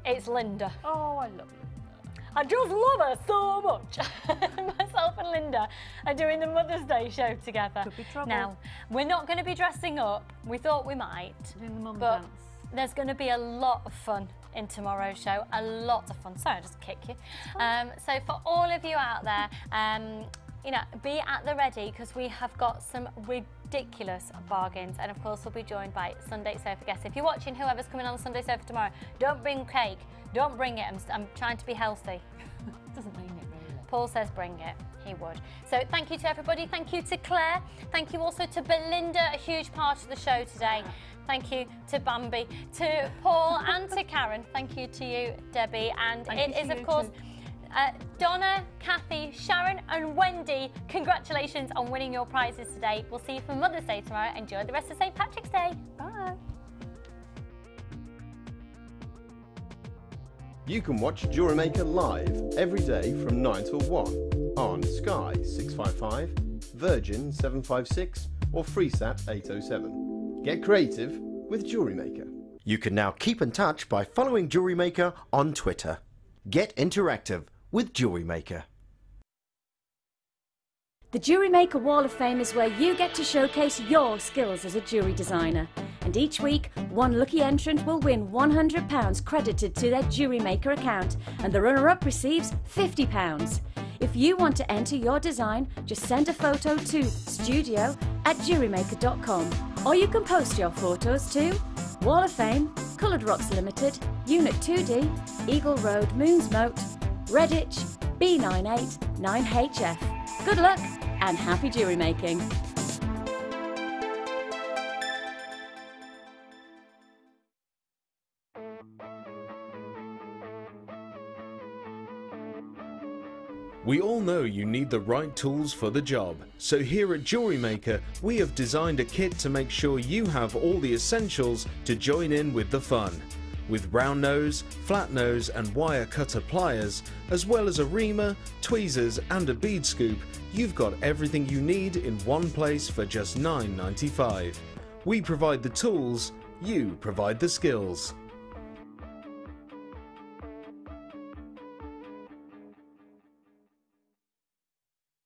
it's Linda. Oh, I love Linda. I just love her so much. Myself and Linda are doing the Mother's Day show together. Could be trouble. Now, we're not going to be dressing up. We thought we might. Doing the mum But dance. there's going to be a lot of fun in tomorrow's show. A lot of fun. Sorry, I just kick you. So for all of you out there, you know, be at the ready because we have got some ridiculous bargains, and of course we'll be joined by Sunday Sofa guests. If you're watching, whoever's coming on the Sunday Sofa tomorrow, don't bring cake, don't bring it. I'm trying to be healthy. Doesn't mean it really. Paul says bring it. He would. So thank you to everybody. Thank you to Claire. Thank you also to Belinda, a huge part of the show today. Thank you to Bambi, to Paul and to Karen. Thank you to you, Debbie. And it is, of course, Donna, Kathy, Sharon and Wendy, congratulations on winning your prizes today. We'll see you for Mother's Day tomorrow. Enjoy the rest of St. Patrick's Day. Bye. You can watch Jewellery Maker live every day from 9 till 1 on Sky 655, Virgin 756 or FreeSat 807. Get creative with Jewellery Maker. You can now keep in touch by following Jewellery Maker on Twitter. Get interactive with Jewellery Maker. The Jewellery Maker Wall of Fame is where you get to showcase your skills as a jewellery designer. And each week, one lucky entrant will win £100 credited to their Jewellery Maker account, and the runner-up receives £50. If you want to enter your design, just send a photo to studio@jewellerymaker.com, or you can post your photos to Wall of Fame, Coloured Rocks Limited, Unit 2D, Eagle Road, Moonsmote, Redditch, B989HF. Good luck and happy jewellery making. We all know you need the right tools for the job, so here at Jewellery Maker we have designed a kit to make sure you have all the essentials to join in with the fun. With round nose, flat nose and wire cutter pliers, as well as a reamer, tweezers and a bead scoop, you've got everything you need in one place for just $9.95. We provide the tools, you provide the skills.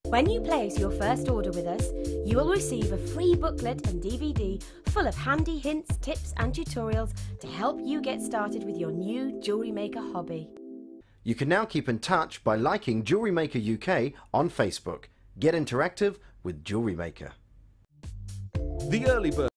When you place your first order with us, you will receive a free booklet and DVD full of handy hints, tips and tutorials to help you get started with your new jewellery maker hobby. You can now keep in touch by liking Jewellery Maker UK on Facebook. Get interactive with Jewellery Maker. The early bird